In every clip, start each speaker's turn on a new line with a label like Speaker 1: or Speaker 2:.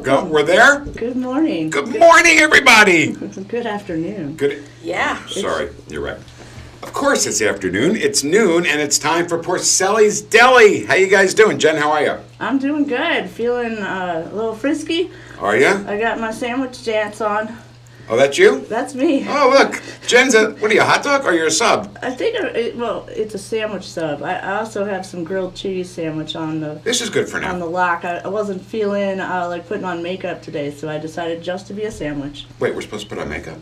Speaker 1: go. We're there?
Speaker 2: Good morning.
Speaker 1: Good morning, everybody.
Speaker 2: Good afternoon.
Speaker 1: Good.
Speaker 3: Yeah.
Speaker 1: Sorry, you're right. Of course it's afternoon. It's noon, and it's time for Porcelain Deli. How you guys doing? Jen, how are you?
Speaker 2: I'm doing good. Feeling a little frisky.
Speaker 1: Are you?
Speaker 2: I got my sandwich dance on.
Speaker 1: Oh, that's you?
Speaker 2: That's me.
Speaker 1: Oh, look. Jen's what are you, a hot dog or you're a sub?
Speaker 2: I think, it's a sandwich sub. I also have some grilled cheese sandwich on the...
Speaker 1: This is good for now.
Speaker 2: On the lock. I wasn't feeling like putting on makeup today, so I decided just to be a sandwich.
Speaker 1: Wait, we're supposed to put on makeup?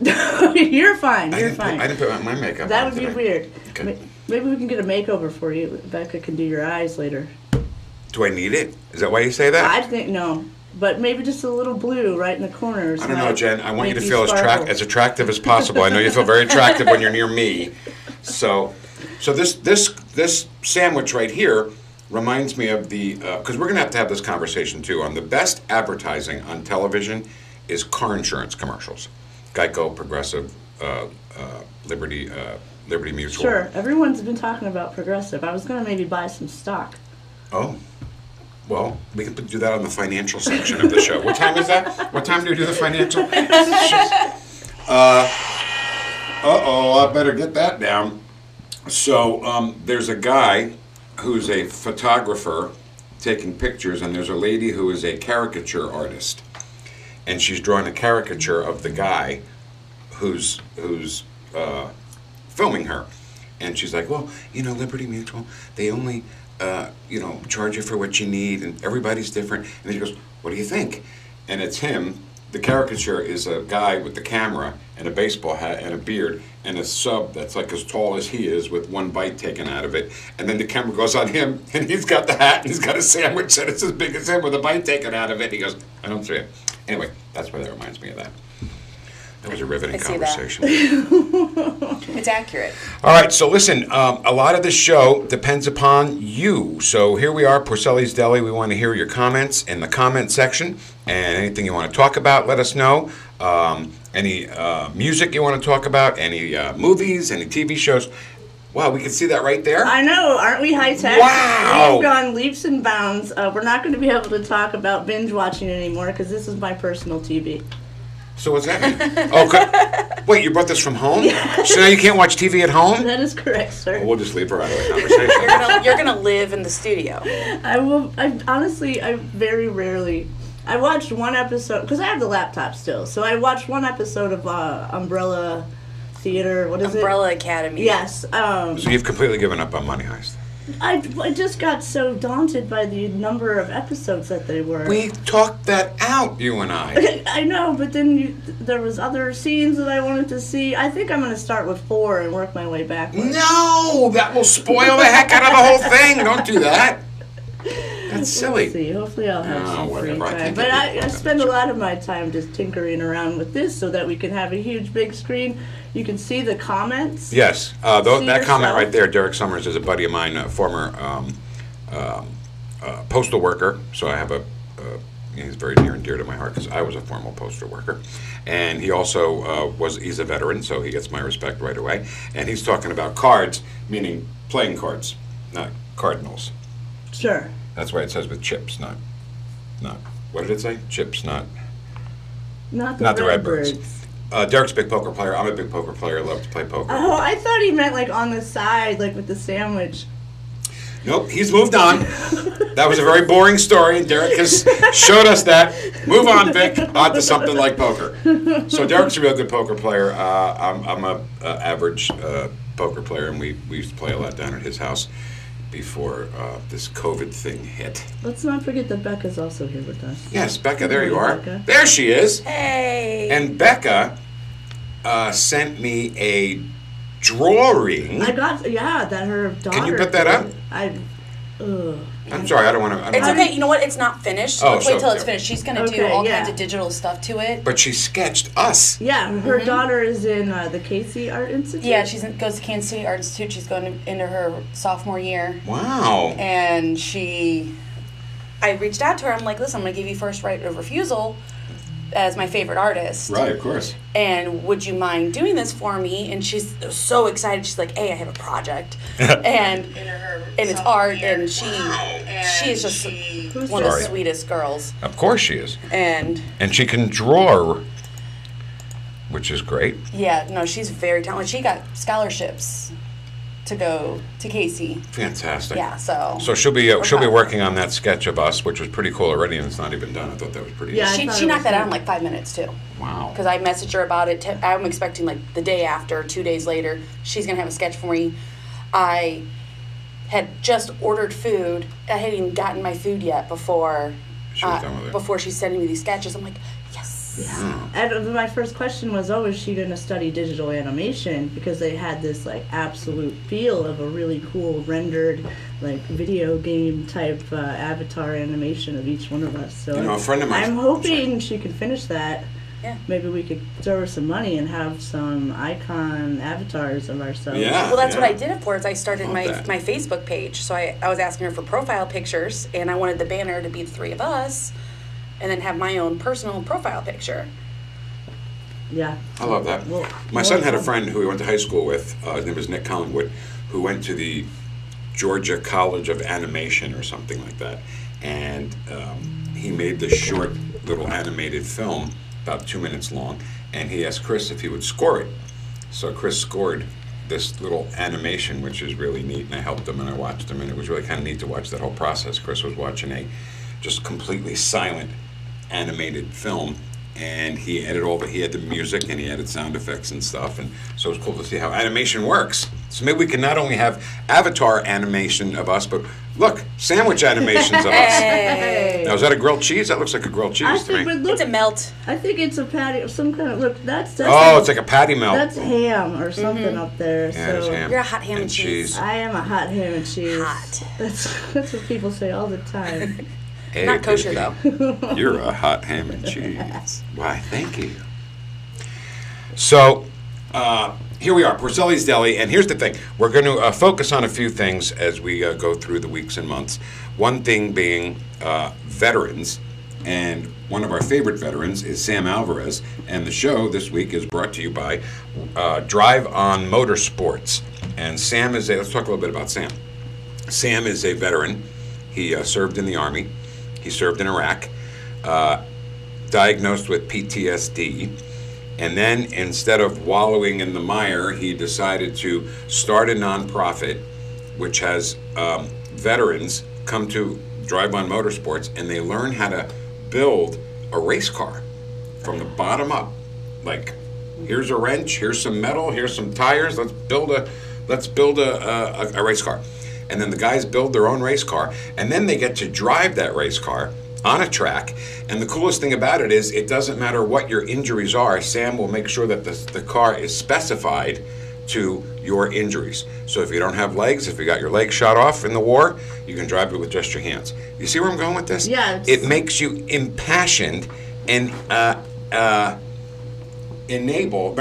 Speaker 2: You're fine. You're fine.
Speaker 1: I didn't put on my makeup.
Speaker 2: That would be weird.
Speaker 1: Okay.
Speaker 2: Maybe we can get a makeover for you. Becca can do your eyes later.
Speaker 1: Do I need it? Is that why you say that?
Speaker 2: I think no. But maybe just a little blue right in the corners.
Speaker 1: I don't know, Jen. I want you to feel
Speaker 2: as
Speaker 1: attractive as possible. I know you feel very attractive when you're near me. So this sandwich right here reminds me of the because we're going to have this conversation too on the best advertising on television is car insurance commercials. Geico, Progressive, Liberty Mutual.
Speaker 2: Sure. Everyone's been talking about Progressive. I was going to maybe buy some stock.
Speaker 1: Oh. Well, we can do that on the financial section of the show. What time is that? What time do we do the financial? I better get that down. So there's a guy who's a photographer taking pictures, and there's a lady who is a caricature artist. And she's drawing a caricature of the guy who's filming her. And she's like, well, Liberty Mutual, they only... charge you for what you need, and everybody's different. And then he goes, what do you think? And it's him. The caricature is a guy with the camera and a baseball hat and a beard and a sub that's like as tall as he is with one bite taken out of it. And then the camera goes on him, and he's got the hat, and he's got a sandwich that is as big as him with a bite taken out of it. He goes, I don't see it. Anyway, that's why that reminds me of that. That was a riveting conversation.
Speaker 3: It's accurate.
Speaker 1: All right, so listen, a lot of this show depends upon you. So here we are, Porcelain Deli. We want to hear your comments in the comment section. And anything you want to talk about, let us know. Any music you want to talk about, any movies, any TV shows. Wow, we can see that right there?
Speaker 2: I know, aren't we high-tech?
Speaker 1: Wow!
Speaker 2: We've gone leaps and bounds. We're not going to be able to talk about binge watching anymore because this is my personal TV.
Speaker 1: So what's that mean? Oh, good. Wait, you brought this from home?
Speaker 2: Yeah.
Speaker 1: So now you can't watch TV at home?
Speaker 2: That is correct, sir.
Speaker 1: Well, we'll just leave her out of the conversation.
Speaker 3: You're gonna live in the studio.
Speaker 2: I will. I very rarely. I watched one episode because I have the laptop still. So I watched one episode of Umbrella Theater. What is
Speaker 3: Umbrella Academy.
Speaker 2: Yes.
Speaker 1: So you've completely given up on Money Heist.
Speaker 2: I just got so daunted by the number of episodes that they were.
Speaker 1: We talked that out, you and I.
Speaker 2: I know, but then there was other scenes that I wanted to see. I think I'm going to start with 4 and work my way backwards.
Speaker 1: No, that will spoil the heck out of the whole thing. Don't do that. That's silly.
Speaker 2: We'll see. Hopefully I'll have some free
Speaker 1: whatever.
Speaker 2: time. But I spend a lot of my time just tinkering around with this so that we can have a huge big screen. You can see the comments.
Speaker 1: Yes, that
Speaker 2: yourself.
Speaker 1: comment right there, Derek Summers is a buddy of mine, a former postal worker. So I have he's very near and dear to my heart because I was a former postal worker. And he also he's a veteran, so he gets my respect right away. And he's talking about cards, meaning playing cards, not cardinals.
Speaker 2: Sure.
Speaker 1: That's why it says with chips, not. What did it say? Chips, not
Speaker 2: the Redbirds.
Speaker 1: Derek's a big poker player. I'm a big poker player. I love to play poker.
Speaker 2: Oh, I thought he meant like on the side, like with the sandwich.
Speaker 1: Nope, he's moved on. That was a very boring story. Derek has showed us that. Move on, Vic, on to something like poker. So Derek's a real good poker player. I'm a average poker player, and we used to play a lot down at his house before this COVID thing hit.
Speaker 2: Let's not forget that Becca's also here with us.
Speaker 1: Yes, Becca, there you are.
Speaker 2: Becca.
Speaker 1: There she is.
Speaker 3: Hey.
Speaker 1: And Becca sent me a drawing.
Speaker 2: I got, that her daughter.
Speaker 1: Can you put that up? I'm sorry, I don't want to.
Speaker 3: It's okay. You know what? It's not finished.
Speaker 1: Oh,
Speaker 3: Let's wait till
Speaker 1: so-
Speaker 3: it's finished. She's going to do
Speaker 2: Okay,
Speaker 3: all
Speaker 2: yeah.
Speaker 3: kinds of digital stuff to it.
Speaker 1: But she sketched us.
Speaker 2: Yeah, her daughter is in the Casey Art Institute.
Speaker 3: Yeah, goes to Kansas City Art Institute. She's going into her sophomore year.
Speaker 1: Wow.
Speaker 3: And I reached out to her. I'm like, listen, I'm going to give you first right of refusal as my favorite artist.
Speaker 1: Right, of course.
Speaker 3: And would you mind doing this for me? And she's so excited. She's like, hey, I have a project. And it's art. And she is just...
Speaker 2: Who's was
Speaker 3: one of the
Speaker 1: Sorry.
Speaker 3: sweetest girls.
Speaker 1: Of course she is.
Speaker 3: And
Speaker 1: And she can draw, which is great.
Speaker 3: yeah, no, she's very talented. She got scholarships to go to Casey.
Speaker 1: Fantastic.
Speaker 3: Yeah, so.
Speaker 1: So she'll be
Speaker 3: proud of
Speaker 1: working
Speaker 3: her.
Speaker 1: on that sketch of us, which was pretty cool already, and it's not even done. I thought that was pretty.
Speaker 2: Yeah. I
Speaker 3: She
Speaker 2: thought
Speaker 3: she
Speaker 2: it
Speaker 3: knocked
Speaker 2: was
Speaker 3: that out in
Speaker 2: good.
Speaker 3: like 5 minutes too.
Speaker 1: Wow.
Speaker 3: Because I messaged her about it. I'm expecting like the day after, 2 days later, she's gonna have a sketch for me. I had just ordered food. I hadn't even gotten my food yet before
Speaker 1: She was done with it.
Speaker 3: before she's sending me these sketches. I'm like, yes.
Speaker 2: Yeah. And my first question was, oh, is she going to study digital animation? Because they had this like absolute feel of a really cool rendered like video game type avatar animation of each one of us. So
Speaker 1: You know, a friend of mine-
Speaker 2: I'm hoping she can finish that.
Speaker 3: Yeah.
Speaker 2: Maybe we could throw her some money and have some icon avatars of ourselves.
Speaker 1: Yeah.
Speaker 3: Well, that's what I did it for. Is I started
Speaker 1: Love
Speaker 3: my
Speaker 1: that.
Speaker 3: my Facebook page. So I was asking her for profile pictures, and I wanted the banner to be the three of us, and then have my own personal profile picture.
Speaker 2: Yeah.
Speaker 1: I love that.
Speaker 2: Well,
Speaker 1: My son had a
Speaker 2: well,
Speaker 1: friend who he went to high school with. His name was Nick Collingwood, who went to the Georgia College of Animation or something like that, and he made this short little animated film, about 2 minutes long, and he asked Chris if he would score it. So Chris scored this little animation, which is really neat, and I helped him and I watched him, and it was really kind of neat to watch that whole process. Chris was watching a just completely silent animated film, and he added he had the music and he added sound effects and stuff, and so it was cool to see how animation works. So maybe we can not only have avatar animation of us, but look, sandwich animations of us.
Speaker 3: Hey.
Speaker 1: Now, is that a grilled cheese? That looks like a grilled
Speaker 2: I
Speaker 1: cheese to
Speaker 2: think,
Speaker 1: me.
Speaker 2: but look,
Speaker 3: It's a melt.
Speaker 2: I think it's a patty, some kind of look. That's
Speaker 1: Oh, it's like a patty melt.
Speaker 2: that's ham or something up there.
Speaker 1: Yeah, it is
Speaker 2: so
Speaker 1: ham.
Speaker 3: You're a hot ham and cheese.
Speaker 2: I am a hot ham and cheese.
Speaker 3: Hot.
Speaker 2: That's what people say all the time.
Speaker 1: Hey,
Speaker 3: Not kosher
Speaker 1: baby,
Speaker 3: though.
Speaker 1: You're a hot ham and cheese. Why, thank you. So, here we are, Porcelain Deli, and here's the thing. We're going to focus on a few things as we go through the weeks and months. One thing being veterans, and one of our favorite veterans is Sam Alvarez, and the show this week is brought to you by Drive On Motorsports. And Sam let's talk a little bit about Sam. Sam is a veteran. He served in the Army. He served in Iraq, diagnosed with PTSD, and then instead of wallowing in the mire, he decided to start a nonprofit which has veterans come to Drive On Motorsports, and they learn how to build a race car from the bottom up. Like, here's a wrench, here's some metal, here's some tires. Let's build a race car. And then the guys build their own race car, and then they get to drive that race car on a track. And the coolest thing about it is it doesn't matter what your injuries are. Sam will make sure that the car is specified to your injuries. So if you don't have legs, if you got your legs shot off in the war, you can drive it with just your hands. You see where I'm going with this?
Speaker 2: Yeah,
Speaker 1: It makes you impassioned and not enable.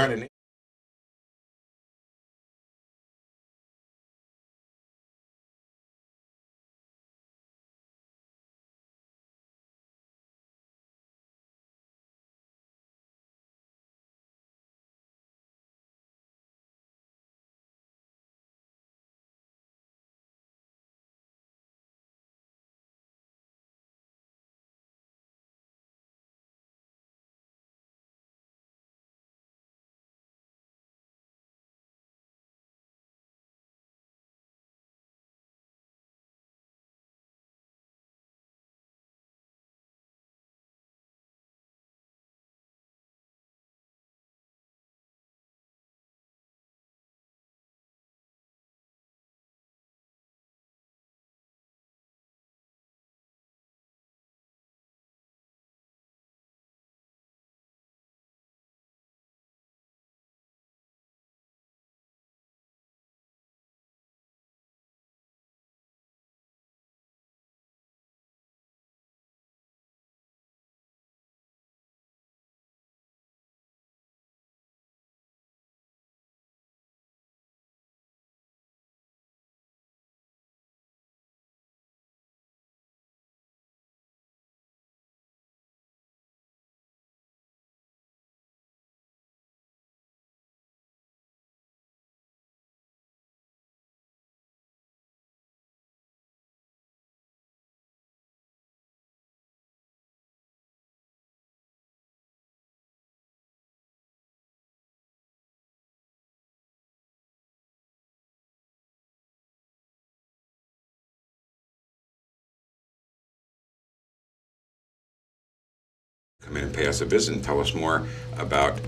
Speaker 1: come in and pay us a visit and tell us more about.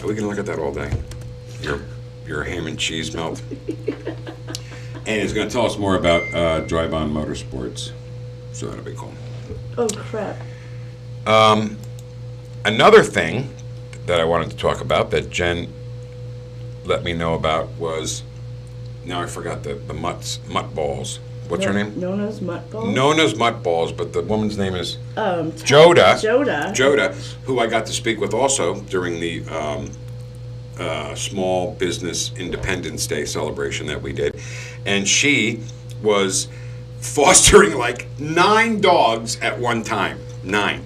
Speaker 1: Are we going to look at that all day? Your ham and cheese melt. And he's going to tell us more about Drive On Motorsports. So that'll be cool.
Speaker 2: Oh, crap.
Speaker 1: Another thing that I wanted to talk about that Jen let me know about was, now I forgot the Mutt Balls. What's her name?
Speaker 2: Nona's Mutt Balls?
Speaker 1: Nona's Mutt Balls, but the woman's name is
Speaker 2: Joda.
Speaker 1: Joda, who I got to speak with also during the Small Business Independence Day celebration that we did. And she was fostering like 9 dogs at one time. 9.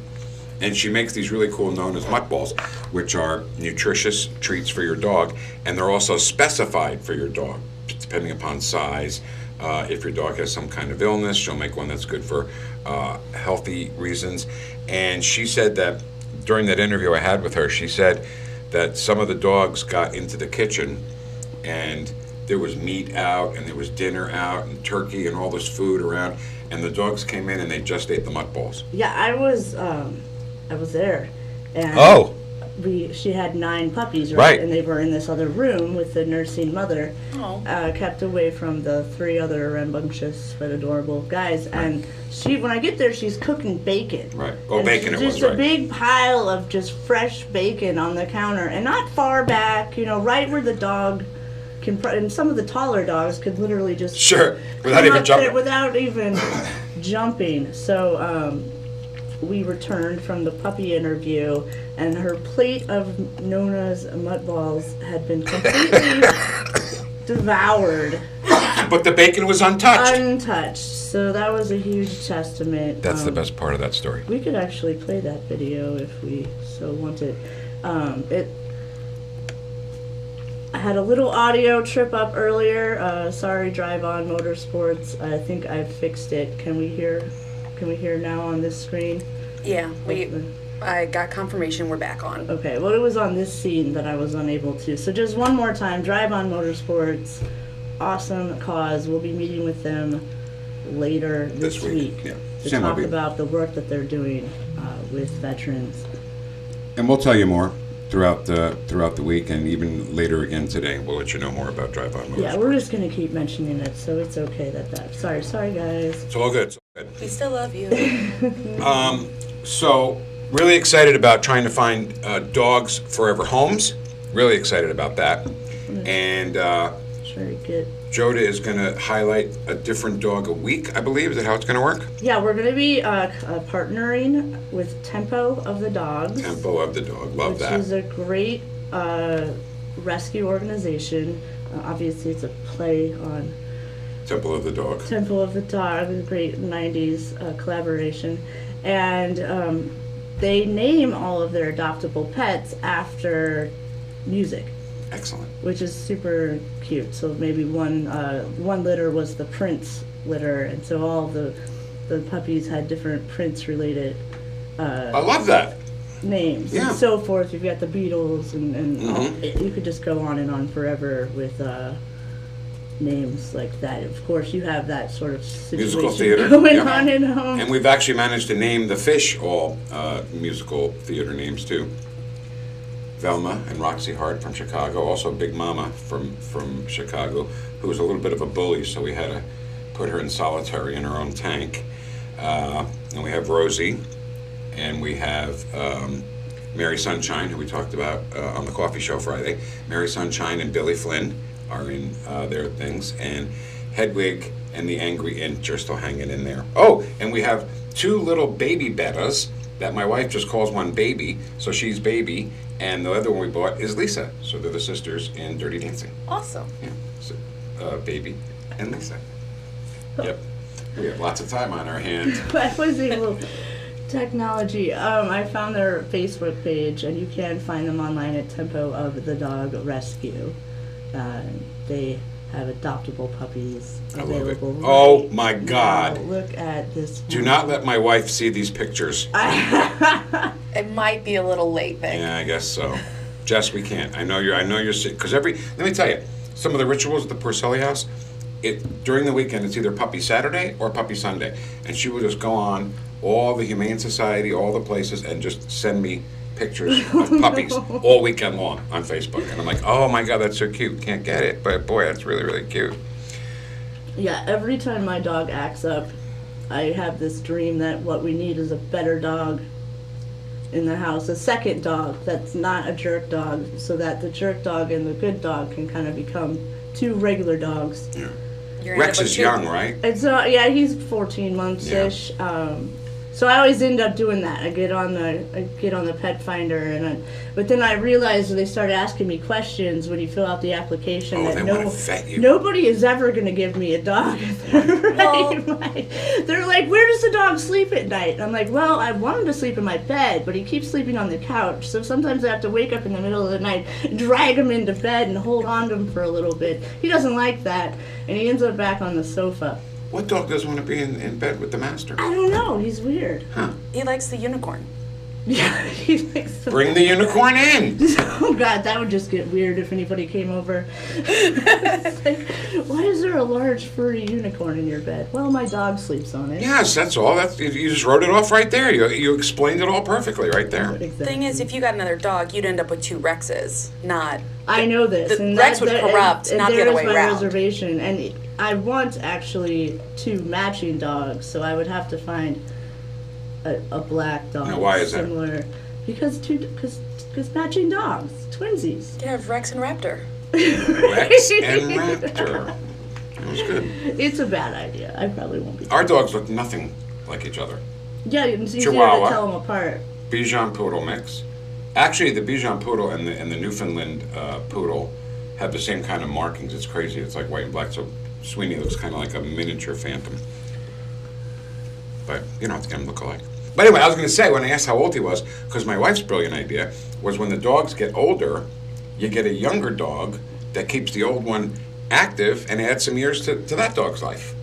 Speaker 1: And she makes these really cool Nona's Mutt Balls, which are nutritious treats for your dog, and they're also specified for your dog, depending upon size. If your dog has some kind of illness, she'll make one that's good for healthy reasons. And she said that during that interview I had with her, she said that some of the dogs got into the kitchen and there was meat out and there was dinner out and turkey and all this food around, and the dogs came in and they just ate the Mutt Balls.
Speaker 2: Yeah, I was there. And
Speaker 1: Oh.
Speaker 2: She had 9 puppies,
Speaker 1: Right.
Speaker 2: And they were in this other room with the nursing mother,
Speaker 3: Oh.
Speaker 2: kept away from the 3 other rambunctious but adorable guys. And when I get there, she's cooking bacon.
Speaker 1: Right. Oh,
Speaker 2: And
Speaker 1: bacon it was,
Speaker 2: just
Speaker 1: right.
Speaker 2: a big pile of just fresh bacon on the counter, and not far back, right where the dog can. And some of the taller dogs could literally just
Speaker 1: Sure, without
Speaker 2: come
Speaker 1: even
Speaker 2: up
Speaker 1: jumping.
Speaker 2: there without even jumping. So we returned from the puppy interview, and her plate of Nona's Mutt Balls had been completely devoured.
Speaker 1: But the bacon was untouched.
Speaker 2: Untouched. So that was a huge testament.
Speaker 1: That's the best part of that story.
Speaker 2: We could actually play that video if we so wanted. I had a little audio trip up earlier. Sorry, Drive On Motorsports. I think I fixed it. Can we hear now on this screen?
Speaker 3: Yeah, I got confirmation we're back on.
Speaker 2: Okay, well, it was on this scene that I was unable to. So just one more time, Drive On Motorsports, awesome cause. We'll be meeting with them later this week
Speaker 1: Yeah.
Speaker 2: to
Speaker 1: Sam will
Speaker 2: talk
Speaker 1: be-
Speaker 2: about the work that they're doing with veterans.
Speaker 1: And we'll tell you more throughout the week, and even later again today. We'll let you know more about Drive On Motorsports.
Speaker 2: Yeah, we're just going to keep mentioning it, so it's okay that. Sorry, guys.
Speaker 1: It's all good. It's all good.
Speaker 3: We still love you.
Speaker 1: So, really excited about trying to find dogs forever homes. Really excited about that. And
Speaker 2: Sure, good.
Speaker 1: Joda is going to highlight a different dog a week, I believe. Is that how it's going to work?
Speaker 2: Yeah, we're going to be partnering with Tempo of the Dogs.
Speaker 1: Tempo of the dog. Love
Speaker 2: which
Speaker 1: that.
Speaker 2: is a great rescue organization. Obviously, it's a play on
Speaker 1: Temple of the dog.
Speaker 2: Temple of the Dog, a great 90s collaboration. And they name all of their adoptable pets after music,
Speaker 1: Excellent.
Speaker 2: which is super cute. So maybe one litter was the Prince litter, and so all of the puppies had different Prince-related
Speaker 1: I love that.
Speaker 2: names
Speaker 1: Yeah.
Speaker 2: and so forth. You've got the Beatles, and
Speaker 1: Mhm.
Speaker 2: you could just go on and on forever with names like that. Of course, you have that sort of situation
Speaker 1: Musical theater,
Speaker 2: going
Speaker 1: yeah.
Speaker 2: on at home.
Speaker 1: And we've actually managed to name the fish all musical theater names too. Velma and Roxy Hart from Chicago, also Big Mama from Chicago, who was a little bit of a bully, so we had to put her in solitary in her own tank. And we have Rosie, and we have Mary Sunshine, who we talked about on the Coffee Show Friday. Mary Sunshine and Billy Flynn are in their things, and Hedwig and the Angry Inch are still hanging in there. Oh, and we have 2 little baby Bettas that my wife just calls one Baby, so she's Baby, and the other one we bought is Lisa, so they're the sisters in Dirty Dancing.
Speaker 3: Awesome.
Speaker 1: Yeah, so Baby and Lisa. Yep, we have lots of time on our hands.
Speaker 2: I was able technology. I found their Facebook page, and you can find them online at Tempo of the Dog Rescue. They have adoptable puppies
Speaker 1: I love it.
Speaker 2: available.
Speaker 1: Oh my
Speaker 2: right
Speaker 1: God.
Speaker 2: now. Look at this.
Speaker 1: Do not let my wife see these pictures.
Speaker 3: It might be a little late, Vic.
Speaker 1: Yeah, I guess so. Jess, we can't. I know you're sick. Because let me tell you, some of the rituals at the Porcelli house, during the weekend, it's either Puppy Saturday or Puppy Sunday. And she would just go on all the Humane Society, all the places, and just send me pictures of puppies all weekend long on Facebook. And I'm like, oh my God, that's so cute. Can't get it, but boy, that's really, really cute.
Speaker 2: Yeah, every time my dog acts up, I have this dream that what we need is a better dog in the house, a second dog that's not a jerk dog, so that the jerk dog and the good dog can kind of become two regular dogs.
Speaker 1: Yeah.
Speaker 3: You're
Speaker 1: Rex
Speaker 3: gonna
Speaker 1: is
Speaker 3: put
Speaker 1: young, right?
Speaker 2: It's yeah, he's 14 months-ish. So I always end up doing that. I get on the pet finder, but then I realized when they started asking me questions when you fill out the application
Speaker 1: Oh,
Speaker 2: that
Speaker 1: they want to vet you.
Speaker 2: nobody is ever going to give me a dog. They're like, where does the dog sleep at night? And I'm like, well, I want him to sleep in my bed, but he keeps sleeping on the couch. So sometimes I have to wake up in the middle of the night, drag him into bed, and hold on to him for a little bit. He doesn't like that, and he ends up back on the sofa.
Speaker 1: What dog doesn't want to be in bed with the master?
Speaker 2: I don't know. He's weird.
Speaker 1: Huh.
Speaker 3: He likes the unicorn.
Speaker 2: Yeah, he likes to.
Speaker 1: Bring the unicorn in.
Speaker 2: Oh God, that would just get weird if anybody came over. It's like, why is there a large furry unicorn in your bed? Well, my dog sleeps on it.
Speaker 1: Yes, that's all. You just wrote it off right there. You explained it all perfectly right there.
Speaker 2: Exactly.
Speaker 3: Thing is, if you got another dog, you'd end up with 2 Rexes, not.
Speaker 2: I know this.
Speaker 3: The
Speaker 2: and
Speaker 3: Rex would corrupt, not the other way
Speaker 2: there's my
Speaker 3: around.
Speaker 2: reservation, and I want actually 2 matching dogs, so I would have to find a black dog.
Speaker 1: Now, why is that?
Speaker 2: similar, Because matching dogs, twinsies.
Speaker 3: You have Rex and Raptor.
Speaker 1: Rex and Raptor. That was good.
Speaker 2: It's a bad idea. I probably won't be.
Speaker 1: Our dogs look nothing like each other.
Speaker 2: Yeah, it's easier
Speaker 1: Chihuahua.
Speaker 2: to tell them apart.
Speaker 1: Bichon Poodle mix. Actually, the Bichon Poodle and the Newfoundland Poodle have the same kind of markings. It's crazy. It's like white and black. So Sweeney looks kind of like a miniature phantom. But you don't have to get them look alike. But anyway, I was going to say, when I asked how old he was, because my wife's brilliant idea was when the dogs get older, you get a younger dog that keeps the old one active and adds some years to that dog's life.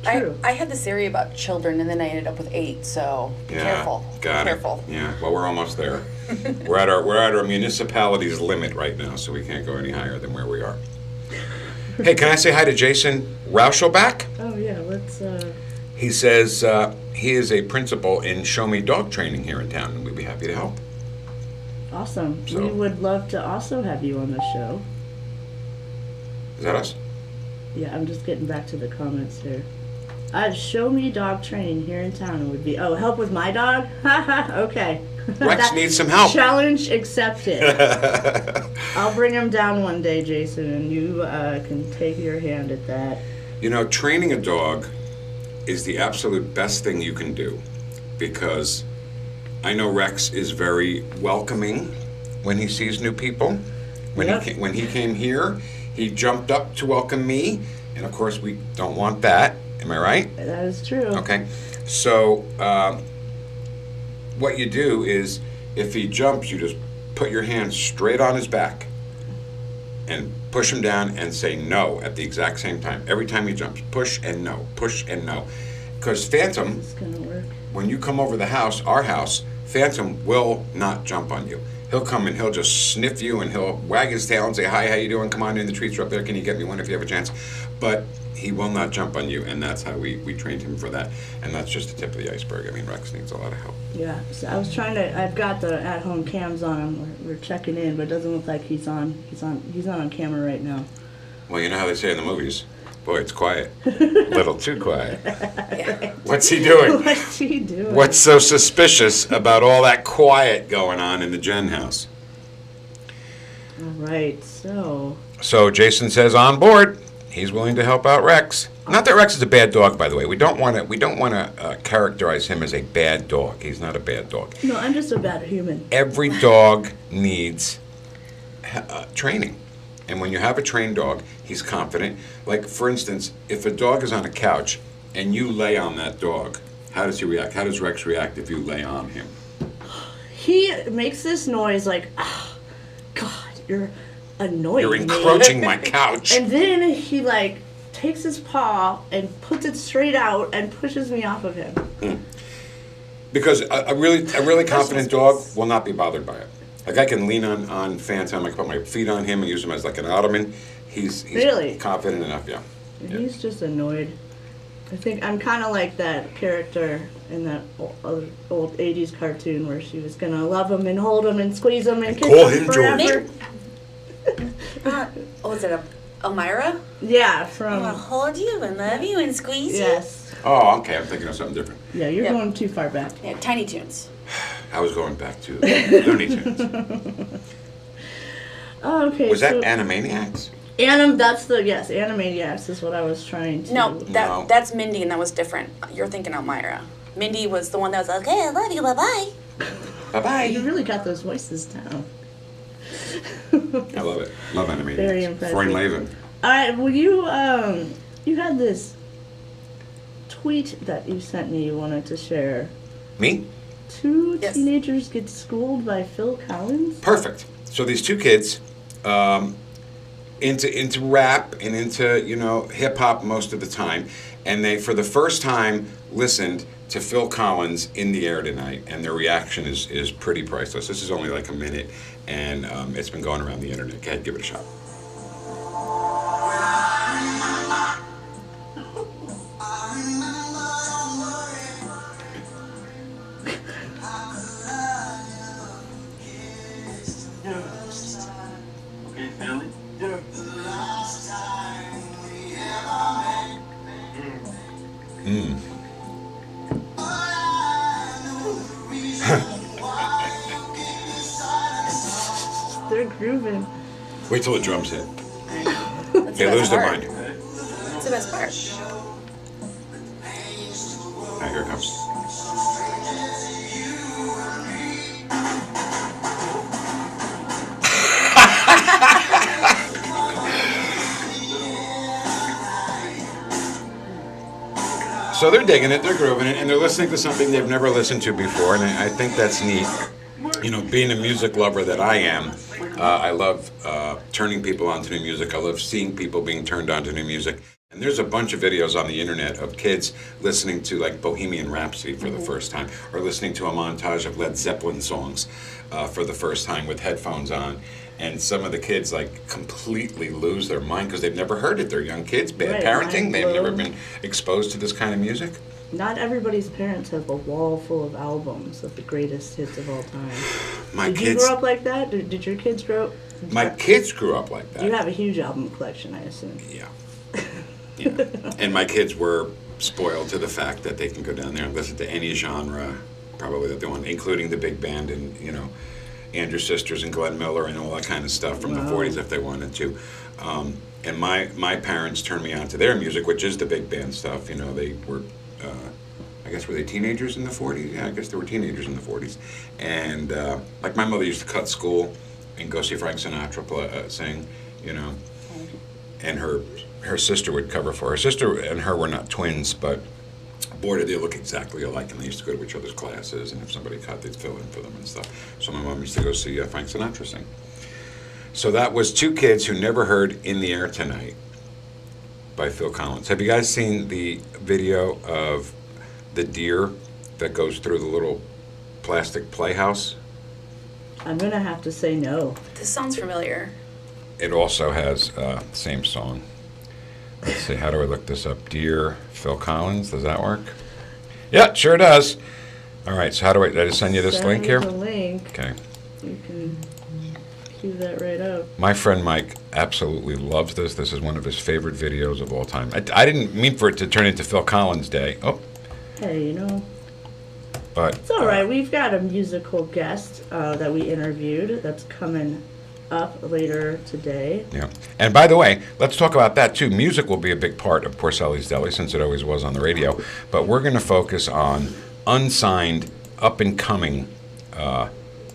Speaker 2: True.
Speaker 3: I had this theory about children, and then I ended up with 8. So be careful.
Speaker 1: Got
Speaker 3: be
Speaker 1: it.
Speaker 3: careful.
Speaker 1: Yeah. Well, we're almost there. we're at our municipality's limit right now, so we can't go any higher than where we are. Hey, can I say hi to Jason Rauschelbach?
Speaker 2: Oh yeah, let's.
Speaker 1: He says he is a principal in Show Me Dog Training here in town, and we'd be happy to help.
Speaker 2: Awesome.
Speaker 1: So-
Speaker 2: We would love to also have you on the show.
Speaker 1: Is that us?
Speaker 2: Yeah, I'm just getting back to the comments here. Show me dog training here in town would be. Help with my dog? Haha, okay.
Speaker 1: Rex needs some help.
Speaker 2: Challenge accepted. I'll bring him down one day, Jason, and you can take your hand at that.
Speaker 1: You know, training a dog is the absolute best thing you can do, because I know Rex is very welcoming when he sees new people.
Speaker 2: Yep.
Speaker 1: When he came here, he jumped up to welcome me, and of course we don't want that. Am I right?
Speaker 2: That is true.
Speaker 1: Okay. So what you do is, if he jumps, you just put your hand straight on his back and push him down and say no at the exact same time. Every time he jumps, push and no, push and no. Because Phantom,
Speaker 2: It's gonna work.
Speaker 1: when you come over the house, our house, Phantom will not jump on you. He'll come and he'll just sniff you and he'll wag his tail and say, hi, how you doing? Come on in, the treats are up there. Can you get me one if you have a chance? But he will not jump on you, and that's how we trained him for that. And that's just the tip of the iceberg. I mean, Rex needs a lot of help.
Speaker 2: Yeah. So I was trying to. I've got the at-home cams on him. We're checking in, but it doesn't look like he's on. He's not on camera right now.
Speaker 1: Well, you know how they say in the movies, boy, it's quiet. Little too quiet.
Speaker 3: Yeah.
Speaker 1: What's he doing?
Speaker 2: What's he doing?
Speaker 1: What's so suspicious about all that quiet going on in the Jen house?
Speaker 2: All right. So.
Speaker 1: So Jason says on board. He's willing to help out Rex. Not that Rex is a bad dog, by the way. We don't want to characterize him as a bad dog. He's not a bad dog.
Speaker 2: No, I'm just a bad human.
Speaker 1: Every dog needs training, and when you have a trained dog, he's confident. Like, for instance, if a dog is on a couch and you lay on that dog, how does he react? How does Rex react if you lay on him?
Speaker 2: He makes this noise like, oh, God, you're annoying
Speaker 1: You're
Speaker 2: me."
Speaker 1: encroaching my couch.
Speaker 2: And then he like takes his paw and puts it straight out and pushes me off of him.
Speaker 1: Because a really confident dog will not be bothered by it. Like, I can lean on Phantom, I can put my feet on him and use him as like an ottoman. He's
Speaker 2: Really?
Speaker 1: confident enough, yeah.
Speaker 2: He's just annoyed. I think I'm kind of like that character in that old 80s cartoon where she was gonna love him and hold him and squeeze him and kiss
Speaker 1: call
Speaker 2: him
Speaker 1: him George.
Speaker 2: forever.
Speaker 3: Was it Elmira?
Speaker 2: Yeah,
Speaker 3: I'm gonna
Speaker 2: from
Speaker 3: hold you and love you and squeeze you.
Speaker 2: yes.
Speaker 1: Oh, okay. I'm thinking of something different.
Speaker 2: Yeah, you're
Speaker 3: Yep.
Speaker 2: going too far back.
Speaker 3: Yeah, Tiny Toons.
Speaker 1: I was going back to Looney Tunes.
Speaker 2: Oh, okay.
Speaker 1: Was that
Speaker 2: so
Speaker 1: Animaniacs?
Speaker 2: Animaniacs is what I was trying to.
Speaker 3: No,
Speaker 1: No.
Speaker 3: that's Mindy, and that was different. You're thinking Elmira. Mindy was the one that was like, okay, I love you, bye-bye.
Speaker 1: Bye-bye.
Speaker 2: You really got those voices down.
Speaker 1: I love it. Love Animaniacs.
Speaker 2: Very impressive.
Speaker 1: Freund Levin.
Speaker 2: All right, well, you had this tweet that you sent me you wanted to share.
Speaker 1: Me?
Speaker 2: Two
Speaker 3: Yes.
Speaker 2: teenagers get schooled by Phil Collins?
Speaker 1: Perfect. So these two kids, into rap and into hip hop most of the time, and they for the first time listened to Phil Collins in the air tonight, and their reaction is pretty priceless. This is only like a minute, and it's been going around the internet. Go ahead, give it a shot.
Speaker 4: Okay, family.
Speaker 2: They're grooving.
Speaker 1: Wait till the drums hit.
Speaker 3: That's
Speaker 1: They
Speaker 3: the
Speaker 1: lose
Speaker 3: best
Speaker 1: their
Speaker 3: part.
Speaker 1: mind.
Speaker 3: That's the best part.
Speaker 1: Now here it comes. So they're digging it, they're grooving it, and they're listening to something they've never listened to before, and I think that's neat. Being a music lover that I am, I love turning people on to new music. I love seeing people being turned on to new music. And there's a bunch of videos on the internet of kids listening to like Bohemian Rhapsody for the first time, or listening to a montage of Led Zeppelin songs for the first time with headphones on. And some of the kids like completely lose their mind because they've never heard it. They're young kids, bad
Speaker 2: Right,
Speaker 1: parenting.
Speaker 2: mind
Speaker 1: They've never
Speaker 2: blown.
Speaker 1: been exposed to this kind of music.
Speaker 2: Not everybody's parents have a wall full of albums of the greatest hits of all time.
Speaker 1: My
Speaker 2: Did you
Speaker 1: kids,
Speaker 2: grow up like that? Did your kids grow up?
Speaker 1: my kids grew up like that.
Speaker 2: You have a huge album collection, I assume.
Speaker 1: Yeah. Yeah. And my kids were spoiled to the fact that they can go down there and listen to any genre, probably that they want, including the big band and, Andrew Sisters and Glenn Miller and all that kind of stuff from the 40s if they wanted to. And my parents turned me on to their music, which is the big band stuff. They were, I guess, were they teenagers in the 40s? Yeah, I guess they were teenagers in the 40s. And like my mother used to cut school and go see Frank Sinatra sing, and her sister would cover for her. Her sister and her were not twins, but boy, did they look exactly alike, and they used to go to each other's classes, and if somebody cut, they'd fill in for them and stuff. So my mom used to go see Frank Sinatra sing. So that was two kids who never heard In the Air Tonight by Phil Collins. Have you guys seen the video of the deer that goes through the little plastic playhouse?
Speaker 2: I'm gonna have to say no.
Speaker 3: This sounds familiar.
Speaker 1: It also has same song. Let's see, how do I look this up? Dear Phil Collins, does that work? Yeah, it sure does. All right, so how do did I just send you this
Speaker 2: Send
Speaker 1: link
Speaker 2: me
Speaker 1: here?
Speaker 2: the link.
Speaker 1: Okay.
Speaker 2: You can cue that right up.
Speaker 1: My friend Mike absolutely loves this. This is one of his favorite videos of all time. I didn't mean for it to turn into Phil Collins Day. Oh,
Speaker 2: Hey,
Speaker 1: but
Speaker 2: it's all right. We've got a musical guest that we interviewed that's coming up later today.
Speaker 1: Yeah. And by the way, let's talk about that too. Music will be a big part of Porcelain Deli since it always was on the radio. But we're going to focus on unsigned, up-and-coming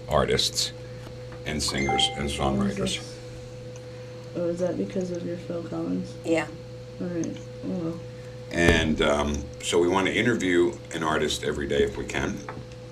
Speaker 1: artists and singers and songwriters.
Speaker 2: Oh, is that because of your Phil Collins?
Speaker 3: Yeah.
Speaker 2: All right. Oh, well.
Speaker 1: And so we want to interview an artist every day if we can.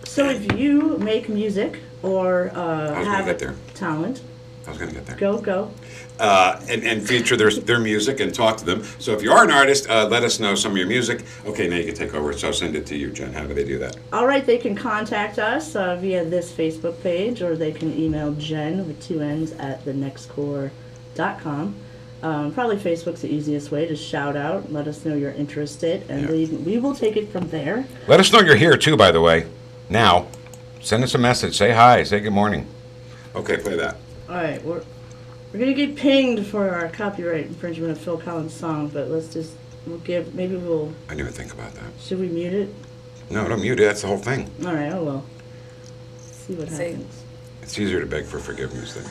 Speaker 2: So if you make music or
Speaker 1: gonna
Speaker 2: have
Speaker 1: get there.
Speaker 2: talent,
Speaker 1: I was going to get there.
Speaker 2: go.
Speaker 1: And feature their music and talk to them. So if you are an artist, let us know some of your music. Okay, now you can take over. So I'll send it to you, Jen. How do they do that?
Speaker 2: All right, they can contact us via this Facebook page, or they can email Jen with 2 N's at thenextcore.com. Probably Facebook's the easiest way to shout out, let us know you're interested, and
Speaker 1: Yeah.
Speaker 2: we will take it from there.
Speaker 1: Let us know you're here too, by the way. Now, send us a message. Say hi. Say good morning. Okay, play that.
Speaker 2: All right, we're gonna get pinged for our copyright infringement of Phil Collins' song, but maybe we'll.
Speaker 1: I didn't even think about that.
Speaker 2: Should we mute it?
Speaker 1: No, don't mute it. That's the whole thing.
Speaker 2: All right, oh well. See what
Speaker 3: See.
Speaker 2: happens.
Speaker 1: It's easier to beg for forgiveness than.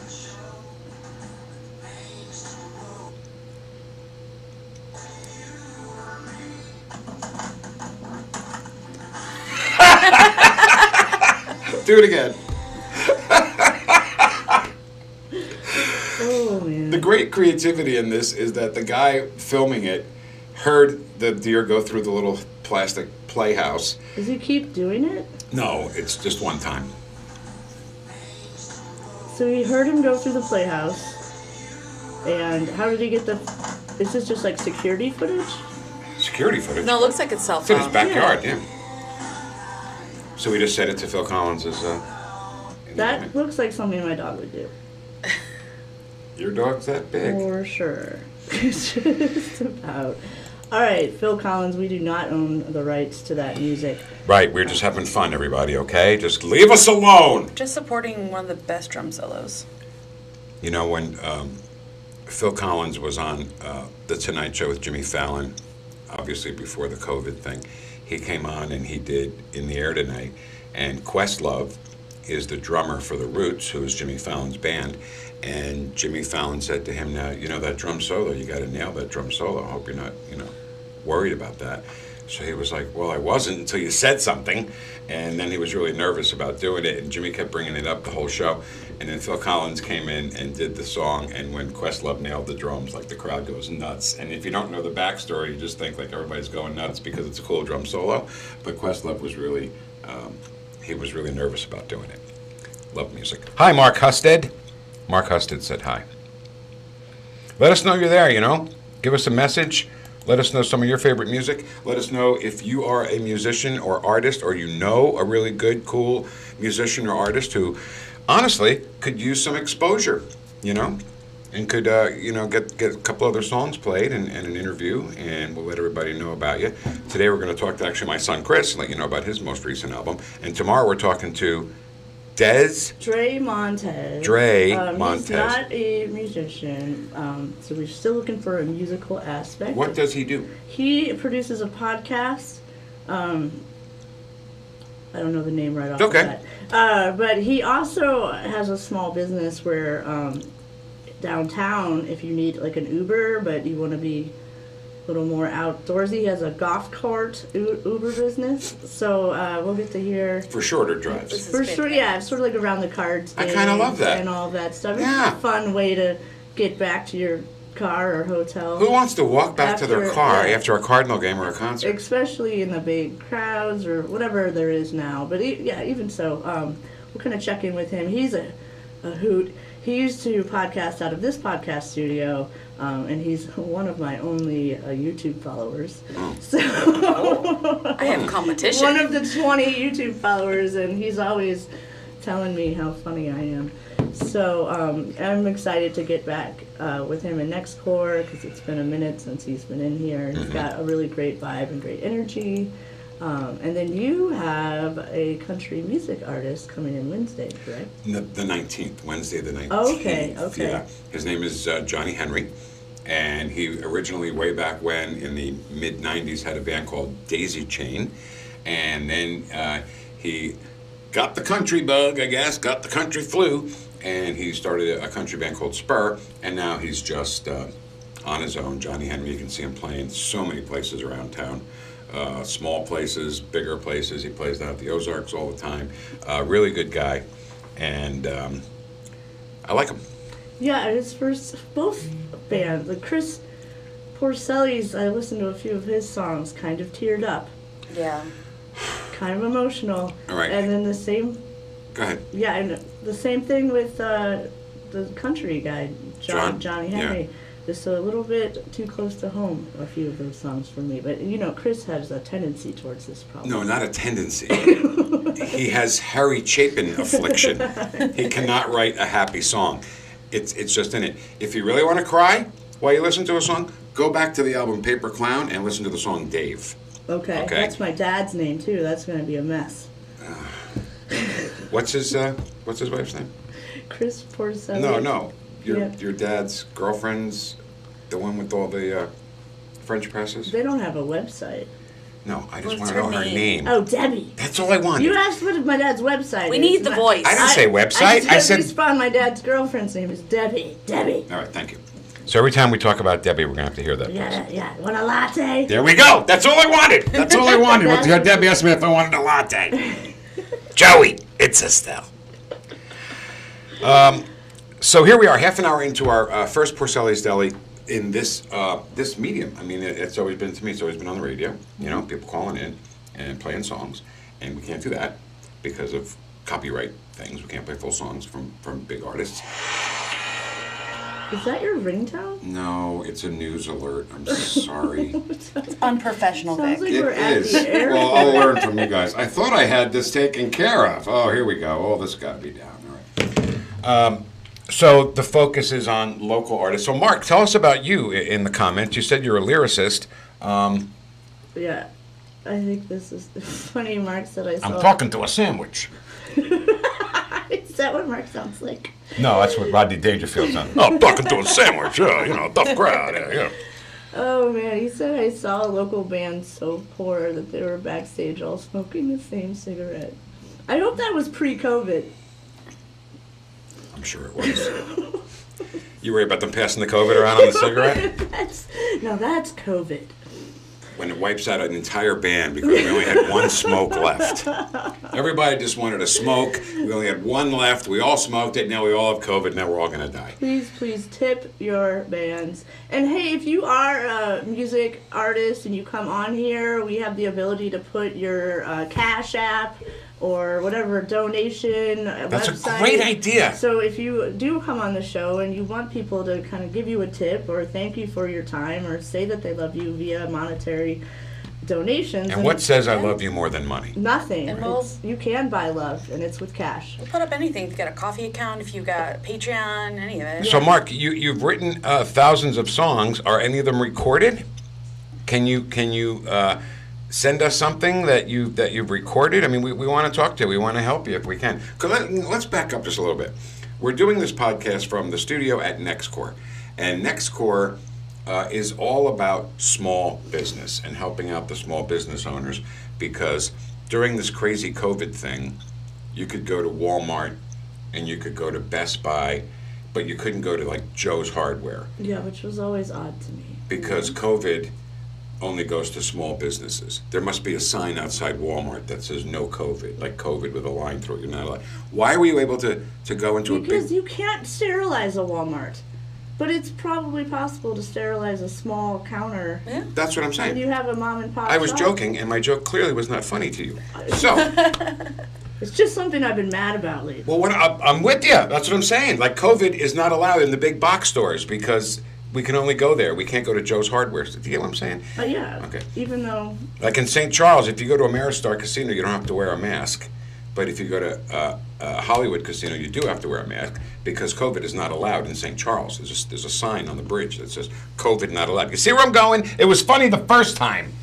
Speaker 1: Do it again.
Speaker 2: Oh man.
Speaker 1: The great creativity in this is that the guy filming it heard the deer go through the little plastic playhouse.
Speaker 2: Does he keep doing it?
Speaker 1: No, it's just one time.
Speaker 2: So he heard him go through the playhouse, and how did he get the? Is this just like security footage?
Speaker 1: Security footage.
Speaker 3: No, it looks like it's cell
Speaker 1: It's in his
Speaker 3: phone.
Speaker 1: backyard, yeah. So we just said it to Phil Collins as
Speaker 2: That looks like something my dog would do.
Speaker 1: Your dog's that big.
Speaker 2: For sure. Just about. All right, Phil Collins, we do not own the rights to that music.
Speaker 1: Right, we're just having fun, everybody, okay? Just leave us alone!
Speaker 3: Just supporting one of the best drum solos.
Speaker 1: You know, when Phil Collins was on The Tonight Show with Jimmy Fallon, obviously before the COVID thing, he came on and he did In the Air Tonight, and Questlove is the drummer for The Roots, who is Jimmy Fallon's band, and Jimmy Fallon said to him, now, you know, that drum solo, you got to nail that drum solo. I hope you're not, worried about that. So he was like, well, I wasn't until you said something, and then he was really nervous about doing it, and Jimmy kept bringing it up the whole show, and then Phil Collins came in and did the song, and when Questlove nailed the drums, like, the crowd goes nuts. And if you don't know the backstory, you just think like everybody's going nuts because it's a cool drum solo, but Questlove was really, he was really nervous about doing it. Love music. Hi, Mark Husted. Mark Husted said hi. Let us know you're there, Give us a message. Let us know some of your favorite music. Let us know if you are a musician or artist, or you know a really good, cool musician or artist who, honestly, could use some exposure, and could, get a couple other songs played and an interview, and we'll let everybody know about you. Today we're going to talk to actually my son Chris and let you know about his most recent album. And tomorrow we're talking to
Speaker 2: Dre Montez.
Speaker 1: Montez.
Speaker 2: He's not a musician, so we're still looking for a musical aspect.
Speaker 1: What does he do?
Speaker 2: He produces a podcast. I don't know the name right off
Speaker 1: Okay.
Speaker 2: the bat. But he also has a small business where downtown, if you need like an Uber, but you want to be a little more outdoorsy, he has a golf cart Uber business. So we'll get to hear.
Speaker 1: For shorter drives.
Speaker 3: This is
Speaker 2: For sure, yeah, it's sort of like around the cards.
Speaker 1: I kinda love that.
Speaker 2: And all that stuff.
Speaker 1: Yeah.
Speaker 2: It's a fun way to get back to your car or hotel.
Speaker 1: Who wants to walk back to their
Speaker 2: After-
Speaker 1: car
Speaker 2: yeah.
Speaker 1: after a Cardinal game or a concert?
Speaker 2: Especially in the big crowds or whatever there is now. But even so, we're going to check in with him. He's a hoot. He used to podcast out of this podcast studio, and he's one of my only YouTube followers. So
Speaker 3: I have competition.
Speaker 2: one of the 20 YouTube followers, and he's always telling me how funny I am. So I'm excited to get back with him in Next Core because it's been a minute since he's been in here. And he's got a really great vibe and great energy. And then you have a country music artist coming in Wednesday, correct?
Speaker 1: The 19th, Wednesday the 19th.
Speaker 2: Okay.
Speaker 1: Yeah. His name is Johnny Henry, and he originally, way back when, in the mid-'90s, had a band called Daisy Chain, and then he got the country bug, I guess, got the country flu, and he started a country band called Spur, and now he's just on his own. Johnny Henry, you can see him playing so many places around town. Small places, bigger places. He plays down at the Ozarks all the time. Really good guy, and I like him.
Speaker 2: Yeah, his first, both bands, like Chris Porcelli's, I listened to a few of his songs, kind of teared up,
Speaker 3: Yeah.
Speaker 2: kind of emotional.
Speaker 1: All right.
Speaker 2: And then the same,
Speaker 1: Go ahead.
Speaker 2: yeah, and the same thing with the country guy, Johnny Henry.
Speaker 1: Yeah.
Speaker 2: Just a little bit too close to home, a few of those songs for me. But, Chris has a tendency towards this problem.
Speaker 1: No, not a tendency. He has Harry Chapin affliction. He cannot write a happy song. It's just in it. If you really want to cry, while you listen to a song, go back to the album Paper Clown and listen to the song Dave.
Speaker 2: Okay. That's my dad's name too. That's gonna be a mess.
Speaker 1: What's his wife's name?
Speaker 2: Chris Porcelain.
Speaker 1: No. Your dad's girlfriend's the one with all the French presses?
Speaker 2: They don't have a website.
Speaker 1: No, I just
Speaker 3: What's
Speaker 1: want to know
Speaker 3: her
Speaker 1: her
Speaker 3: name?
Speaker 1: name.
Speaker 2: Oh, Debbie.
Speaker 1: That's all I wanted.
Speaker 2: You asked what my dad's website
Speaker 3: We
Speaker 2: is.
Speaker 3: need the voice.
Speaker 1: I didn't say website. I said.
Speaker 2: Respond. My dad's girlfriend's name is Debbie. Debbie.
Speaker 1: All right, thank you. So every time we talk about Debbie, we're gonna have to hear that.
Speaker 2: Yeah. Want a latte?
Speaker 1: There we go. That's all I wanted. That's all I wanted. Debbie asked me if I wanted a latte. Joey, it's Estelle. So here we are, half an hour into our first Porcelain Deli in this medium. I mean, it's always been to me. It's always been on the radio. You know, people calling in and playing songs, and we can't do that because of copyright things. We can't play full songs from big artists.
Speaker 2: Is that your ringtone?
Speaker 1: No, it's a news alert. I'm sorry.
Speaker 3: It's unprofessional,
Speaker 2: Sounds
Speaker 3: Vic.
Speaker 2: like
Speaker 1: It
Speaker 2: we're at
Speaker 1: is.
Speaker 2: the airport.
Speaker 1: Well, I'll learn from you guys. I thought I had this taken care of. Oh, here we go. Oh, this got to be down. All right. So the focus is on local artists. So, Mark, tell us about you in the comments. You said you're a lyricist.
Speaker 2: Yeah. I think this is funny. Mark said I saw.
Speaker 1: I'm talking to a sandwich.
Speaker 2: Is that what Mark sounds like?
Speaker 1: No, that's what Rodney Dangerfield sounds. Oh, I'm talking to a sandwich. Yeah, you know, tough crowd. Yeah.
Speaker 2: Oh man, he said I saw a local band so poor that they were backstage all smoking the same cigarette. I hope that was pre-COVID.
Speaker 1: I'm sure it was. You worry about them passing the COVID around on the cigarette?
Speaker 2: That's COVID.
Speaker 1: When it wipes out an entire band because we only had one smoke left. Everybody just wanted to smoke. We only had one left. We all smoked it. Now we all have COVID. Now we're all going to die.
Speaker 2: Please tip your bands. And hey, if you are a music artist and you come on here, we have the ability to put your Cash App or whatever donation
Speaker 1: That's
Speaker 2: website.
Speaker 1: a great idea.
Speaker 2: So if you do come on the show and you want people to kind of give you a tip or thank you for your time or say that they love you via monetary donations.
Speaker 1: And what says I love you more than money?
Speaker 2: Nothing.
Speaker 3: And we'll-
Speaker 2: You can buy love, and it's with cash.
Speaker 3: We'll put up anything. If you've got a coffee account, if you've got Patreon, any of it.
Speaker 1: So, Mark, you've written thousands of songs. Are any of them recorded? Can you send us something that you've recorded? I mean, we want to talk to you. We want to help you if we can. Let's back up just a little bit. We're doing this podcast from the studio at NextCore, and NextCore is all about small business and helping out the small business owners, because during this crazy COVID thing, you could go to Walmart and you could go to Best Buy, but you couldn't go to like Joe's Hardware
Speaker 2: Yeah, which was always odd to me.
Speaker 1: because COVID only goes to small businesses. There must be a sign outside Walmart that says no COVID, like COVID with a line through it. You're not allowed. Why were you able to go into
Speaker 2: Because
Speaker 1: a big...
Speaker 2: you can't sterilize a Walmart. But it's probably possible to sterilize a small counter.
Speaker 3: Yeah.
Speaker 1: That's what I'm
Speaker 2: When
Speaker 1: saying.
Speaker 2: you have a mom and pop
Speaker 1: I was
Speaker 2: shop.
Speaker 1: joking, and my joke clearly was not funny to you. So,
Speaker 2: It's just something I've been mad about lately.
Speaker 1: well, I'm with you. That's what I'm saying. Like, COVID is not allowed in the big box stores because we can only go there. We can't go to Joe's Hardware. Do you get what I'm saying?
Speaker 2: Yeah.
Speaker 1: Okay.
Speaker 2: Even though
Speaker 1: Like in St. Charles, if you go to Ameristar Casino, you don't have to wear a mask. But if you go to Hollywood Casino, you do have to wear a mask because COVID is not allowed in St. Charles. There's a sign on the bridge that says COVID not allowed. You see where I'm going? It was funny the first time.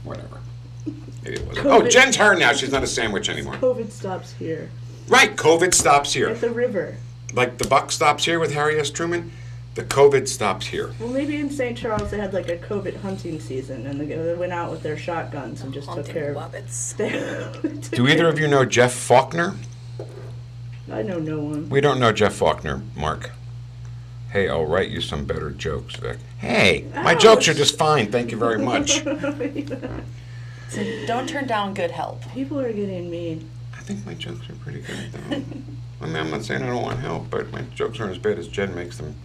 Speaker 1: Whatever. Maybe it wasn't. Oh,
Speaker 2: COVID.
Speaker 1: Jen's her now. She's not a sandwich anymore.
Speaker 2: COVID stops here.
Speaker 1: Right, COVID stops here.
Speaker 2: At the river.
Speaker 1: Like the buck stops here with Harry S. Truman, the COVID stops here.
Speaker 2: Well, maybe in St. Charles they had like a COVID hunting season and they went out with their shotguns and just took
Speaker 3: Haunted
Speaker 2: care of
Speaker 3: Wabbits.
Speaker 1: Do either of you know Jeff Faulkner?
Speaker 2: I know no one.
Speaker 1: We don't know Jeff Faulkner, Mark. Hey, I'll write you some better jokes, Vic. Hey, my
Speaker 2: Ouch.
Speaker 1: jokes are just fine. Thank you very much.
Speaker 3: So don't turn down good help.
Speaker 2: People are getting mean.
Speaker 1: I think my jokes are pretty good, though. I mean, I'm not saying I don't want help, but my jokes aren't as bad as Jen makes them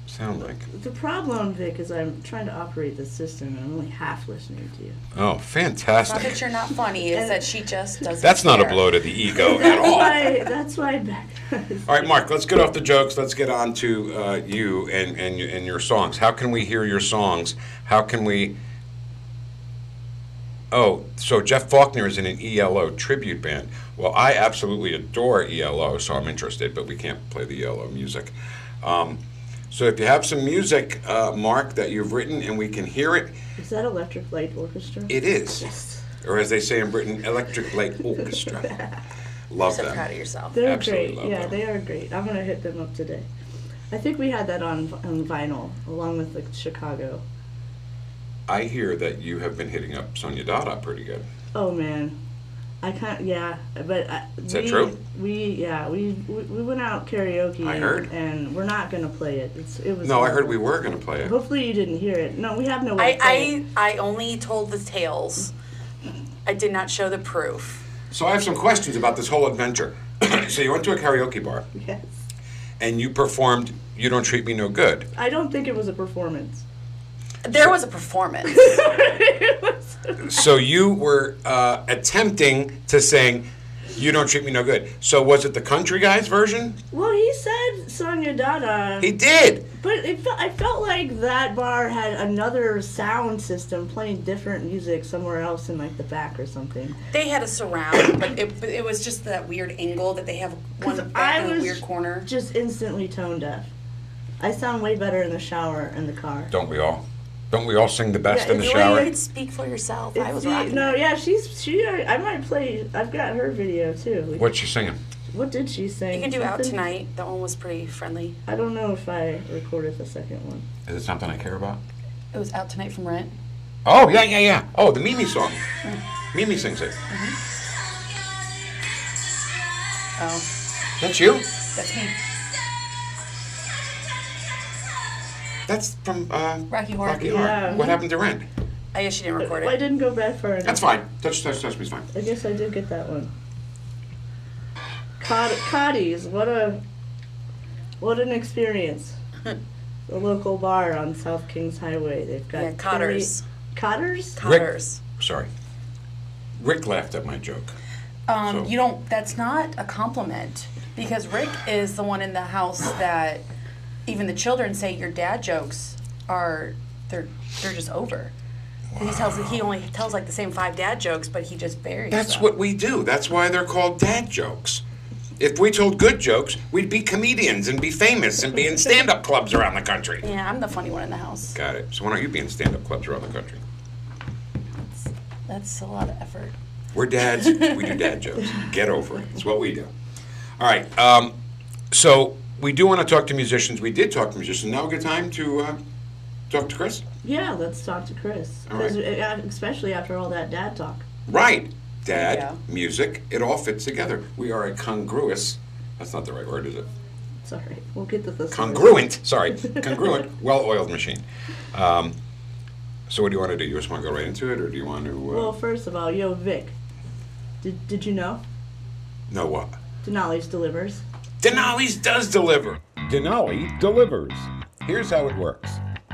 Speaker 1: sound like.
Speaker 2: The problem, Vic, is I'm trying to operate the system and I'm only half listening to you.
Speaker 1: Oh,
Speaker 3: Not
Speaker 1: fantastic.
Speaker 3: that you're not funny, it's that she just doesn't
Speaker 1: That's not a
Speaker 3: care.
Speaker 1: blow to the ego at all.
Speaker 2: That's why back.
Speaker 1: All right, Mark, let's get off the jokes. Let's get on to you and your songs. How can we hear your songs? How can we... Oh, so Jeff Faulkner is in an ELO tribute band. Well, I absolutely adore ELO, so I'm interested, but we can't play the ELO music. So if you have some music, Mark, that you've written and we can hear it,
Speaker 2: Is that Electric Light Orchestra?
Speaker 1: it is.
Speaker 2: Yes.
Speaker 1: Or as they say in Britain, Electric Light Orchestra. Love
Speaker 3: So
Speaker 1: them.
Speaker 3: proud of yourself.
Speaker 2: They're
Speaker 1: Absolutely
Speaker 2: great.
Speaker 1: love
Speaker 2: Yeah,
Speaker 1: them.
Speaker 2: they are great. I'm gonna hit them up today. I think we had that on vinyl along with the Chicago.
Speaker 1: I hear that you have been hitting up Sonia Dada pretty good.
Speaker 2: Oh man, I can't. Yeah, but
Speaker 1: Is that true?
Speaker 2: We went out karaoke.
Speaker 1: I heard.
Speaker 2: and we're not gonna play it. It was.
Speaker 1: No, I heard
Speaker 2: horrible.
Speaker 1: we were going to play it.
Speaker 2: Hopefully you didn't hear it. No, we have no way to play it.
Speaker 3: I only told the tales. I did not show the proof.
Speaker 1: So I have some questions about this whole adventure. So you went to a karaoke bar
Speaker 2: Yes.
Speaker 1: and you performed You Don't Treat Me No Good.
Speaker 2: I don't think it was a performance.
Speaker 3: There was a performance.
Speaker 1: So you were attempting to sing You Don't Treat Me No Good. So was it the country guy's version?
Speaker 2: Well, he said Sonia Dada.
Speaker 1: He did.
Speaker 2: But I felt like that bar had another sound system playing different music somewhere else in like the back or something.
Speaker 3: They had a surround, but it was just that weird angle that they have one back in a weird corner.
Speaker 2: Just instantly tone deaf. I sound way better in the shower and the car.
Speaker 1: Don't we all? Don't we all sing the best
Speaker 2: Yeah,
Speaker 1: in the
Speaker 2: it's
Speaker 3: You
Speaker 1: shower?
Speaker 3: could speak for yourself. I was rocking.
Speaker 2: No, yeah, I might play. I've got her video too.
Speaker 1: What's she singing?
Speaker 2: What did she sing?
Speaker 3: You can do Out
Speaker 2: Something-
Speaker 3: Tonight. That one was pretty friendly.
Speaker 2: I don't know if I recorded the second one.
Speaker 1: Is it something I care about?
Speaker 3: It was Out Tonight from Rent.
Speaker 1: Oh, yeah. Oh, the Mimi song. Mimi sings it.
Speaker 3: Oh,
Speaker 1: That's you?
Speaker 3: that's me.
Speaker 1: That's from
Speaker 3: Rocky Horror.
Speaker 1: Rocky Horror.
Speaker 2: Yeah.
Speaker 1: What happened to Ren?
Speaker 3: I guess she didn't record
Speaker 2: I
Speaker 3: it.
Speaker 2: didn't go back far enough.
Speaker 1: That's fine. Touch me's fine.
Speaker 2: I guess I did get that one. Cotty's, what an experience. The local bar on South Kings Highway. They've got
Speaker 3: Yeah, Cotters.
Speaker 2: Cotters?
Speaker 3: Cotters.
Speaker 1: Sorry. Rick laughed at my joke. So-
Speaker 3: You don't. That's not a compliment because Rick is the one in the house that even the children say your dad jokes are they're just over. He only tells like the same 5 dad jokes, but he just varies.
Speaker 1: That's
Speaker 3: them.
Speaker 1: what we do. That's why they're called dad jokes. If we told good jokes, we'd be comedians and be famous and be in stand-up clubs around the country.
Speaker 3: Yeah, I'm the funny one in the house.
Speaker 1: Got it. So why don't you be in stand-up clubs around the country?
Speaker 3: That's a lot of effort.
Speaker 1: We're dads. We do dad jokes. Get over it. It's what we do. All right. So we do want to talk to musicians. We did talk to musicians. Now a good time to talk to Chris?
Speaker 2: Yeah, let's talk to Chris.
Speaker 1: All right.
Speaker 2: 'Cause, especially after all that dad talk.
Speaker 1: Right. Dad,
Speaker 3: Yeah.
Speaker 1: music, it all fits together. We are a congruous, that's not the right word, is it?
Speaker 2: It's all right. We'll get to this.
Speaker 1: Congruent, sorry. Congruent, well-oiled machine. So what do you want to do? You just want to go right into it, or do you want to...
Speaker 2: Well, first of all, yo, Vic. Did you know?
Speaker 1: know what?
Speaker 2: Denali's delivers.
Speaker 1: Denali's does deliver.
Speaker 4: Denali delivers. Here's how it works.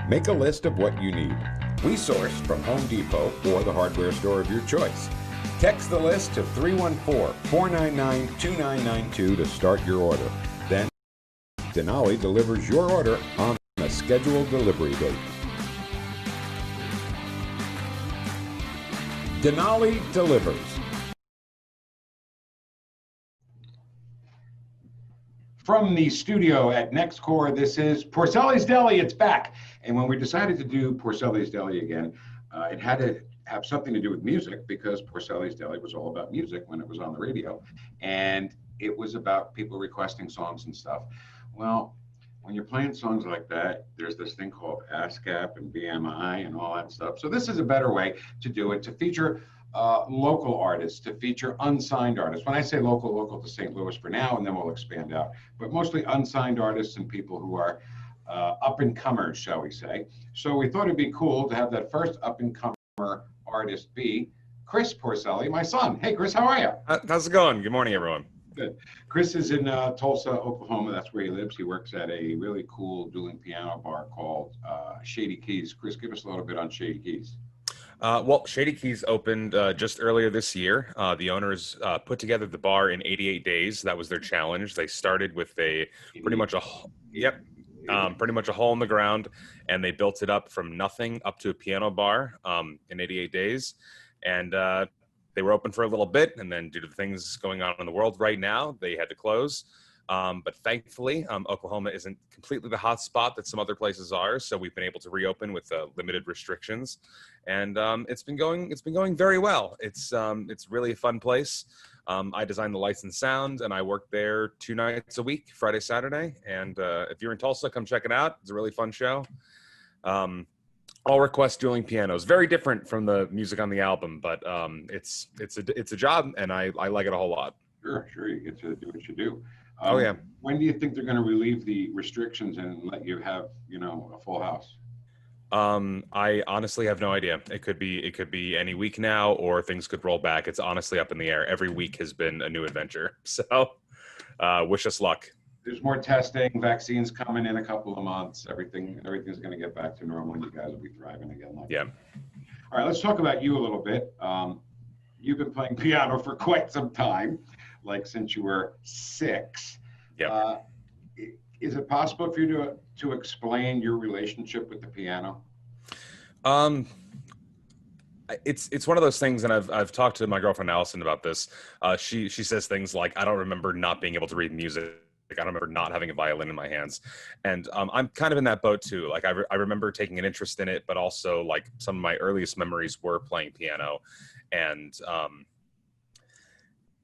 Speaker 4: Make a list of what you need. We source from Home Depot or the hardware store of your choice. Text the list to 314-499-2992 to start your order. Then, Denali delivers your order on a scheduled delivery date. Denali delivers.
Speaker 1: From the studio at NextCore, this is Porcelain Deli. It's back. And when we decided to do Porcelain Deli again, it had to have something to do with music because Porcelain Deli was all about music when it was on the radio. And it was about people requesting songs and stuff. Well, when you're playing songs like that, there's this thing called ASCAP and BMI and all that stuff. So this is a better way to do it, to feature local artists, to feature unsigned artists. When I say local to St. Louis for now, and then we'll expand out, but mostly unsigned artists and people who are up and comers, shall we say. So we thought it'd be cool to have that first up and comer artist be Chris Porcelli, my son. Hey, Chris, how are you?
Speaker 5: How's it going? Good morning, everyone.
Speaker 1: Good. Chris is in Tulsa, Oklahoma. That's where he lives. He works at a really cool dueling piano bar called Shady Keys. Chris, give us a little bit on Shady Keys.
Speaker 5: Well, Shady Keys opened just earlier this year. The owners put together the bar in 88 days. That was their challenge. They started with pretty much a hole in the ground, and they built it up from nothing up to a piano bar in 88 days. And they were open for a little bit, and then due to the things going on in the world right now, they had to close. But thankfully, Oklahoma isn't completely the hot spot that some other places are, so we've been able to reopen with limited restrictions, and it's been going very well. It's really a fun place. I design the lights and sound, and I work there 2 nights a week, Friday, Saturday. And if you're in Tulsa, come check it out. It's a really fun show. All request dueling pianos. Very different from the music on the album, but it's a job, and I like it a whole lot.
Speaker 1: Sure, you get to do what you do.
Speaker 5: Oh yeah.
Speaker 1: When do you think they're going to relieve the restrictions and let you have, a full house?
Speaker 5: I honestly have no idea. It could be any week now, or things could roll back. It's honestly up in the air. Every week has been a new adventure. So, wish us luck.
Speaker 1: There's more testing, vaccines coming in a couple of months. Everything's going to get back to normal, and you guys will be thriving again.
Speaker 5: Yeah.
Speaker 1: All right, let's talk about you a little bit. You've been playing piano for quite some time, like since you were 6.
Speaker 5: Yeah.
Speaker 1: Is it possible for you to explain your relationship with the piano?
Speaker 5: It's one of those things, and I've talked to my girlfriend Allison about this. She says things like, I don't remember not being able to read music. I don't remember not having a violin in my hands. And I'm kind of in that boat too. Like I remember taking an interest in it, but also like some of my earliest memories were playing piano. And,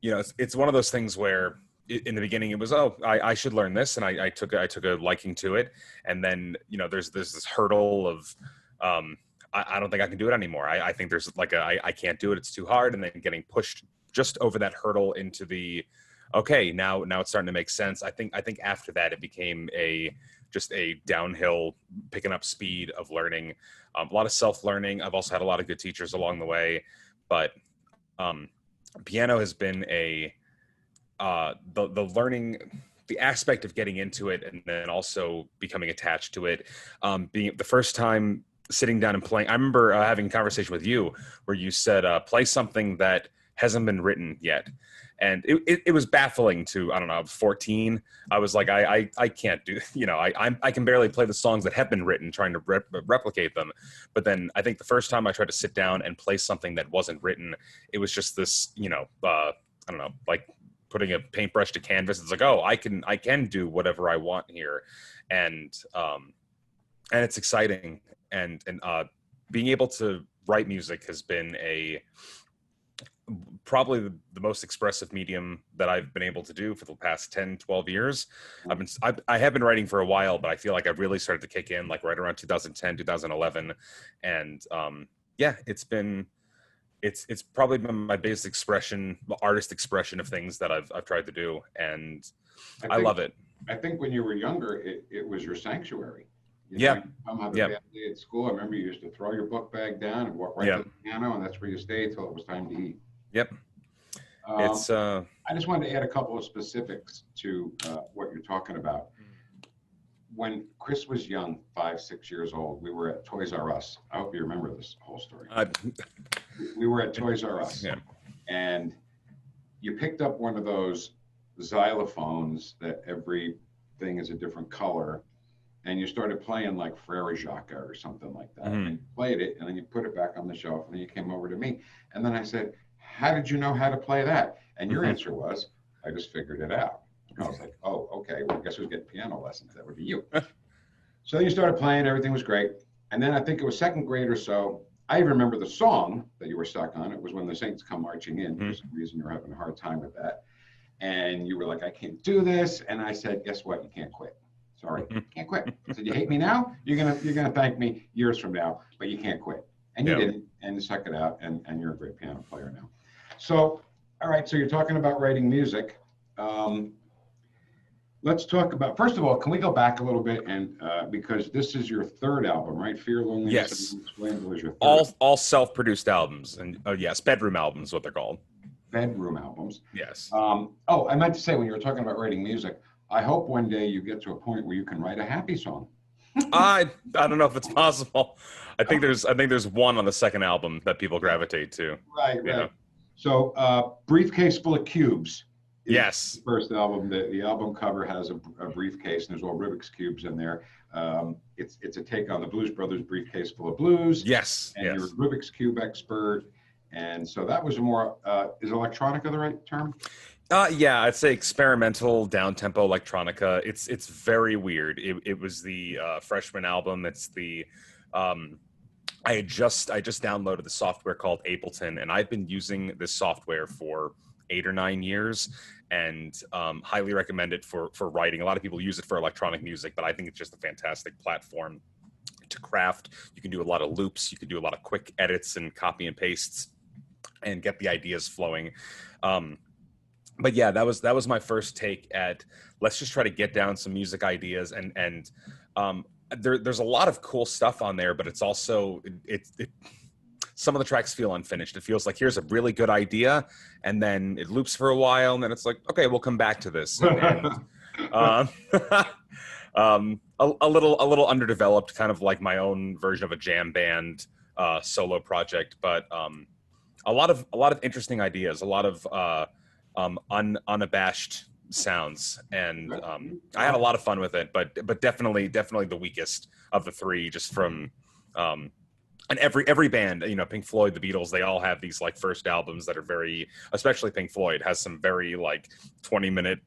Speaker 5: it's one of those things where in the beginning it was, I should learn this. And I took a liking to it. And then, there's this hurdle of, I don't think I can do it anymore. I think there's like I can't do it. It's too hard. And then getting pushed just over that hurdle into the, okay, now it's starting to make sense. I think after that it became just a downhill picking up speed of learning, a lot of self-learning. I've also had a lot of good teachers along the way, but piano has been the learning, the aspect of getting into it and then also becoming attached to it. Being the first time sitting down and playing, I remember having a conversation with you where you said, play something that hasn't been written yet. And it was baffling to, I don't know, 14. I was like, I can't do, I can barely play the songs that have been written, trying to replicate them. But then I think the first time I tried to sit down and play something that wasn't written, it was just this, I don't know, like putting a paintbrush to canvas. It's like, oh, I can do whatever I want here. And it's exciting. And being able to write music has been probably the most expressive medium that I've been able to do for the past 10, 12 years. I have been writing for a while, but I feel like I've really started to kick in like right around 2010, 2011. And it's probably been my biggest expression, artist expression of things that I've tried to do. And I love it.
Speaker 1: I think when you were younger, it was your sanctuary.
Speaker 5: You
Speaker 1: come have a bad day at school. I remember you used to throw your book bag down and walk right to the piano, and that's where you stayed till it was time to eat.
Speaker 5: Yep.
Speaker 1: I just wanted to add a couple of specifics to what you're talking about. When Chris was young, 5, 6 years old, we were at Toys R Us. I hope you remember this whole story. We were at Toys R Us, and you picked up one of those xylophones that every thing is a different color, and you started playing like Frere Jacques or something like that. And you played it, and then you put it back on the shelf, and then you came over to me. And then I said, how did you know how to play that? And your answer was, I just figured it out. And I was like, oh, okay, well, I guess who's getting piano lessons? That would be you. So you started playing, everything was great. And then I think it was 2nd grade or so, I remember the song that you were stuck on. It was When the Saints Come Marching In. For some reason, you're having a hard time with that. And you were like, I can't do this. And I said, guess what? You can't quit. Sorry, can't quit. I said, you hate me now? You're gonna thank me years from now, but you can't quit. And you didn't, and you stuck it out, and you're a great piano player now. So, all right, so you're talking about writing music. Let's talk about, first of all, can we go back a little bit, and because this is your 3rd album, right? Fear, Loneliness,
Speaker 5: yes.
Speaker 1: and Unexplainable is your 3rd.
Speaker 5: All self-produced albums, and yes, bedroom albums, what they're called.
Speaker 1: Bedroom albums.
Speaker 5: Yes.
Speaker 1: I meant to say, when you were talking about writing music, I hope one day you get to a point where you can write a happy song.
Speaker 5: I don't know if it's possible. I think there's one on the 2nd album that people gravitate to.
Speaker 1: Right. So, Briefcase Full of Cubes.
Speaker 5: Yes.
Speaker 1: The first album. The album cover has a briefcase, and there's all Rubik's cubes in there. It's a take on the Blues Brothers' Briefcase Full of Blues.
Speaker 5: Yes.
Speaker 1: And you're a Rubik's Cube expert. And so that was more, is electronica the right term?
Speaker 5: Yeah, I'd say experimental down-tempo electronica. It's very weird. It was the freshman album. It's the um, I just downloaded the software called Ableton, and I've been using this software for 8 or 9 years, and highly recommend it for writing. A lot of people use it for electronic music, but I think it's just a fantastic platform to craft. You can do a lot of loops. You can do a lot of quick edits and copy and pastes, and get the ideas flowing. Um, but yeah, that was my first take at let's just try to get down some music ideas, and there's a lot of cool stuff on there, but it's also some of the tracks feel unfinished. It feels like here's a really good idea, and then it loops for a while, and then it's like, okay, we'll come back to this. And um, a little underdeveloped, kind of like my own version of a jam band solo project, but a lot of interesting ideas, a lot of unabashed sounds, and I had a lot of fun with it. But definitely the weakest of the three, just from and every band, Pink Floyd, the Beatles, they all have these like first albums that are very, especially Pink Floyd has some very like 20-minute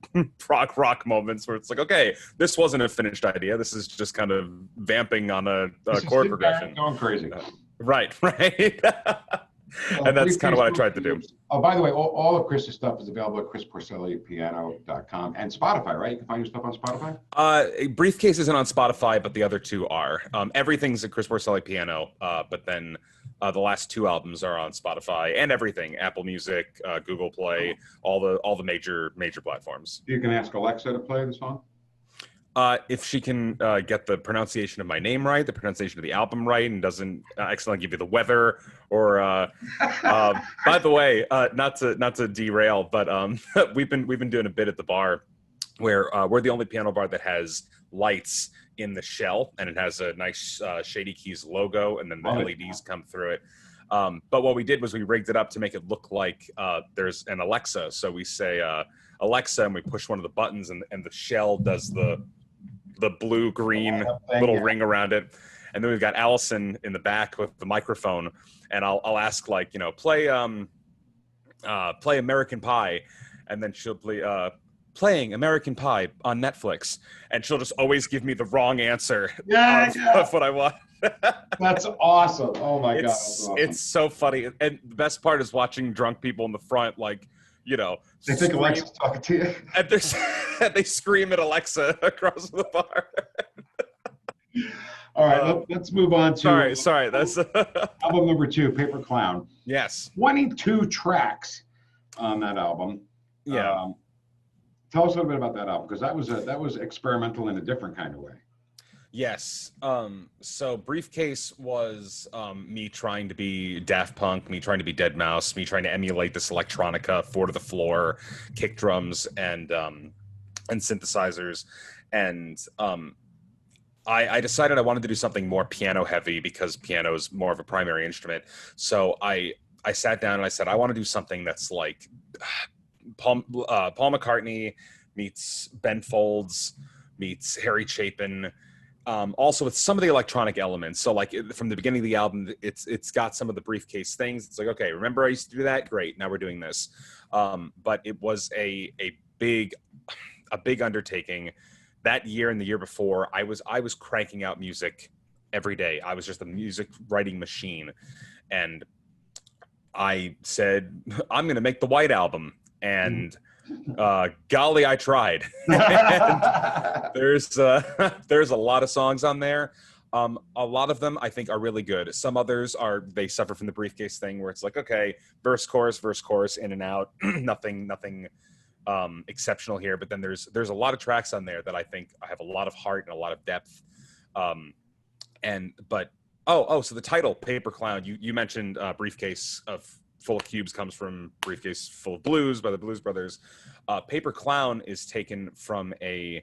Speaker 5: rock moments where it's like, okay, this wasn't a finished idea, this is just kind of vamping on a chord progression,
Speaker 4: Going crazy.
Speaker 5: right.
Speaker 4: Well,
Speaker 5: And that's kind of what I tried to do.
Speaker 4: Oh, by the way, all of Chris's stuff is available at chrisporcellipiano.com and Spotify, right? You can find your stuff on Spotify?
Speaker 5: Briefcase isn't on Spotify, but the other two are. Everything's at Chris Porcelli Piano, but then the last two albums are on Spotify and everything: Apple Music, Google Play, all the major platforms.
Speaker 4: You can ask Alexa to play the song.
Speaker 5: If she can get the pronunciation of my name right, the pronunciation of the album right, and doesn't accidentally give you the weather, or by the way, not to derail, but we've been doing a bit at the bar where we're the only piano bar that has lights in the shell, and it has a nice Shady Keys logo, and then the LEDs come through it. But what we did was we rigged it up to make it look like there's an Alexa. So we say Alexa, and we push one of the buttons, and the shell does the blue-green little ring around it. And then we've got Allison in the back with the microphone, and I'll ask, like, play American Pie, and then she'll play playing American Pie on Netflix, and she'll just always give me the wrong answer of what I want.
Speaker 4: That's awesome. Oh my God. That's awesome.
Speaker 5: It's so funny. And the best part is watching drunk people in the front, like,
Speaker 4: they think Alexa's talking to you.
Speaker 5: And they scream at Alexa across the bar.
Speaker 4: All right, let's move on to
Speaker 5: Sorry. That's
Speaker 4: album number 2, Paper Clown.
Speaker 5: Yes.
Speaker 4: 22 tracks on that album.
Speaker 5: Yeah.
Speaker 4: Tell us a little bit about that album, because that was experimental in a different kind of way.
Speaker 5: Yes. So Briefcase was me trying to be Daft Punk, me trying to be Deadmau5, me trying to emulate this electronica, 4-to-the-floor, kick drums, and synthesizers. And I decided I wanted to do something more piano heavy, because piano is more of a primary instrument. So I sat down and I said, I want to do something that's like Paul McCartney meets Ben Folds meets Harry Chapin. Also with some of the electronic elements. So like from the beginning of the album, it's got some of the Briefcase things. It's like, okay, remember I used to do that? Great. Now we're doing this. But it was a big undertaking. That year and the year before, I was cranking out music every day. I was just a music writing machine. And I said, I'm going to make the White Album. And golly, I tried. There's a lot of songs on there. A lot of them I think are really good. Some others they suffer from the Briefcase thing, where it's like, okay, verse chorus, in and out, nothing exceptional here. But then there's a lot of tracks on there that I think have a lot of heart and a lot of depth. So the title, Paper Clown, you mentioned Briefcase Full of Cubes comes from Briefcase Full of Blues by the Blues Brothers. Paper Clown is taken from a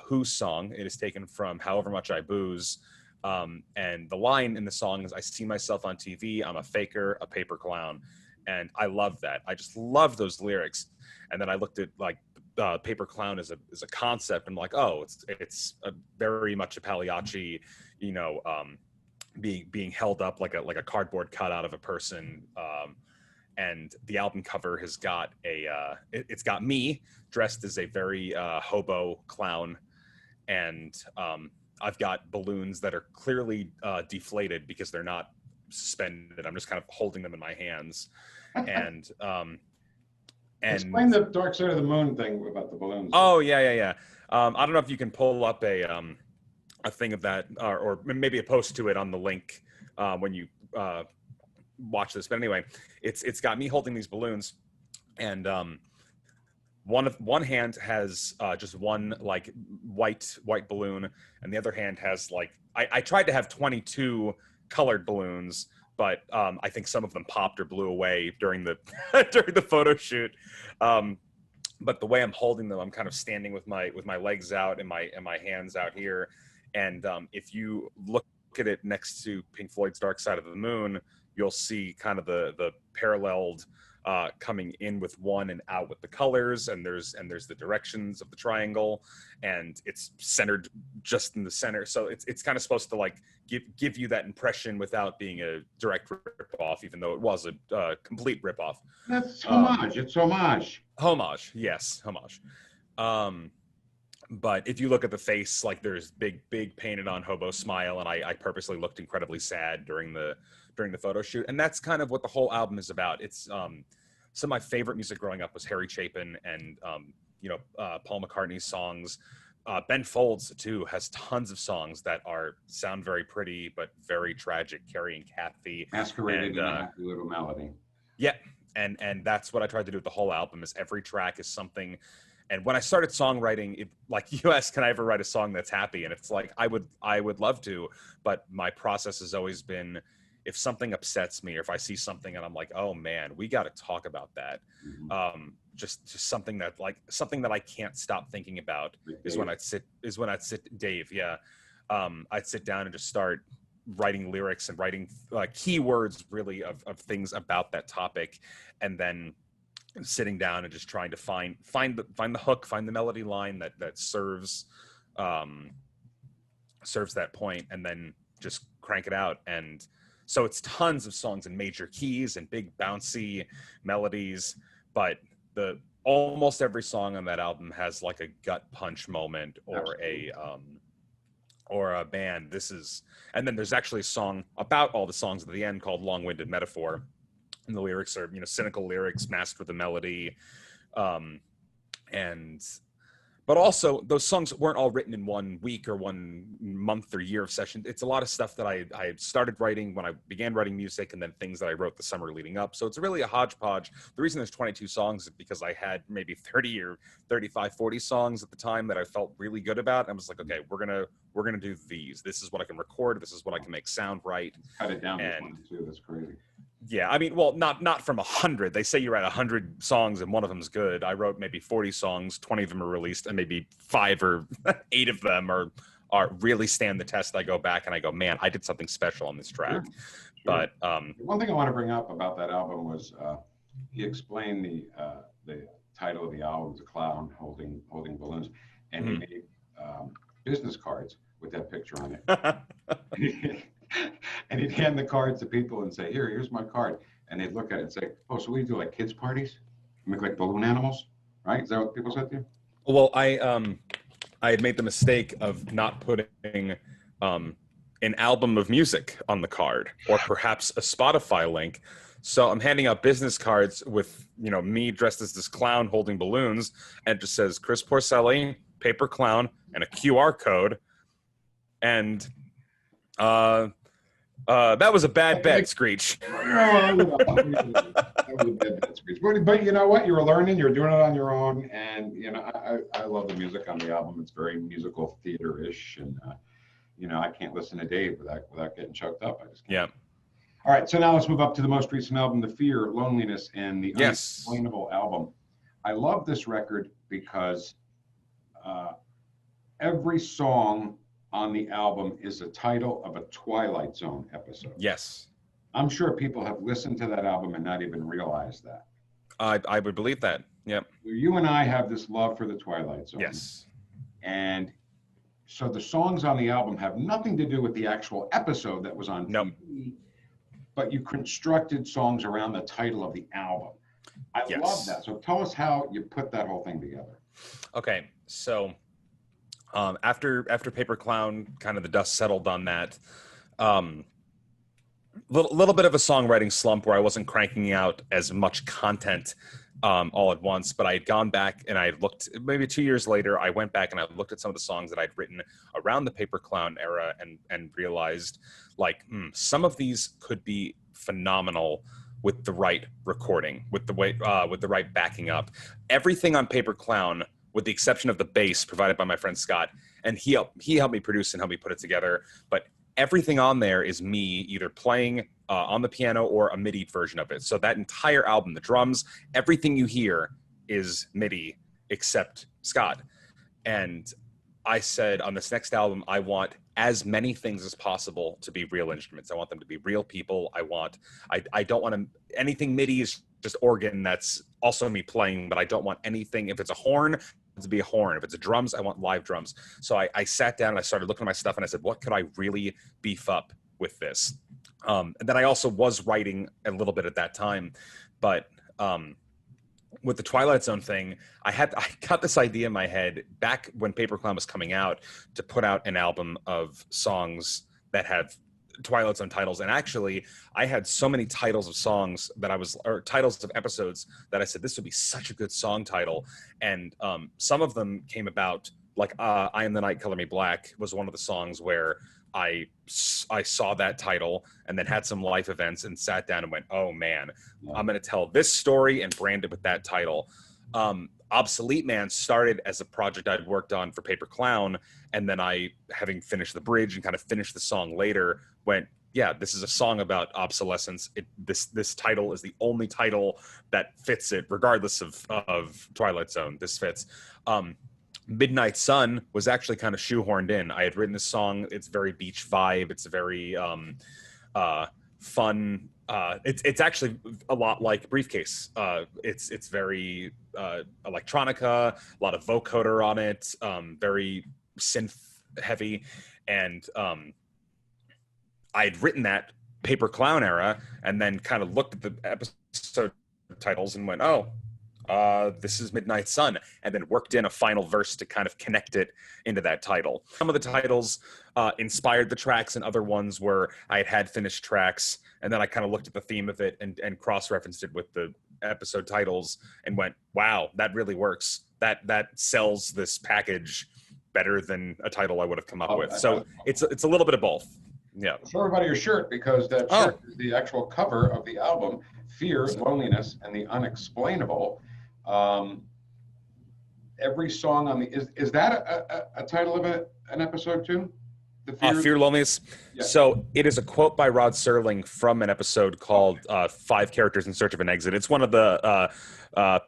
Speaker 5: Who song. It is taken from However Much I Booze. And the line in the song is, I see myself on TV, I'm a faker, a paper clown. And I love that. I just love those lyrics. And then I looked at like Paper Clown as a concept. I'm like, oh, it's a very much a Pagliacci, being held up like a cardboard cutout of a person, and the album cover has got it's got me dressed as a very hobo clown, and I've got balloons that are clearly deflated because they're not suspended. I'm just kind of holding them in my hands, and
Speaker 1: explain the Dark Side of the Moon thing about the balloons.
Speaker 5: Oh yeah. I don't know if you can pull up a thing of that, or maybe a post to it on the link when you watch this. But anyway, it's got me holding these balloons, and one hand has just one like white balloon, and the other hand has like I tried to have 22 colored balloons, but I think some of them popped or blew away during the during the photo shoot. But the way I'm holding them, I'm kind of standing with my legs out and my hands out here. And if you look at it next to Pink Floyd's Dark Side of the Moon, you'll see kind of the paralleled coming in with one and out with the colors, and there's the directions of the triangle, and it's centered just in the center. So it's kind of supposed to like give you that impression without being a direct rip-off, even though it was a complete rip-off.
Speaker 1: That's homage. It's homage.
Speaker 5: Homage, yes, homage. But if you look at the face, like there's big painted on hobo smile, and I purposely looked incredibly sad during the photo shoot, and that's kind of what the whole album is about. It's some of my favorite music growing up was Harry Chapin and Paul McCartney's songs. Ben Folds too has tons of songs that sound very pretty but very tragic. Carrie and Kathy,
Speaker 1: Masquerading in a Happy Little Melody.
Speaker 5: Yeah, and that's what I tried to do with the whole album. Is every track is something. And when I started songwriting, like you asked, can I ever write a song that's happy? And it's like I would love to, but my process has always been, if something upsets me or if I see something and I'm like, oh man, we got to talk about that. Mm-hmm. Just something that I can't stop thinking about is when I'd sit Dave. Yeah. I'd sit down and just start writing lyrics and writing keywords really of things about that topic. And then sitting down and just trying to find the hook, find the melody line that serves that point, and then just crank it out. And so it's tons of songs in major keys and big bouncy melodies, but almost every song on that album has like a gut punch moment or a band. And then there's actually a song about all the songs at the end called Long-Winded Metaphor. And the lyrics are, cynical lyrics masked with a melody. But also those songs weren't all written in 1 week or 1 month or year of session. It's a lot of stuff that I started writing when I began writing music, and then things that I wrote the summer leading up. So it's really a hodgepodge. The reason there's 22 songs is because I had maybe 30 or 35, 40 songs at the time that I felt really good about. I was like, okay, we're gonna do these. This is what I can record. This is what I can make sound right.
Speaker 1: Cut it down to 22. That's crazy.
Speaker 5: Yeah, I mean, well, not from 100. They say you write 100 songs and one of them's good. I wrote maybe 40 songs, 20 of them are released, and maybe 5 or 8 of them are really stand the test. I go back and I go, man, I did something special on this track. Sure. But
Speaker 1: one thing I want to bring up about that album was he explained the title of the album, "The Clown Holding Balloons," and he made business cards with that picture on it. And he'd hand the cards to people and say, here's my card. And they'd look at it and say, oh, so we do like kids' parties? Make like balloon animals, right? Is that what people said to you?
Speaker 5: Well, I had made the mistake of not putting an album of music on the card, or perhaps a Spotify link. So I'm handing out business cards with, me dressed as this clown holding balloons, and it just says Chris Porcelli, paper clown, and a QR code. And that was a bad bet, Screech.
Speaker 1: But you know what? You were learning. You're doing it on your own, and I love the music on the album. It's very musical theater-ish, and I can't listen to Dave without getting choked up. I just can't.
Speaker 5: Yeah.
Speaker 1: All right, so now let's move up to the most recent album, The Fear, Loneliness, and the Unexplainable album. I love this record because every song on the album is a title of a Twilight Zone episode.
Speaker 5: Yes.
Speaker 1: I'm sure people have listened to that album and not even realized that.
Speaker 5: I would believe that. Yep.
Speaker 1: You and I have this love for the Twilight Zone.
Speaker 5: Yes.
Speaker 1: And so the songs on the album have nothing to do with the actual episode that was on TV,
Speaker 4: but you constructed songs around the title of the album. I
Speaker 5: Yes.
Speaker 4: love that. So tell us how you put that whole thing together.
Speaker 5: Okay, so after Paper Clown, kind of the dust settled on that. Little bit of a songwriting slump where I wasn't cranking out as much content all at once, but I had gone back and I looked, maybe 2 years later, I went back and I looked at some of the songs that I'd written around the Paper Clown era and realized like, some of these could be phenomenal with the right recording, with the right backing up. Everything on Paper Clown, with the exception of the bass provided by my friend Scott, and he helped me produce and help me put it together, but everything on there is me either playing on the piano or a MIDI version of it. So that entire album, the drums, everything you hear is MIDI except Scott. And I said on this next album, I want as many things as possible to be real instruments. I want them to be real people. I don't want anything MIDI is just organ that's also me playing, but I don't want anything. If it's a horn, to be a horn. If it's a drums, I want live drums. So I sat down and I started looking at my stuff and I said, what could I really beef up with this? And then I also was writing a little bit at that time, but with the Twilight Zone thing, I got this idea in my head back when Paper Clown was coming out to put out an album of songs that have Twilight Zone titles. And actually, I had so many titles of songs or titles of episodes that I said, this would be such a good song title. And some of them came about, like I Am the Night, Color Me Black was one of the songs where I saw that title and then had some life events and sat down and went, oh man, I'm going to tell this story and brand it with that title. Obsolete Man started as a project I'd worked on for Paper Clown. And then I, having finished the bridge and kind of finished the song later, went, yeah, this is a song about obsolescence. This title is the only title that fits it, regardless of Twilight Zone. This fits. Midnight Sun was actually kind of shoehorned in. I had written this song. It's very beach vibe. It's very fun. It's actually a lot like Briefcase. It's very electronica, a lot of vocoder on it, very synth heavy. And I had written that Paper Clown era and then kind of looked at the episode titles and went, oh, this is Midnight Sun, and then worked in a final verse to kind of connect it into that title. Some of the titles inspired the tracks, and other ones were I had finished tracks, and then I kind of looked at the theme of it and cross-referenced it with the episode titles and went, wow, that really works. That sells this package better than a title I would have come up with. So it's a little bit of both. Yeah.
Speaker 4: Show everybody your shirt, because that shirt is the actual cover of the album, Fear, Loneliness, and the Unexplainable. Every song on is that a title of an episode too? The
Speaker 5: Fear, Loneliness. Yeah. So it is a quote by Rod Serling from an episode called 5 Characters in Search of an Exit. It's one of the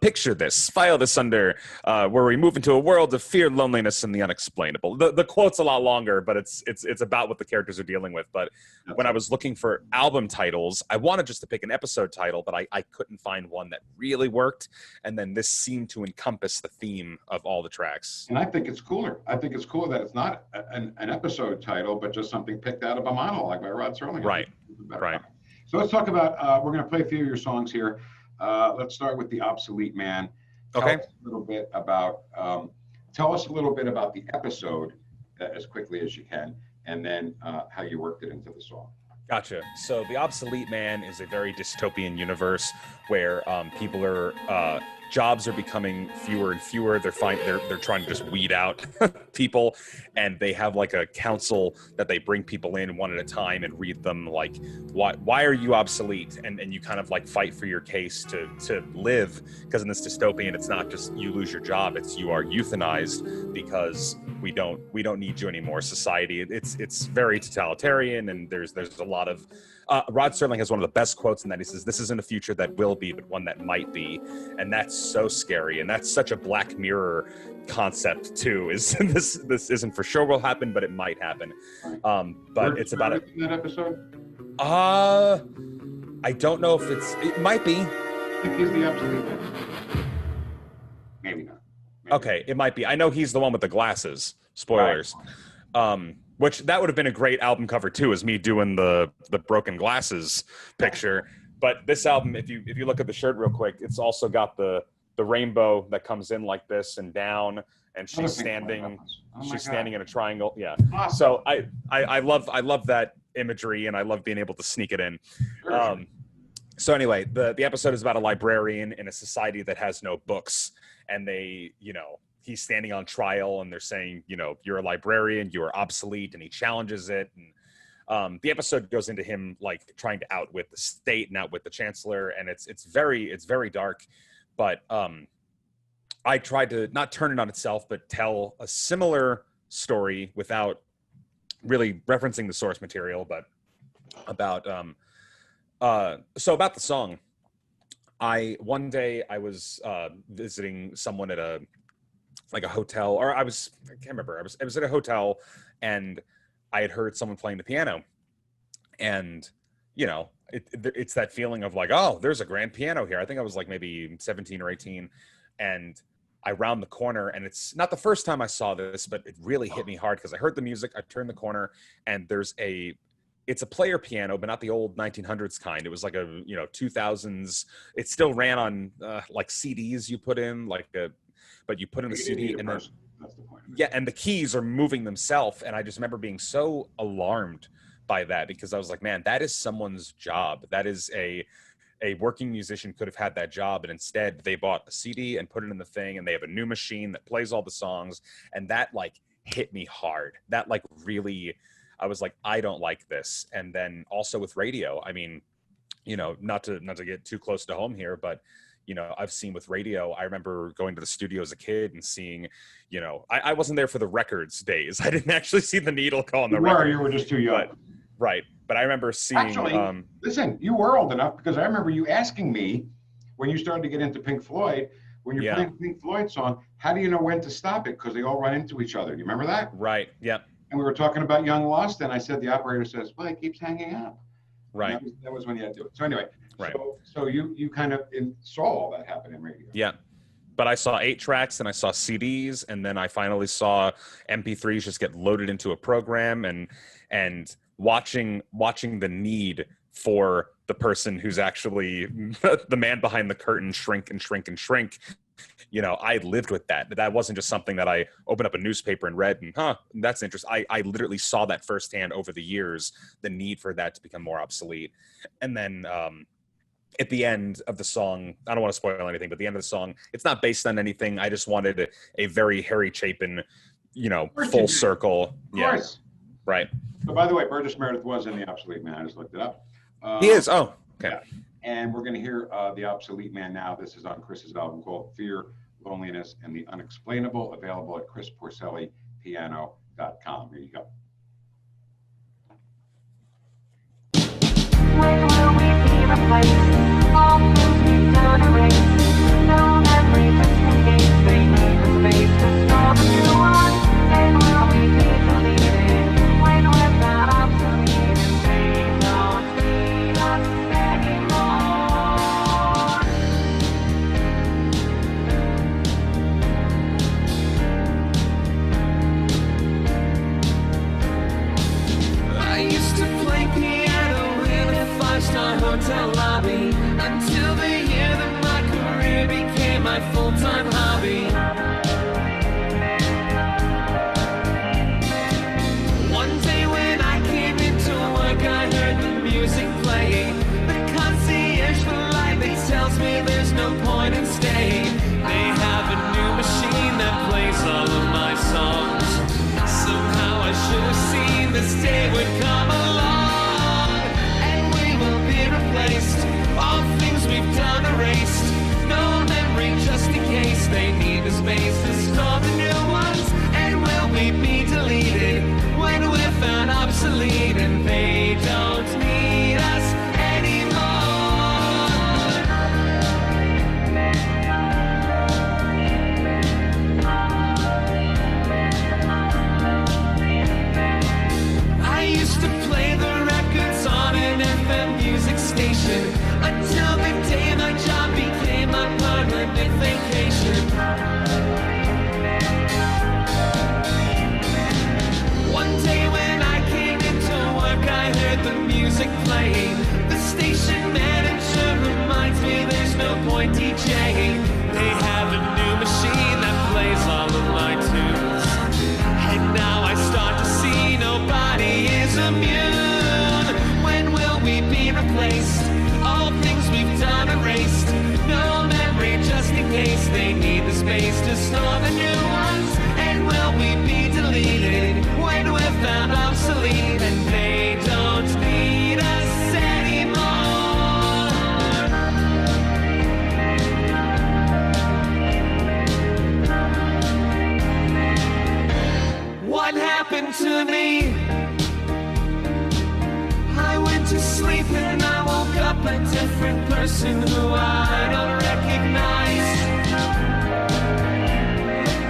Speaker 5: picture this, file this under, where we move into a world of fear, loneliness, and the unexplainable. The quote's a lot longer, but it's about what the characters are dealing with. But when I was looking for album titles, I wanted just to pick an episode title, but I couldn't find one that really worked. And then this seemed to encompass the theme of all the tracks.
Speaker 4: And I think it's cooler. I think it's cooler that it's not an episode title, but just something picked out of a monologue by Rod Serling.
Speaker 5: Right. Right.
Speaker 4: So let's talk about, we're going to play a few of your songs here. Let's start with the Obsolete Man. Tell us a little bit about the episode as quickly as you can, and then how you worked it into the song.
Speaker 5: Gotcha. So the Obsolete Man is a very dystopian universe where people are jobs are becoming fewer and fewer. They're trying to just weed out people, and they have like a council that they bring people in one at a time and read them like, why are you obsolete? And you kind of like fight for your case to live, because in this dystopian, it's not just you lose your job, it's you are euthanized because we don't need you anymore. Society, it's very totalitarian, and there's a lot of Rod Serling has one of the best quotes in that. He says, "This isn't a future that will be, but one that might be," and that's so scary. And that's such a Black Mirror concept too. Is this isn't for sure will happen, but it might happen. But it's about it.
Speaker 4: That episode?
Speaker 5: I don't know if it might be.
Speaker 4: I think he's the Obsolete Man. Maybe not. Maybe.
Speaker 5: Okay, it might be. I know he's the one with the glasses. Spoilers.
Speaker 4: Right.
Speaker 5: which that would have been a great album cover too, is me doing the broken glasses picture. But this album, if you look at the shirt real quick, it's also got the rainbow that comes in like this and down, and she's standing standing in a triangle. Yeah.
Speaker 4: Awesome.
Speaker 5: So I love that imagery, and I love being able to sneak it in.
Speaker 4: Sure.
Speaker 5: So anyway, the episode is about a librarian in a society that has no books, and they, he's standing on trial, and they're saying, you're a librarian, you are obsolete, and he challenges it. And the episode goes into him like trying to outwit the state and outwit the chancellor, and it's very dark. But I tried to not turn it on itself, but tell a similar story without really referencing the source material, but about about the song. One day I was visiting someone at a hotel, or I can't remember. I was at a hotel, and I had heard someone playing the piano, and it's that feeling of like, oh, there's a grand piano here. I think I was like maybe 17 or 18, and I round the corner, and it's not the first time I saw this, but it really hit me hard because I heard the music. I turned the corner, and it's a player piano, but not the old 1900s kind. It was like a 2000s. It still ran on like CDs you put in, but you put in a CD, and then
Speaker 4: that's the point.
Speaker 5: Yeah, and the keys are moving themselves. And I just remember being so alarmed by that, because I was like, man, that is someone's job. That is a working musician could have had that job, and instead they bought a CD and put it in the thing, and they have a new machine that plays all the songs, and that like hit me hard. That like really, I was like, I don't like this. And then also with radio, I mean, not to get too close to home here, but I've seen with radio, I remember going to the studio as a kid and seeing, I wasn't there for the records days. I didn't actually see the needle go on the record.
Speaker 4: You were just too young.
Speaker 5: Right. But I remember seeing...
Speaker 4: Actually, listen, you were old enough, because I remember you asking me when you started to get into Pink Floyd, when you're playing a Pink Floyd song, how do you know when to stop it? Because they all run into each other. Do you remember that?
Speaker 5: Right. Yeah.
Speaker 4: And we were talking about Young Lost, and I said, the operator says, well, it keeps hanging up.
Speaker 5: Right.
Speaker 4: That was when you had to do it. So anyway,
Speaker 5: right.
Speaker 4: So you kind of saw all that happen in radio.
Speaker 5: Yeah. But I saw 8 tracks, and I saw CDs, and then I finally saw MP3s just get loaded into a program, and watching the need for the person who's actually the man behind the curtain shrink and shrink and shrink. I lived with that. That wasn't just something that I opened up a newspaper and read and that's interesting. I literally saw that firsthand over the years, the need for that to become more obsolete. And then at the end of the song, I don't want to spoil anything, but the end of the song, it's not based on anything. I just wanted a very Harry Chapin, full circle.
Speaker 4: Of course.
Speaker 5: Right.
Speaker 4: So by the way, Burgess Meredith was in The Obsolete Man. I just looked it up.
Speaker 5: He is. Oh, okay.
Speaker 4: Yeah. And we're going to hear The Obsolete Man now. This is on Chris's album called Fear, Loneliness, and the Unexplainable, available at chrisporcellipiano.com. Here you go.
Speaker 6: When will we be replaced? All things we've done erased. No memory just in case they need the space to start a new one. And will we be deleted when we're not obsolete and they don't need us anymore? I used to play piano in a five-star hotel lobby until the year that my career became my full-time hobby. One day when I came into work, I heard the music playing. The concierge politely tells me there's no point in staying. They have a new machine that plays all of my songs. Somehow I should have seen this day would come along, and we will be replaced. All things we've done erased. No memory just in case they need the space to store the new ones. And will we be deleted when we're found obsolete and they don't need us anymore? I used to play the records on an FM music station until the day my job became my permanent vacation. One day when happened to me. I went to sleep and I woke up a different person who I don't recognize.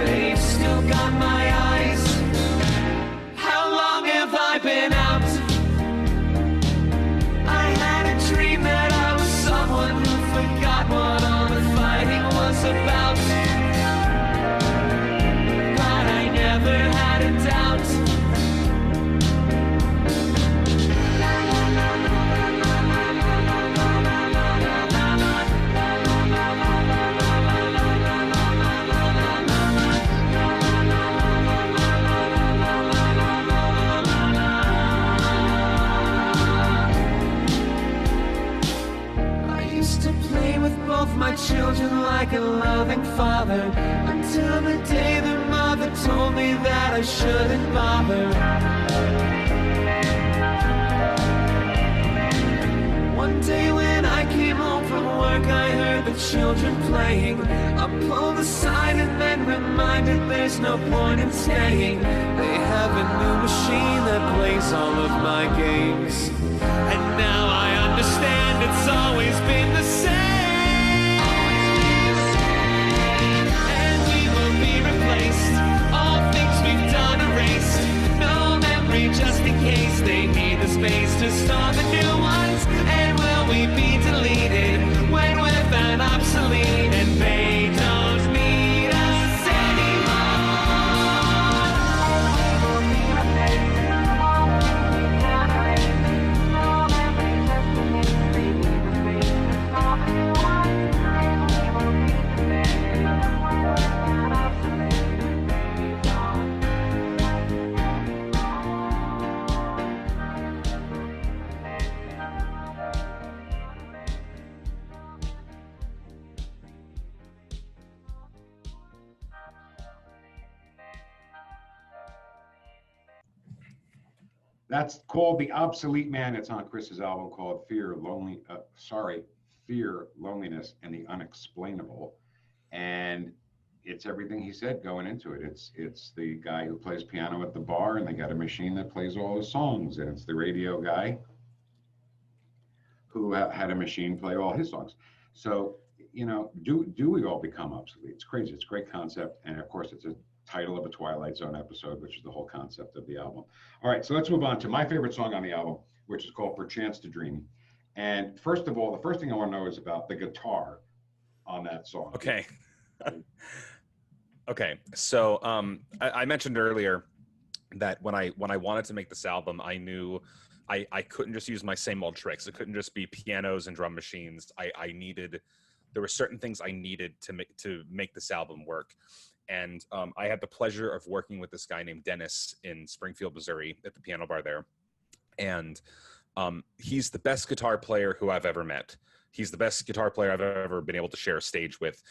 Speaker 6: They've still got my eyes. How long have I been out? I had a dream that I was someone who forgot what all the fighting was about. But I never had a doubt. My children like a loving father, until the day the mother told me that I shouldn't bother. One day when I came home from work, I heard the children playing. I pulled aside and then reminded there's no point in staying. They have a new machine that plays all of my games, and now I understand it's always been the same. All things we've done erased, no memory just in case they need the space to start the new ones. And will we be deleted when we're found obsolete and they don't need us
Speaker 4: That's called The Obsolete Man. It's on Chris's album called Fear, Loneliness, and the Unexplainable. And it's everything he said going into it. It's the guy who plays piano at the bar, and they got a machine that plays all his songs. And it's the radio guy who had a machine play all his songs. So, you know, do we all become obsolete? It's crazy. It's a great concept. And of course, it's a title of a Twilight Zone episode, which is the whole concept of the album. All right, so let's move on to my favorite song on the album, which is called Perchance to Dream. And first of all, the first thing I want to know is about the guitar on that song.
Speaker 5: Okay. Okay, so I mentioned earlier that when I wanted to make this album, I knew I couldn't just use my same old tricks. It couldn't just be pianos and drum machines. There were certain things I needed to make this album work. And I had the pleasure of working with this guy named Dennis in Springfield, Missouri at the piano bar there. And he's the best guitar player who I've ever met. He's the best guitar player I've ever been able to share a stage with.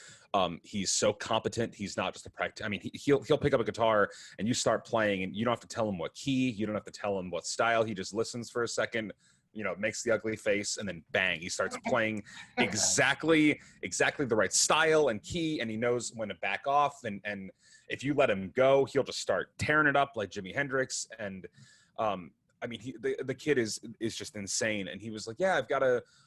Speaker 5: He's so competent. He's not just a practice. I mean, he'll pick up a guitar and you start playing and you don't have to tell him what key. You don't have to tell him what style. He just listens for a second, you know, makes the ugly face, and then bang, he starts playing exactly the right style and key, and he knows when to back off. And if you let him go, he'll just start tearing it up like Jimi Hendrix. And I mean, the kid is just insane. And he was like, yeah,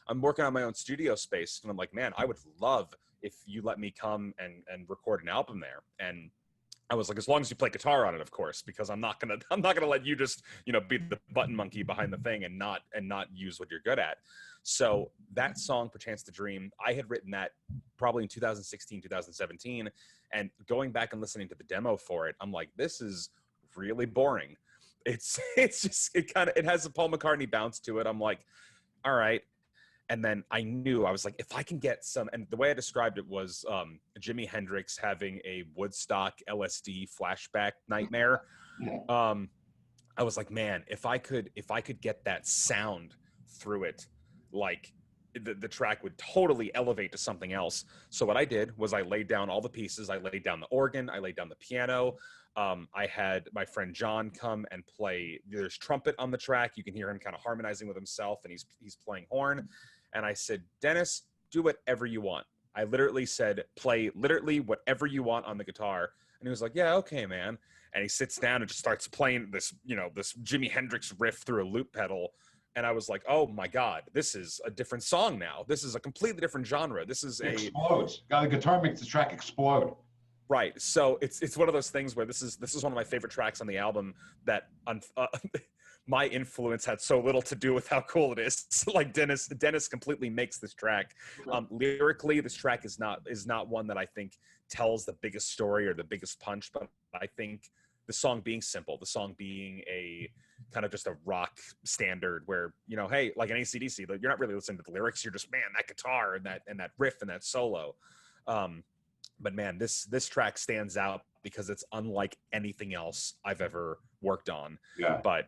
Speaker 5: I'm working on my own studio space. And I'm like, man, I would love if you let me come and record an album there. And I was like, as long as you play guitar on it, of course, because I'm not gonna let you just, you know, be the button monkey behind the thing and not use what you're good at. So that song, Perchance to Dream, I had written that probably in 2016, 2017. And going back and listening to the demo for it, I'm like, this is really boring. It has a Paul McCartney bounce to it. I'm like, all right. And then I was like, if I can get some, and the way I described it was Jimi Hendrix having a Woodstock LSD flashback nightmare. I was like, man, if I could get that sound through it, like the track would totally elevate to something else. So what I did was I laid down all the pieces. I laid down the organ, I laid down the piano. I had my friend John come and play. There's trumpet on the track. You can hear him kind of harmonizing with himself, and he's playing horn. And I said, Dennis, do whatever you want. I literally said, play literally whatever you want on the guitar. And he was like, yeah, okay, man. and he sits down and just starts playing this, this Jimi Hendrix riff through a loop pedal. And I was like, oh my God, this is a different song now. This is a completely different genre. This is
Speaker 4: explodes. The guitar makes the track explode.
Speaker 5: Right. So it's one of those things where this is one of my favorite tracks on the album that my influence had so little to do with how cool it is. Like Dennis completely makes this track. Lyrically, this track is not one that I think tells the biggest story or the biggest punch, but I think the song being simple, the song being a kind of just a rock standard where, hey, like an AC/DC, you're not really listening to the lyrics. You're just, man, that guitar and that riff and that solo. But man, this track stands out because it's unlike anything else I've ever worked on.
Speaker 4: Yeah.
Speaker 5: But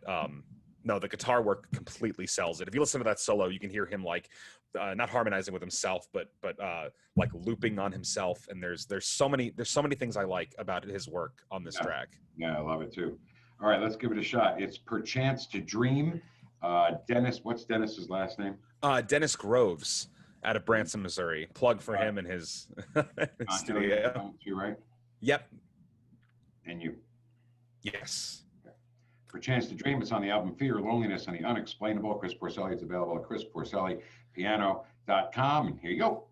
Speaker 5: no, the guitar work completely sells it. If you listen to that solo, you can hear him like not harmonizing with himself, but like looping on himself. And there's so many things I like about his work on this track.
Speaker 4: Yeah, I love it too. All right, let's give it a shot. It's Perchance to Dream. Dennis, what's Dennis's last name?
Speaker 5: Dennis Groves out of Branson, Missouri. Plug for him and his studio.
Speaker 4: You right?
Speaker 5: Yep.
Speaker 4: And you?
Speaker 5: Yes.
Speaker 4: Perchance to Dream. It's on the album Fear, Loneliness, and the Unexplainable. Chris Porcelli. It's available at chrisporcellipiano.com. And here you go.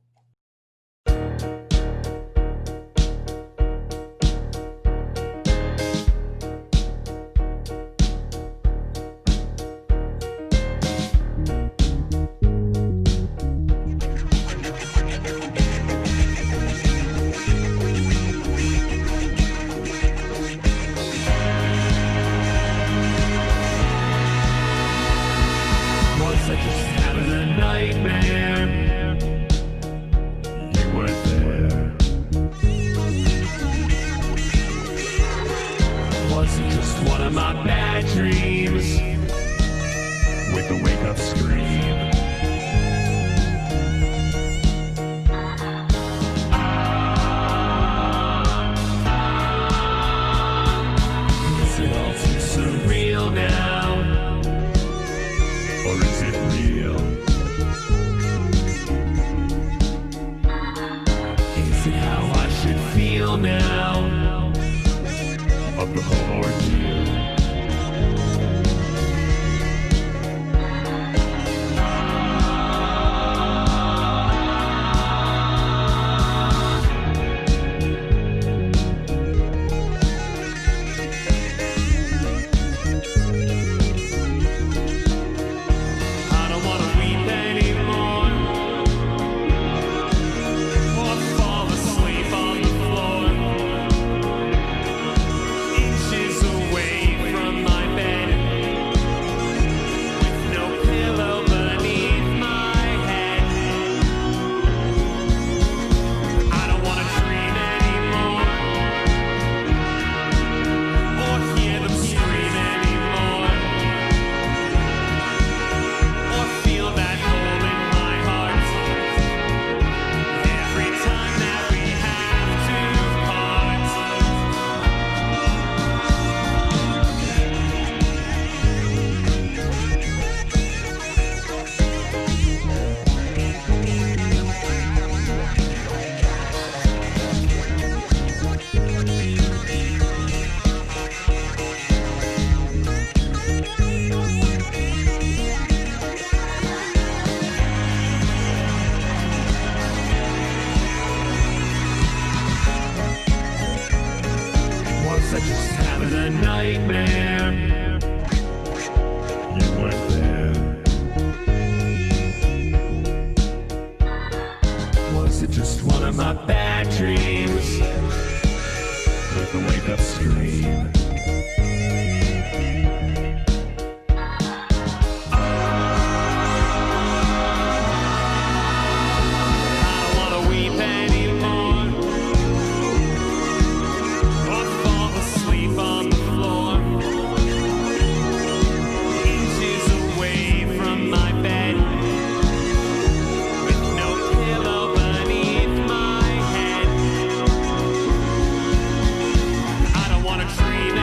Speaker 6: Dream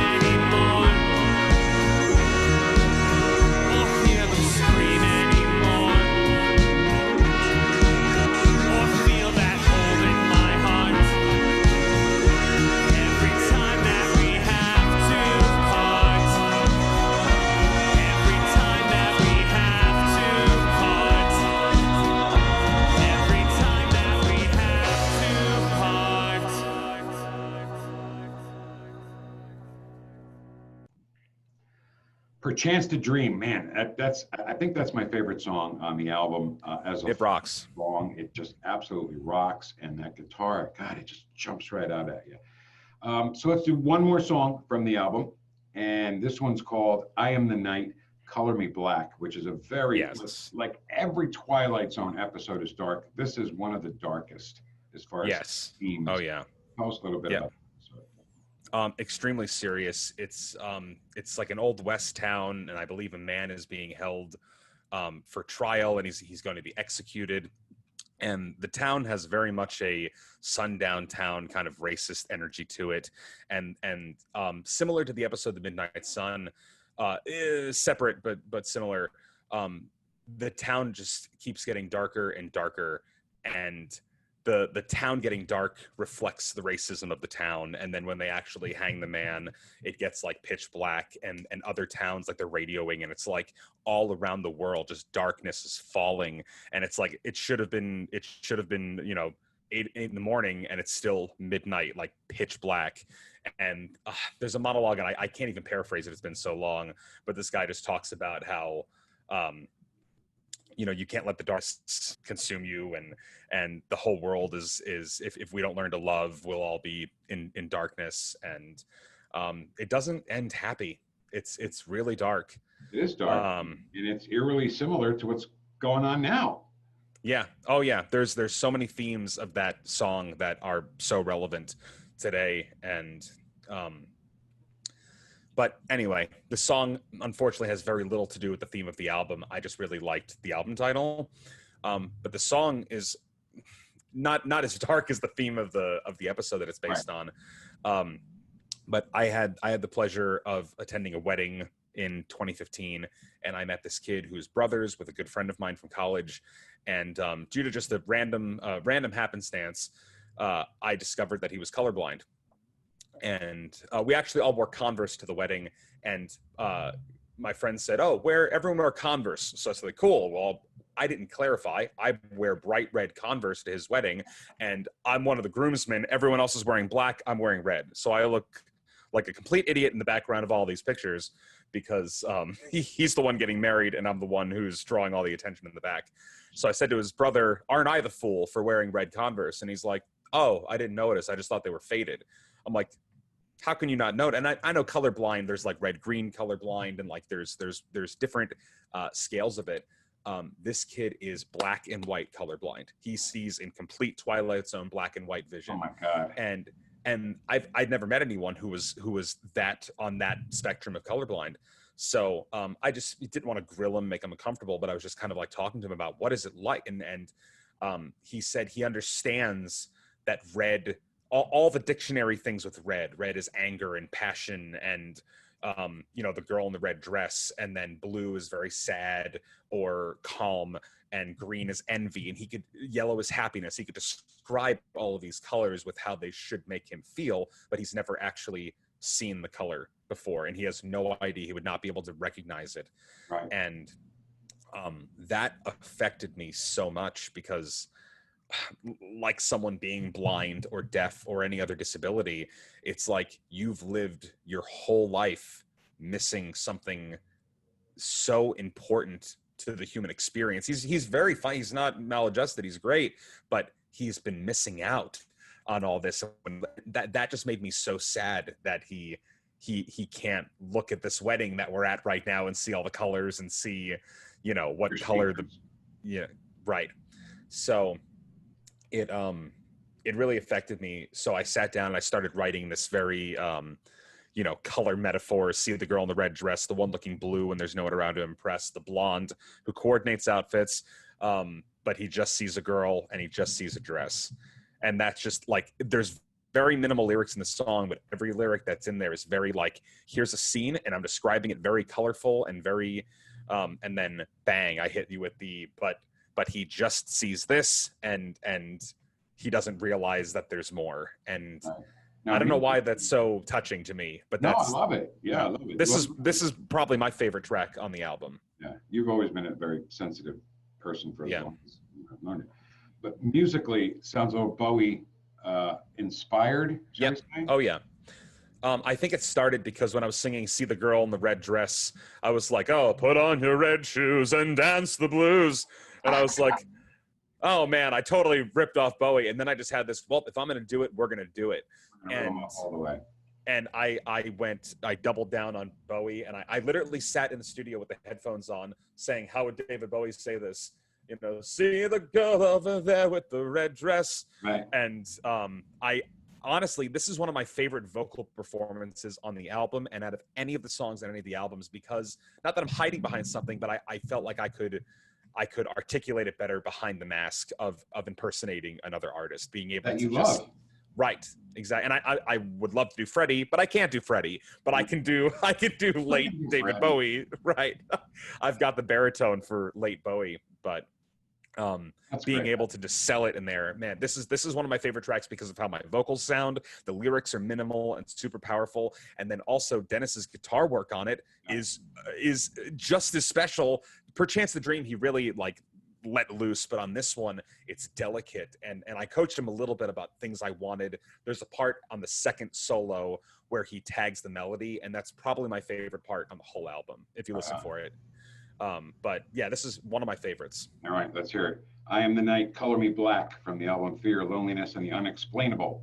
Speaker 4: Perchance to Dream, man, I think that's my favorite song on the album. As a
Speaker 5: It rocks.
Speaker 4: song, it just absolutely rocks, and that guitar, God, it just jumps right out at you. So let's do one more song from the album, and this one's called "I Am the Night, Color Me Black," which is a very like every Twilight Zone episode is dark. This is one of the darkest as far as themes.
Speaker 5: Oh yeah.
Speaker 4: Tell us a little bit about
Speaker 5: extremely serious. It's like an old West town, and I believe a man is being held for trial, and he's going to be executed. And the town has very much a sundown town kind of racist energy to it, and similar to the episode "The Midnight Sun," is separate but similar. The town just keeps getting darker and darker, and the town getting dark reflects the racism of the town. And then when they actually hang the man, it gets like pitch black, and other towns, like they're radioing, and it's like all around the world, just darkness is falling. And it's like, it should have been, 8 in the morning, and it's still midnight, like pitch black. And there's a monologue, and I can't even paraphrase it. It's been so long, but this guy just talks about how, you can't let the darkness consume you, and the whole world is if we don't learn to love, we'll all be in darkness. And it doesn't end happy. It's really dark.
Speaker 4: It is dark, and it's eerily similar to what's going on now.
Speaker 5: Yeah. Oh yeah. There's so many themes of that song that are so relevant today. And but anyway, the song unfortunately has very little to do with the theme of the album. I just really liked the album title. But the song is not as dark as the theme of the episode that it's based on. But I had the pleasure of attending a wedding in 2015, and I met this kid who's brothers with a good friend of mine from college. And due to just a random happenstance, I discovered that he was colorblind. And we actually all wore Converse to the wedding, and my friend said, "Oh, everyone wear Converse." So I said, "Cool." Well, I didn't clarify. I wear bright red Converse to his wedding, and I'm one of the groomsmen. Everyone else is wearing black. I'm wearing red. So I look like a complete idiot in the background of all these pictures, because he's the one getting married, and I'm the one who's drawing all the attention in the back. So I said to his brother, "Aren't I the fool for wearing red Converse?" And he's like, "Oh, I didn't notice. I just thought they were faded." I'm like, how can you not know? And I know colorblind, there's like red-green colorblind, and like there's different scales of it. This kid is black and white colorblind. He sees in complete Twilight Zone black and white vision.
Speaker 4: Oh my God.
Speaker 5: And I'd never met anyone who was that on that spectrum of colorblind. So I just didn't want to grill him, make him uncomfortable, but I was just kind of like talking to him about what is it like. And he said he understands that red, all the dictionary things with red is anger and passion, and the girl in the red dress, and then blue is very sad or calm, and green is envy, and yellow is happiness. He could describe all of these colors with how they should make him feel, but he's never actually seen the color before, and he has no idea. He would not be able to recognize it.
Speaker 4: Right.
Speaker 5: And that affected me so much, because like someone being blind or deaf or any other disability, it's like you've lived your whole life missing something so important to the human experience. He's very fine. He's not maladjusted. He's great, but he's been missing out on all this. That just made me so sad that he can't look at this wedding that we're at right now and see all the colors and see, what color right. So it really affected me. So I sat down and I started writing this very, color metaphors. See the girl in the red dress, the one looking blue when there's no one around to impress, the blonde who coordinates outfits, but he just sees a girl and he just sees a dress. And that's just like, there's very minimal lyrics in the song, but every lyric that's in there is very like, here's a scene and I'm describing it very colorful and very, and then bang, I hit you with but he just sees this and he doesn't realize that there's more. And
Speaker 4: Now,
Speaker 5: I don't know why that's so touching to me, but
Speaker 4: I love it. Yeah, I love it.
Speaker 5: This is probably my favorite track on the album.
Speaker 4: Yeah, you've always been a very sensitive person for as long as I've known you. But musically, sounds a little Bowie inspired.
Speaker 5: Yep. Oh yeah. I think it started because when I was singing "See the Girl in the Red Dress," I was like, "Oh, put on your red shoes and dance the blues," and I was like, "Oh man, I totally ripped off Bowie." And then I just had this, well, if I'm going to do it, we're going to do it. And
Speaker 4: all the way.
Speaker 5: And I doubled down on Bowie, and I literally sat in the studio with the headphones on, saying, "How would David Bowie say this?" You know, "See the girl over there with the red dress."
Speaker 4: Right.
Speaker 5: And I honestly, this is one of my favorite vocal performances on the album, and out of any of the songs on any of the albums, because not that I'm hiding behind something, but I felt like I could articulate it better behind the mask of impersonating another artist, being able
Speaker 4: That
Speaker 5: to
Speaker 4: you
Speaker 5: just
Speaker 4: love.
Speaker 5: right, exactly. And I would love to do Freddie, but I can't do Freddie. But I can do late David Bowie. Right, I've got the baritone for late Bowie, but being
Speaker 4: great.
Speaker 5: able to just sell it in there, man, this is one of my favorite tracks because of how my vocals sound. The lyrics are minimal and super powerful, and then also Dennis's guitar work on it is just as special. Perchance the Dream, he really like let loose, but on this one it's delicate, and I coached him a little bit about things I wanted. There's a part on the second solo where he tags the melody, and that's probably my favorite part on the whole album if you listen for it. But yeah, this is one of my favorites.
Speaker 4: All right, let's hear it. I Am the Night, Color Me Black, from the album Fear, Loneliness, and the Unexplainable.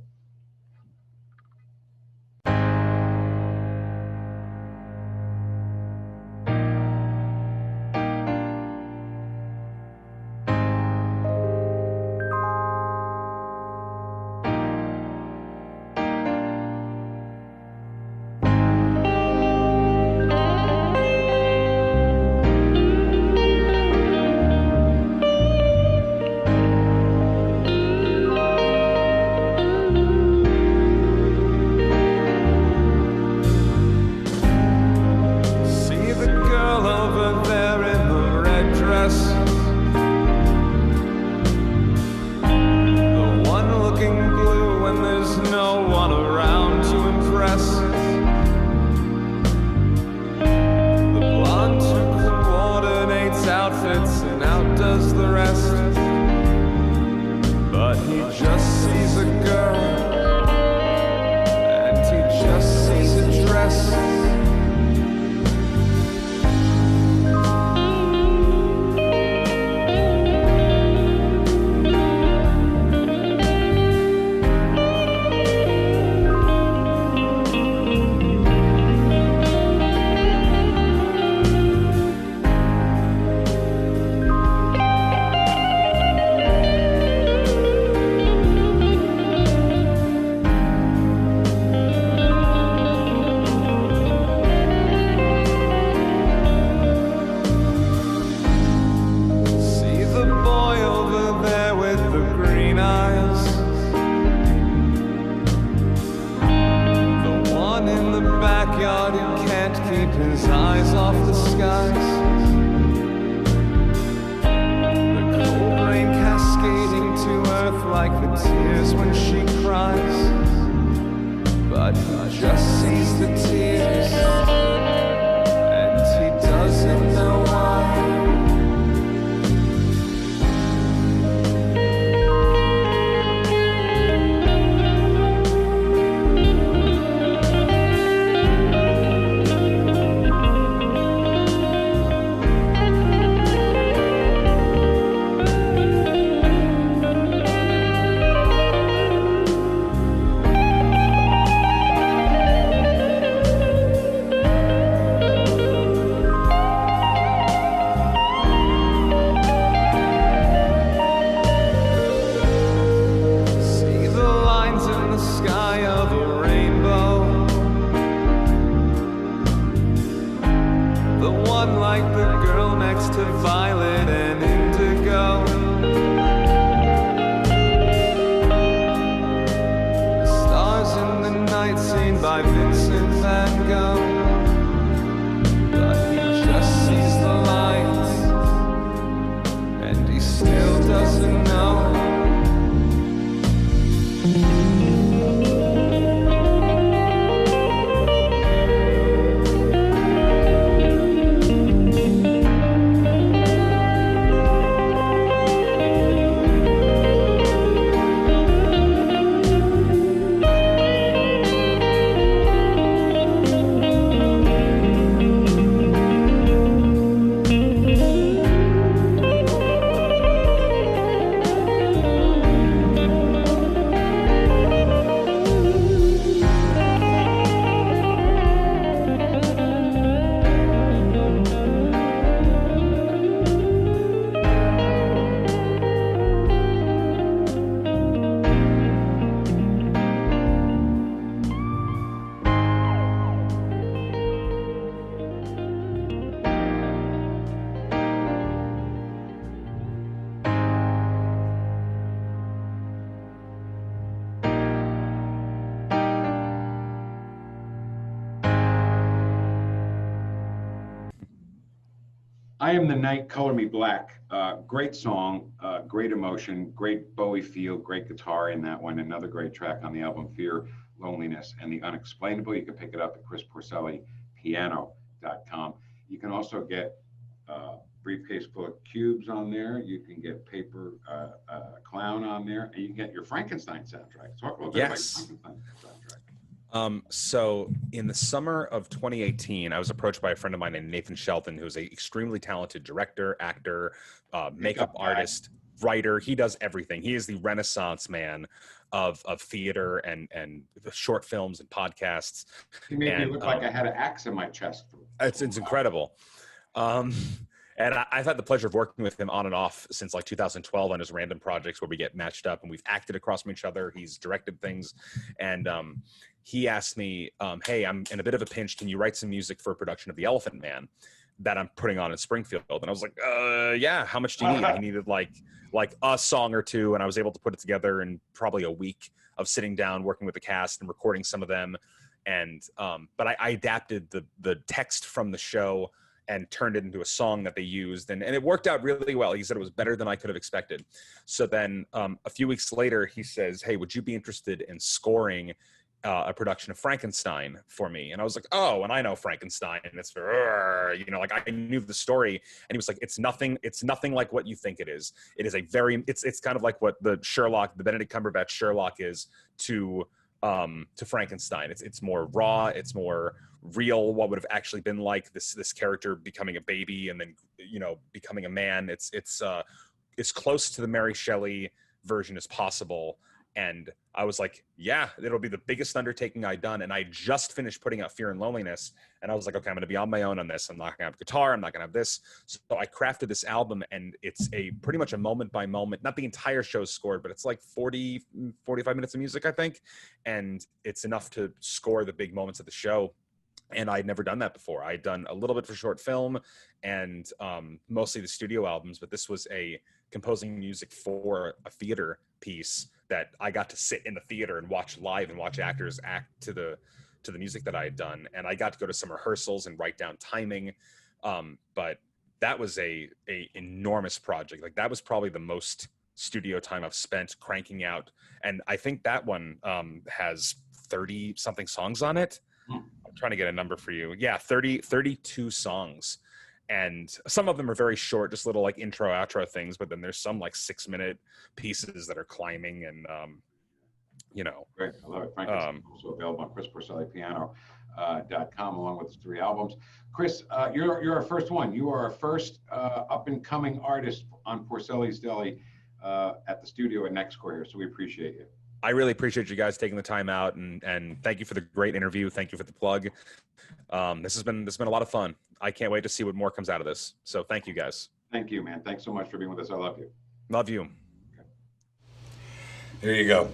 Speaker 4: I Am the Night, Color Me Black. Great song, great emotion, great Bowie feel, great guitar in that one. Another great track on the album, Fear, Loneliness, and the Unexplainable. You can pick it up at chrisporcellipiano.com. You can also get a briefcase full of cubes on there. You can get paper clown on there, and you can get your Frankenstein soundtrack. Talk a little bit about your Frankenstein soundtrack.
Speaker 5: So in the summer of 2018, I was approached by a friend of mine named Nathan Shelton, who's an extremely talented director, actor, makeup artist, writer. He does everything. He is the Renaissance man of theater and short films and podcasts.
Speaker 4: He made me look like I had an axe in my chest.
Speaker 5: It's incredible. And I've had the pleasure of working with him on and off since like 2012 on his random projects where we get matched up and we've acted across from each other. He's directed things. And he asked me, hey, I'm in a bit of a pinch. Can you write some music for a production of The Elephant Man that I'm putting on in Springfield? And I was like, yeah, how much do you need? He needed like a song or two. And I was able to put it together in probably a week of sitting down, working with the cast and recording some of them. And but I adapted the text from the show and turned it into a song that they used. And it worked out really well. He said it was better than I could have expected. So then a few weeks later, he says, hey, would you be interested in scoring a production of Frankenstein for me? And I was like, oh, and I know Frankenstein. And it's, like I knew the story. And he was like, it's nothing like what you think it is. It is it's kind of like what the Benedict Cumberbatch Sherlock is to Frankenstein. It's more raw, it's more real, what would have actually been like this character becoming a baby and then becoming a man. It's close to the Mary Shelley version as possible. And I was like, yeah, it'll be the biggest undertaking I'd done. And I just finished putting out Fear and Loneliness. And I was like, okay, I'm going to be on my own on this. I'm not going to have guitar. I'm not going to have this. So I crafted this album, and it's pretty much a moment by moment, not the entire show's scored, but it's like 40, 45 minutes of music, I think. And it's enough to score the big moments of the show. And I'd never done that before. I'd done a little bit for short film and mostly the studio albums, but this was composing music for a theater piece that I got to sit in the theater and watch live and watch actors act to the music that I had done. And I got to go to some rehearsals and write down timing. But that was a enormous project. Like that was probably the most studio time I've spent cranking out. And I think that one has 30 something songs on it. I'm trying to get a number for you. Yeah, 32 songs. And some of them are very short, just little like intro, outro things. But then there's some like 6-minute pieces that are climbing and,
Speaker 4: Great, I love it. Frankenstein also available on chrisporcellipiano.com along with his 3 albums. Chris, you're our first one. You are our first up and coming artist on Porcelli's Deli at the studio at Nextcore here. So we appreciate you.
Speaker 5: I really appreciate you guys taking the time out, and thank you for the great interview. Thank you for the plug. This has been a lot of fun. I can't wait to see what more comes out of this. So thank you guys.
Speaker 4: Thank you, man. Thanks so much for being with us. I love you.
Speaker 5: Love you.
Speaker 4: Okay.
Speaker 1: There you go.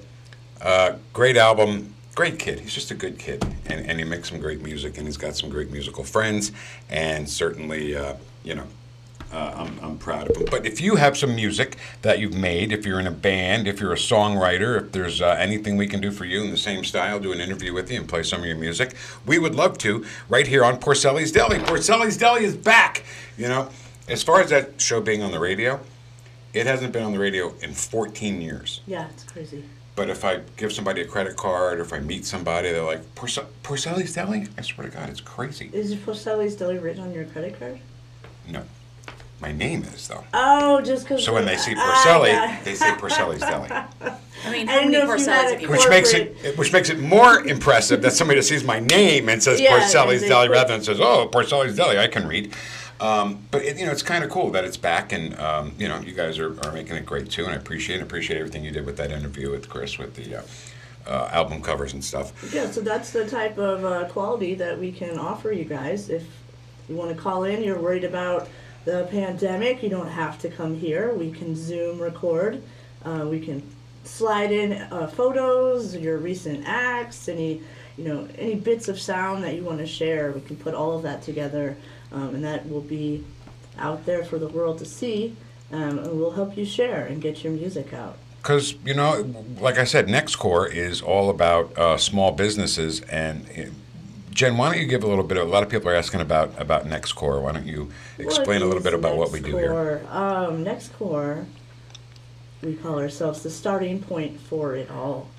Speaker 1: Great album. Great kid. He's just a good kid, and he makes some great music, and he's got some great musical friends, and certainly, I'm proud of him. But if you have some music that you've made, if you're in a band, if you're a songwriter, if there's anything we can do for you in the same style, do an interview with you and play some of your music, we would love to, right here on Porcelli's Deli. Porcelli's Deli is back. As far as that show being on the radio, it hasn't been on the radio in 14 years.
Speaker 2: Yeah, it's crazy.
Speaker 1: But if I give somebody a credit card or if I meet somebody, they're like, Porcelli's Deli? I swear to God, it's crazy.
Speaker 2: Is Porcelli's Deli written on your credit card?
Speaker 1: No. My name is, though.
Speaker 2: Oh, just because.
Speaker 1: So when they see Porcelli, they say Porcelli's Deli.
Speaker 3: I mean, how many Porcellis have you
Speaker 1: Which makes it more impressive that somebody that sees my name and says Porcelli's Deli rather than says, oh, Porcelli's Deli, I can read. But it's kind of cool that it's back, and you guys are making it great too, and I appreciate everything you did with that interview with Chris with the album covers and stuff.
Speaker 2: Yeah, so that's the type of quality that we can offer you guys. If you want to call in, you're worried about the pandemic, you don't have to come here. We can Zoom record. We can slide in photos, your recent acts, any bits of sound that you want to share. We can put all of that together, and that will be out there for the world to see, and we'll help you share and get your music out.
Speaker 1: Because, like I said, Nextcore is all about small businesses and Jen, why don't you give a little bit of, a lot of people are asking about NextCore. Why don't you explain a little bit about what we do here?
Speaker 2: NextCore, we call ourselves the starting point for it all.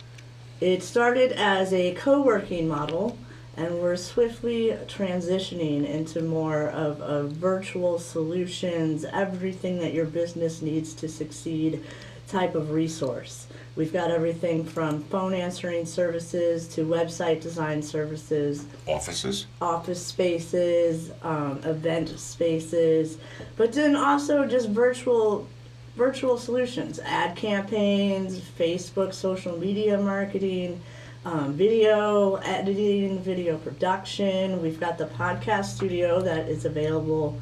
Speaker 2: It started as a co-working model, and we're swiftly transitioning into more of a virtual solutions, everything that your business needs to succeed type of resource. We've got everything from phone answering services to website design services, office spaces, event spaces, but then also just virtual solutions, ad campaigns, Facebook, social media marketing, video editing, video production. We've got the podcast studio that is available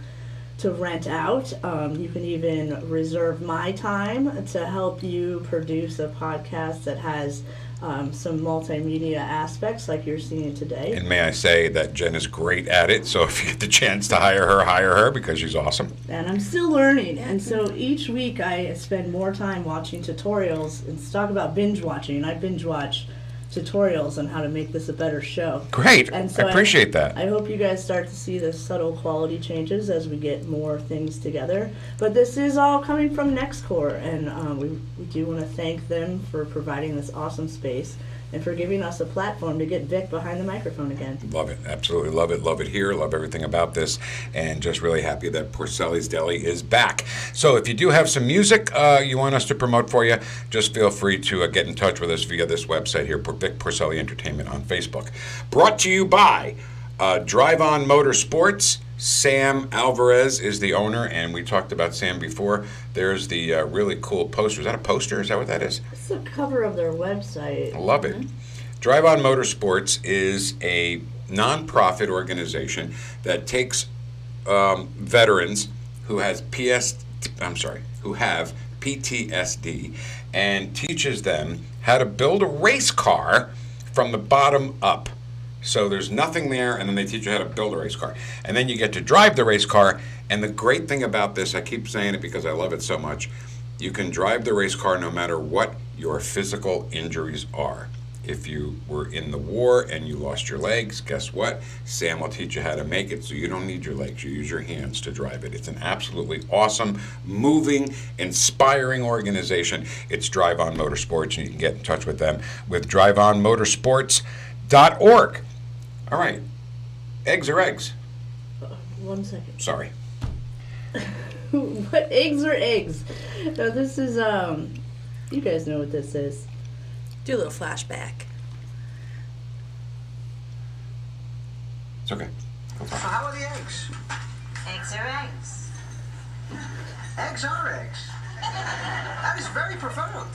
Speaker 2: to rent out. You can even reserve my time to help you produce a podcast that has some multimedia aspects like you're seeing today.
Speaker 1: And may I say that Jen is great at it, so if you get the chance to hire her because she's awesome.
Speaker 2: And I'm still learning, and so each week I spend more time watching tutorials. And to talk about binge watching, I binge watch tutorials on how to make this a better show.
Speaker 1: Great.
Speaker 2: And so
Speaker 1: I appreciate that.
Speaker 2: I hope you guys start to see the subtle quality changes as we get more things together. But this is all coming from NextCore, and we do want to thank them for providing this awesome space and for giving us a platform to get Vic behind the microphone again.
Speaker 1: Love it. Absolutely love it. Love it here. Love everything about this. And just really happy that Porcelain Deli is back. So if you do have some music you want us to promote for you, just feel free to get in touch with us via this website here, Vic Porcelain Entertainment on Facebook. Brought to you by Drive On Motorsports. Sam Alvarez is the owner, and we talked about Sam before. There's the really cool poster. Is that a poster? Is that what that is?
Speaker 2: It's the cover of their website.
Speaker 1: I love it. Drive On Motorsports is a nonprofit organization that takes veterans who have PTSD and teaches them how to build a race car from the bottom up. So there's nothing there, and then they teach you how to build a race car. And then you get to drive the race car, and the great thing about this, I keep saying it because I love it so much, you can drive the race car no matter what your physical injuries are. If you were in the war and you lost your legs, guess what? Sam will teach you how to make it so you don't need your legs. You use your hands to drive it. It's an absolutely awesome, moving, inspiring organization. It's Drive On Motorsports, and you can get in touch with them with driveonmotorsports.org. All right. Eggs or eggs?
Speaker 2: 1 second.
Speaker 1: Sorry.
Speaker 2: What eggs are eggs? No, this is, you guys know what this is.
Speaker 3: Do a little flashback.
Speaker 1: It's okay.
Speaker 7: So how are the eggs?
Speaker 8: Eggs are eggs.
Speaker 7: Eggs are eggs. That is very profound.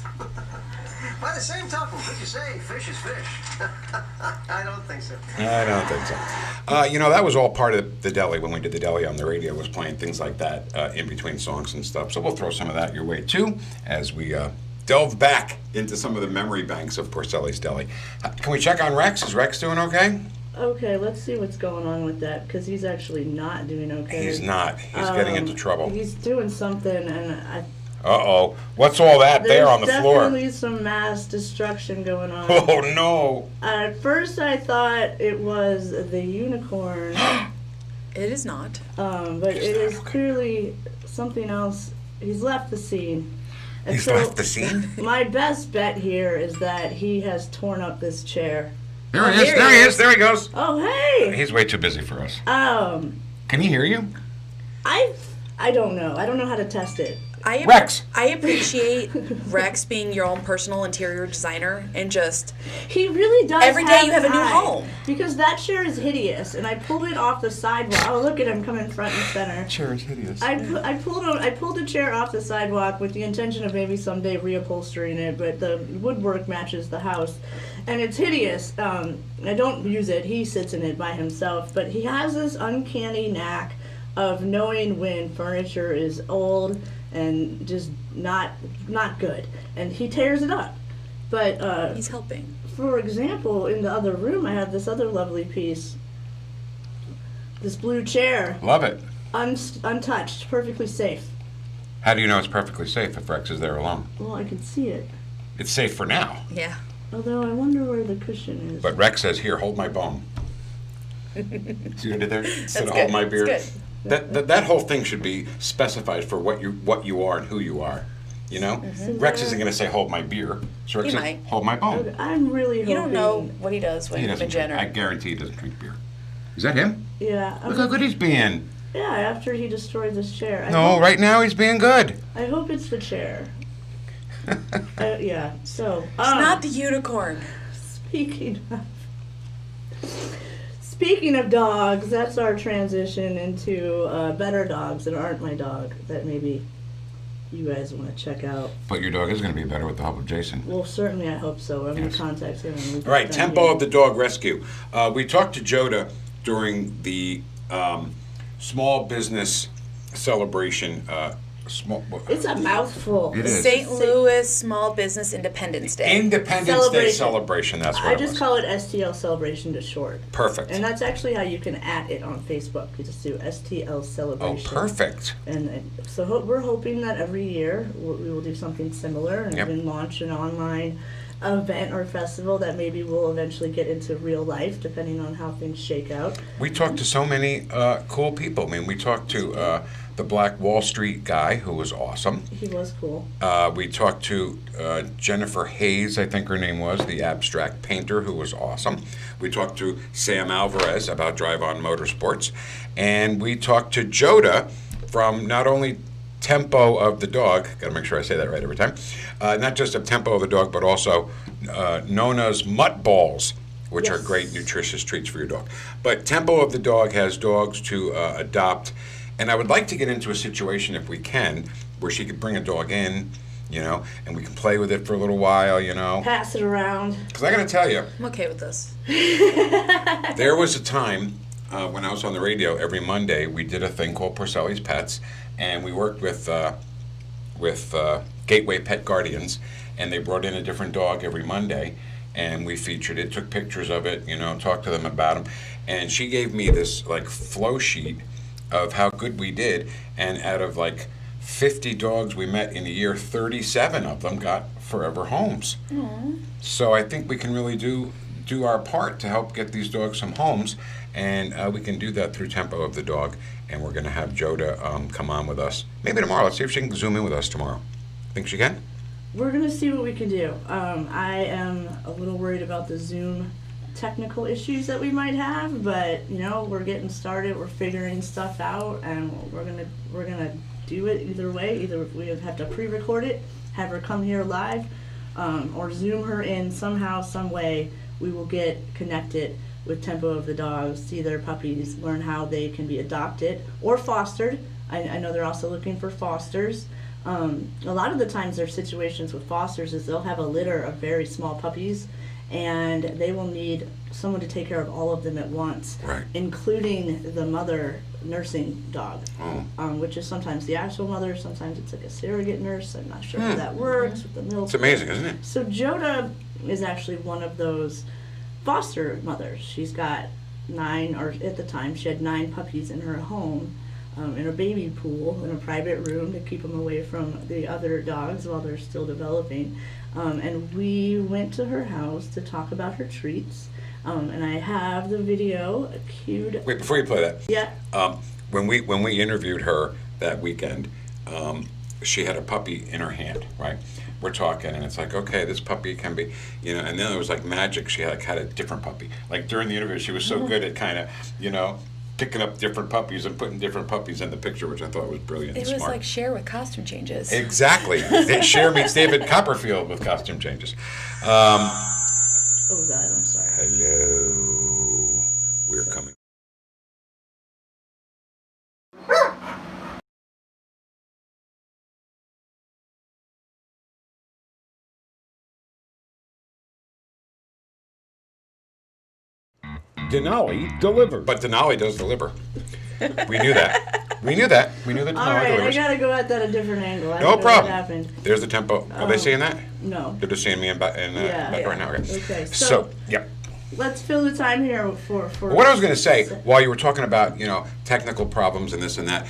Speaker 7: By the same token, could you say fish is fish? I don't think so.
Speaker 1: I don't think so. That was all part of the deli when we did the deli on the radio, was playing things like that in between songs and stuff. So we'll throw some of that your way, too, as we delve back into some of the memory banks of Porcelain Deli. Can we check on Rex? Is Rex doing okay?
Speaker 2: Okay, let's see what's going on with that, because he's actually not doing okay.
Speaker 1: He's not. He's getting into trouble.
Speaker 2: He's doing something, and
Speaker 1: Uh-oh. What's all that there on the floor?
Speaker 2: There's definitely some mass destruction going on.
Speaker 1: Oh, no.
Speaker 2: At first, I thought it was the unicorn.
Speaker 3: It is not.
Speaker 2: But it is clearly something else. He's left the scene. And
Speaker 1: He's
Speaker 2: so
Speaker 1: left the scene?
Speaker 2: My best bet here is that he has torn up this chair.
Speaker 1: There he is. There he is. There he goes.
Speaker 2: Oh, hey!
Speaker 1: He's way too busy for us.
Speaker 2: Can
Speaker 1: he hear you?
Speaker 2: I don't know. I don't know how to test it.
Speaker 1: Rex!
Speaker 3: I appreciate Rex being your own personal interior designer and just...
Speaker 2: He really does.
Speaker 3: Every day you have a new home.
Speaker 2: Because that chair is hideous, and I pulled it off the sidewalk. Oh, look at him coming front and center.
Speaker 1: Chair is hideous.
Speaker 2: I pulled the chair off the sidewalk with the intention of maybe someday reupholstering it, but the woodwork matches the house, and it's hideous. I don't use it. He sits in it by himself, but he has this uncanny knack of knowing when furniture is old and just not good, and he tears it up. But
Speaker 3: he's helping.
Speaker 2: For example, in the other room, I have this other lovely piece, this blue chair.
Speaker 1: Love it.
Speaker 2: Untouched, perfectly safe.
Speaker 1: How do you know it's perfectly safe if Rex is there alone?
Speaker 2: Well, I can see it.
Speaker 1: It's safe for now.
Speaker 3: Yeah.
Speaker 2: Although I wonder where the cushion is.
Speaker 1: But Rex says, "Here, hold my bone." See what I did there? Instead of
Speaker 3: good.
Speaker 1: hold my beer.
Speaker 3: It's
Speaker 1: That whole thing should be specified for what you are and who you are. You know, Rex isn't going to say hold my beer. So Rex
Speaker 3: He
Speaker 1: says,
Speaker 3: might.
Speaker 1: hold my bone.
Speaker 2: I'm really hoping.
Speaker 3: You don't know what he does when
Speaker 1: He
Speaker 3: in
Speaker 1: doesn't drink.
Speaker 3: general.
Speaker 1: I guarantee he doesn't drink beer. Is that him?
Speaker 2: Yeah.
Speaker 1: Look how good he's being.
Speaker 2: Yeah, after he destroyed this chair.
Speaker 1: No, right now he's being good.
Speaker 2: I hope it's the chair. Yeah, so.
Speaker 3: It's not the unicorn.
Speaker 2: Speaking of dogs, that's our transition into better dogs that aren't my dog that maybe you guys want to check out.
Speaker 1: But your dog is going to be better with the help of Jason.
Speaker 2: Well, certainly I hope so. I'm going to contact him. And
Speaker 1: All right, tempo of the dog rescue. We talked to Joda during the small business celebration.
Speaker 2: It's a mouthful.
Speaker 1: It is.
Speaker 3: St. Louis Small Business Independence Day.
Speaker 1: Independence Day celebration. That's what
Speaker 2: I
Speaker 1: it
Speaker 2: just
Speaker 1: was.
Speaker 2: call it STL celebration to short.
Speaker 1: Perfect.
Speaker 2: And that's actually how you can @ it on Facebook. You just do STL celebration.
Speaker 1: Oh, perfect.
Speaker 2: And so we're hoping that every year we will do something similar and even launch an online event or festival that maybe will eventually get into real life, depending on how things shake out.
Speaker 1: We talked to so many cool people. I mean, we talked to the Black Wall Street guy, who was awesome.
Speaker 2: He was cool.
Speaker 1: We talked to Jennifer Hayes, I think her name was, the abstract painter, who was awesome. We talked to Sam Alvarez about Drive On Motorsports. And we talked to Joda from not only Tempo of the Dog, got to make sure I say that right every time, not just of Tempo of the Dog, but also Nona's Mutt Balls, which are great nutritious treats for your dog. But Tempo of the Dog has dogs to adopt. And I would like to get into a situation, if we can, where she could bring a dog in, you know, and we can play with it for a little while, you know.
Speaker 2: Pass it around.
Speaker 1: Because I got to tell you,
Speaker 3: I'm okay with this.
Speaker 1: there was a time when I was on the radio every Monday, we did a thing called Porcelli's Pets, and we worked with Gateway Pet Guardians, and they brought in a different dog every Monday, and we featured it, took pictures of it, you know, talked to them about them, and she gave me this like flow sheet of how good we did, and out of like 50 dogs we met in a year, 37 of them got forever homes.
Speaker 3: Aww.
Speaker 1: So I think we can really do our part to help get these dogs some homes, and we can do that through Tempo of the Dog, and we're going to have Joda come on with us. Maybe tomorrow. Let's see if she can zoom in with us tomorrow. Think she can?
Speaker 2: We're going to see what we can do. I am a little worried about the Zoom technical issues that we might have, but you know, we're getting started, we're figuring stuff out, and we're gonna do it either way. Either we have to pre-record it, have her come here live, or Zoom her in somehow, some way. We will get connected with Tempo of the Dogs, see their puppies, learn how they can be adopted or fostered. I know they're also looking for fosters. A lot of the times their situations with fosters is they'll have a litter of very small puppies, and they will need someone to take care of all of them at once,
Speaker 1: right,
Speaker 2: including the mother nursing dog, which is sometimes the actual mother, sometimes it's like a surrogate nurse. I'm not sure how that works with the milk.
Speaker 1: It's amazing, isn't it?
Speaker 2: So Joda is actually one of those foster mothers. She's got 9, or at the time she had 9 puppies in her home, in a baby pool, in a private room to keep them away from the other dogs while they're still developing. And we went to her house to talk about her treats. And I have the video queued.
Speaker 1: Wait, before you play that.
Speaker 2: Yeah.
Speaker 1: When we interviewed her that weekend, she had a puppy in her hand, right? We're talking, and it's like, okay, this puppy can be, you know, and then it was like magic. She had a different puppy. Like during the interview, she was so good at kind of, you know, picking up different puppies and putting different puppies in the picture, which I thought was brilliant and
Speaker 3: It was
Speaker 1: smart.
Speaker 3: like Cher with costume changes.
Speaker 1: Exactly. Cher meets David Copperfield with costume changes.
Speaker 2: Oh God, I'm sorry.
Speaker 1: Hello. We're coming.
Speaker 9: Denali delivers.
Speaker 1: But Denali does deliver. We knew that. We knew that. We knew that
Speaker 2: All
Speaker 1: Denali
Speaker 2: right,
Speaker 1: delivers.
Speaker 2: I gotta go at that a different angle. I
Speaker 1: No
Speaker 2: don't know
Speaker 1: problem.
Speaker 2: What happened.
Speaker 1: There's the tempo. Are they seeing that?
Speaker 2: No.
Speaker 1: They're just seeing me in back right now. Okay.
Speaker 2: Okay.
Speaker 1: So, yep.
Speaker 2: Let's fill the time here for.
Speaker 1: What I was going to say, while you were talking about, you know, technical problems and this and that,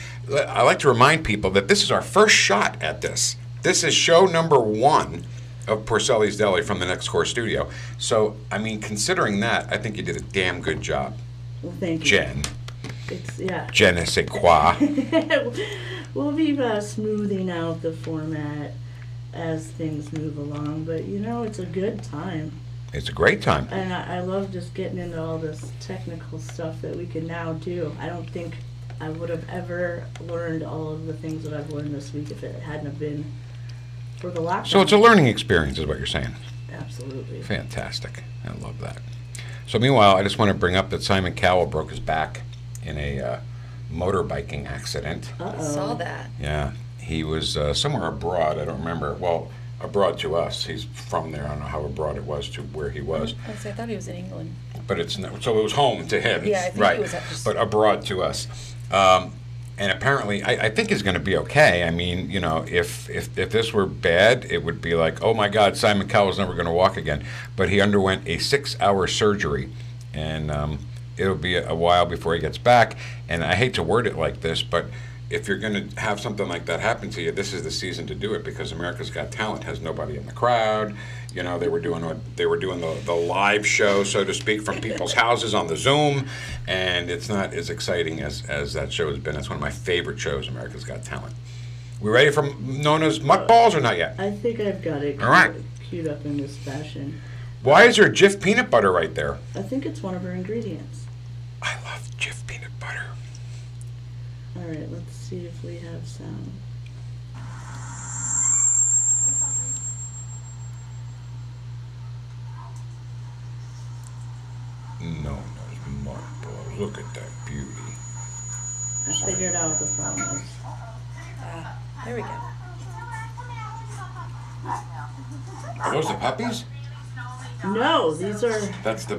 Speaker 1: I like to remind people that this is our first shot at this. This is show number 1 of Porcelli's Deli from the Next Core studio. So, I mean, considering that, I think you did a damn good job.
Speaker 2: Well, thank you.
Speaker 1: Jen.
Speaker 2: It's, yeah.
Speaker 1: Je ne sais quoi.
Speaker 2: We'll be smoothing out the format as things move along, but you know, it's a good time.
Speaker 1: It's a great time.
Speaker 2: And I love just getting into all this technical stuff that we can now do. I don't think I would have ever learned all of the things that I've learned this week if it hadn't have been for the lockdown.
Speaker 1: So it's a learning experience is what you're saying.
Speaker 2: Absolutely.
Speaker 1: Fantastic. I love that. So meanwhile, I just want to bring up that Simon Cowell broke his back in a motorbiking accident.
Speaker 3: I saw that.
Speaker 1: Yeah. He was somewhere abroad. I don't remember. Well, abroad to us. He's from there. I don't know how abroad it was to where he was.
Speaker 3: I thought he was in England.
Speaker 1: But it's not, so it was home to him.
Speaker 3: Yeah, I think
Speaker 1: right.
Speaker 3: he was just...
Speaker 1: But abroad to us. And apparently, I think he's going to be okay. I mean, you know, if this were bad, it would be like, oh my God, Simon Cowell's never going to walk again. But he underwent a 6-hour surgery, and it'll be a while before he gets back. And I hate to word it like this, but if you're going to have something like that happen to you, this is the season to do it, because America's Got Talent has nobody in the crowd. You know, they were doing the live show, so to speak, from people's houses on the Zoom, and it's not as exciting as that show has been. It's one of my favorite shows, America's Got Talent. We ready for known as Mutt Balls or not yet?
Speaker 2: I think I've got it
Speaker 1: All right.
Speaker 2: queued up in this fashion.
Speaker 1: Why is there Jif peanut butter right there?
Speaker 2: I think it's one of her ingredients.
Speaker 1: I love Jif peanut butter.
Speaker 2: All right, let's see if we have sound.
Speaker 1: No, Mutt Balls. Look at that beauty.
Speaker 2: I figured out what the problem was.
Speaker 3: There we go.
Speaker 1: Are those the puppies?
Speaker 2: No, these are,
Speaker 1: That's the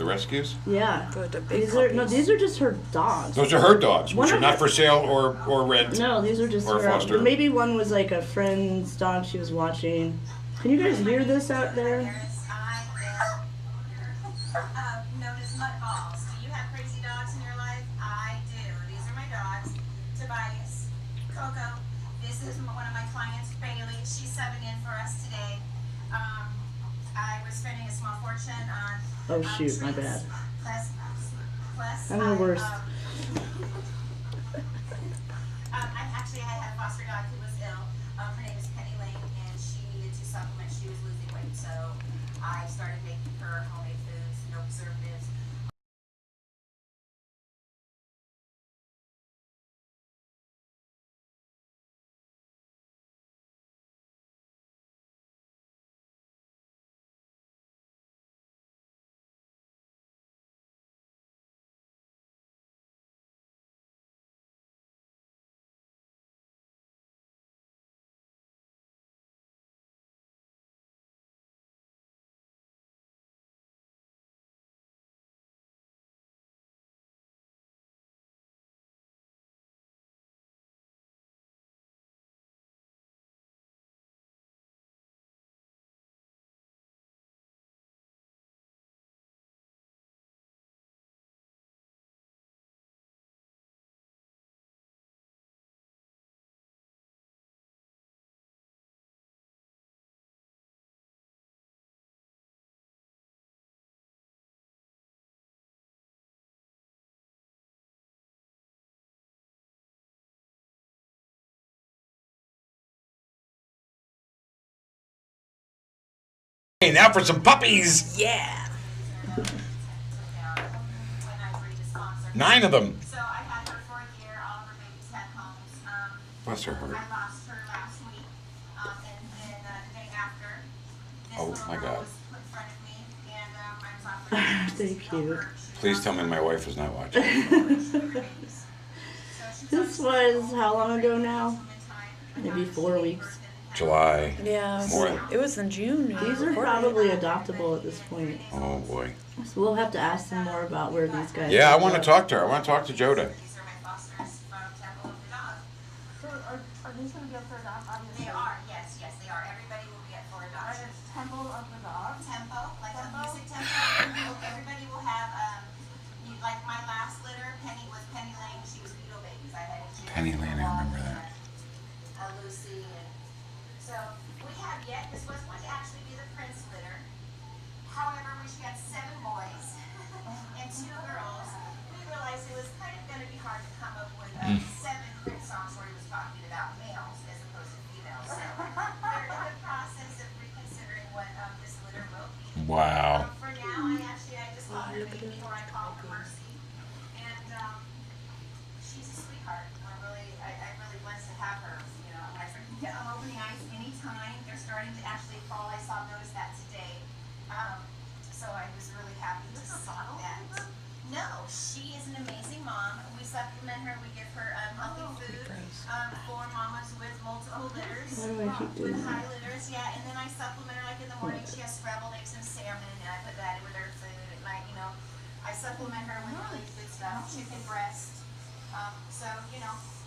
Speaker 1: rescues?
Speaker 2: yeah.
Speaker 3: Good, the big
Speaker 2: These are, no,
Speaker 3: puppies.
Speaker 2: these are just her dogs.
Speaker 1: Those are her dogs,
Speaker 2: One
Speaker 1: which are
Speaker 2: of
Speaker 1: not
Speaker 2: them-
Speaker 1: for sale or rent.
Speaker 2: No, these are just
Speaker 1: Or
Speaker 2: her.
Speaker 1: foster.
Speaker 2: Maybe one was like a friend's dog she was watching. Can you guys hear this out there?
Speaker 8: Known as Mutt Balls. Do you have crazy dogs in your life? I do. These are my dogs. Tobias, Coco. This is one of my clients, Bailey. She's subbing in for us today. I was spending a small fortune on.
Speaker 2: Oh shoot, my
Speaker 8: treats.
Speaker 2: bad.
Speaker 8: Plus,
Speaker 2: I'm the worst.
Speaker 8: I had a foster dog who was ill. Her name is Penny Lane, and she needed to supplement. She was losing weight, so I started making her homemade foods, no preservatives.
Speaker 1: Hey, now for some puppies.
Speaker 3: Yeah.
Speaker 8: When I agreed to sponsor.
Speaker 1: 9 of them.
Speaker 8: So I had her for a year. All of her babies had homes.
Speaker 1: Bless her heart.
Speaker 8: I lost her last week, and then the day after, this
Speaker 1: Oh,
Speaker 8: little
Speaker 1: my
Speaker 8: girl
Speaker 1: God.
Speaker 8: was put in front of me, and I was offered
Speaker 2: They're cute.
Speaker 1: Please tell me my wife is not watching.
Speaker 2: This was how long ago now? Maybe 4 weeks.
Speaker 1: July.
Speaker 3: Yeah.
Speaker 1: More.
Speaker 3: It was in June.
Speaker 2: These are probably adoptable at this point.
Speaker 1: Oh boy.
Speaker 2: So we'll have to ask them more about where these guys
Speaker 1: Yeah, I
Speaker 2: end
Speaker 1: want to
Speaker 2: up.
Speaker 1: talk to her. I want to talk to Joda.
Speaker 8: These are my fosters from Temple of the Dog.
Speaker 9: So are these going to be up for adopt? Obviously.
Speaker 8: They are, yes, they are. Everybody will be up for adoption.
Speaker 9: Temple of the Dog.
Speaker 8: Tempo, like a music tempo. Everybody will have, like my last litter, Penny Lane, she was Beetle Babies. I had a
Speaker 1: Penny Lane, I remember that.
Speaker 8: Lucy, and so we have yet, this was going to actually be the Prince litter. However, we got 7 boys, and two girls, we realized it was kind of going to be hard to come up with 7 quick songs where he was talking about males as opposed to females. So we're in the process of reconsidering what this litter will be.
Speaker 1: Wow.
Speaker 8: For now, I just call her baby, or I call her Mercy, and she's a sweetheart. I'm really blessed to have her. You know, I'm opening eyes anytime. They're starting to actually fall. I noticed that today. So I was really happy to see that. No, she is an amazing mom. We supplement her. We give her healthy food for mamas with multiple litters, with high litters. Yeah, and then I supplement her like in the morning. She has scrambled eggs and salmon, and I put that in with her food. At night, I supplement her with really good stuff, chicken breast. So you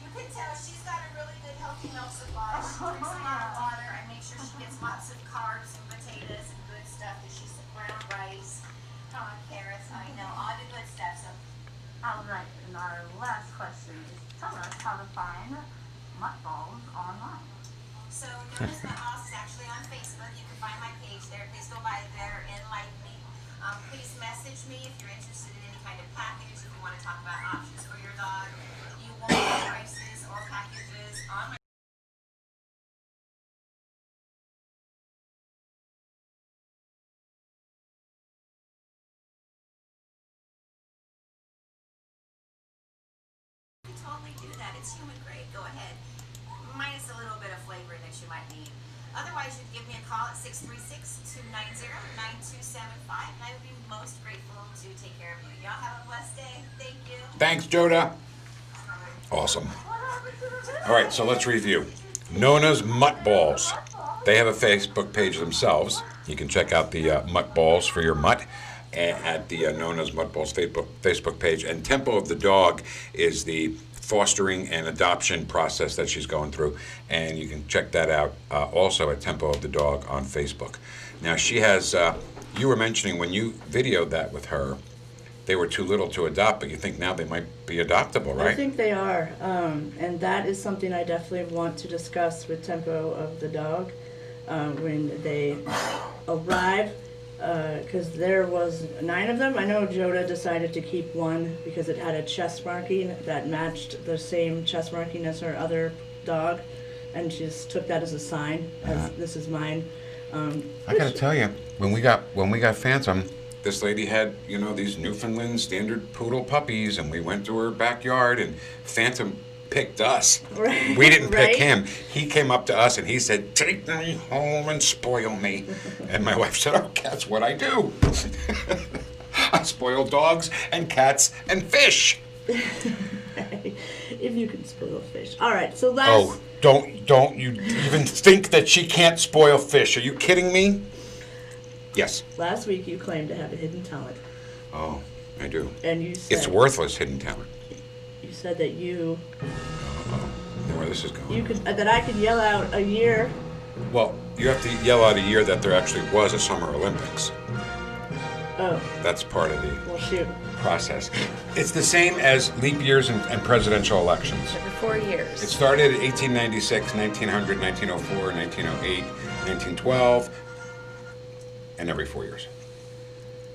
Speaker 8: can tell she's got a really good healthy milk supply. She drinks a lot of water. I make sure she gets lots of carbs and potatoes and good stuff. That she's brown rice, carrots. I know all the good stuff. So.
Speaker 9: All right, and our last question is tell us how to find Mutt Balls online.
Speaker 8: So Nona's Mutt Balls is actually on Facebook. You can find my page there. Please go by there and like me. Please message me if you're interested in any kind of package. If you want to talk about options for your dog, you want prices or packages on my. Totally do that. It's human grade. Go ahead. Minus a little bit of flavoring that you might need. Otherwise, you can give me a call at 636-290-9275, and I would be most grateful to take care of you. Y'all have a blessed day. Thank you.
Speaker 1: Thanks, Joda. Awesome. All right, so let's review. Nona's Mutt Balls. They have a Facebook page themselves. You can check out the Mutt Balls for your mutt at the Nona's Mutt Balls Facebook page. And Tempo of the Dog is the fostering and adoption process that she's going through. And you can check that out also at Tempo of the Dog on Facebook. Now, she has, you were mentioning when you videoed that with her, they were too little to adopt, but you think now they might be adoptable, right?
Speaker 2: I think they are, and that is something I definitely want to discuss with Tempo of the Dog when they arrive, because there was 9 of them. I know Joda decided to keep one because it had a chest marking that matched the same chest marking as her other dog, and she just took that as a sign, as this is mine.
Speaker 1: I gotta tell you, when we got Phantom, this lady had, these Newfoundland standard poodle puppies, and we went to her backyard, and Phantom picked us.
Speaker 2: Right.
Speaker 1: We didn't pick
Speaker 2: Right?
Speaker 1: him. He came up to us, and he said, "Take me home and spoil me." And my wife said, "Oh, that's what I do. I spoil dogs and cats and fish."
Speaker 2: If you can spoil fish. All right, so last...
Speaker 1: Oh, don't you even think that she can't spoil fish. Are you kidding me? Yes.
Speaker 2: Last week you claimed to have a hidden talent,
Speaker 1: Oh, I do.
Speaker 2: and you said...
Speaker 1: It's worthless hidden talent.
Speaker 2: You said that you
Speaker 1: Know where this is going.
Speaker 2: could that I could yell out a year.
Speaker 1: Well, you have to yell out a year that there actually was a Summer Olympics.
Speaker 2: Oh,
Speaker 1: That's part of the
Speaker 2: well, shoot.
Speaker 1: process. It's the same as leap years and presidential elections.
Speaker 3: Every 4 years.
Speaker 1: It started in 1896, 1900, 1904, 1908, 1912, and every 4 years.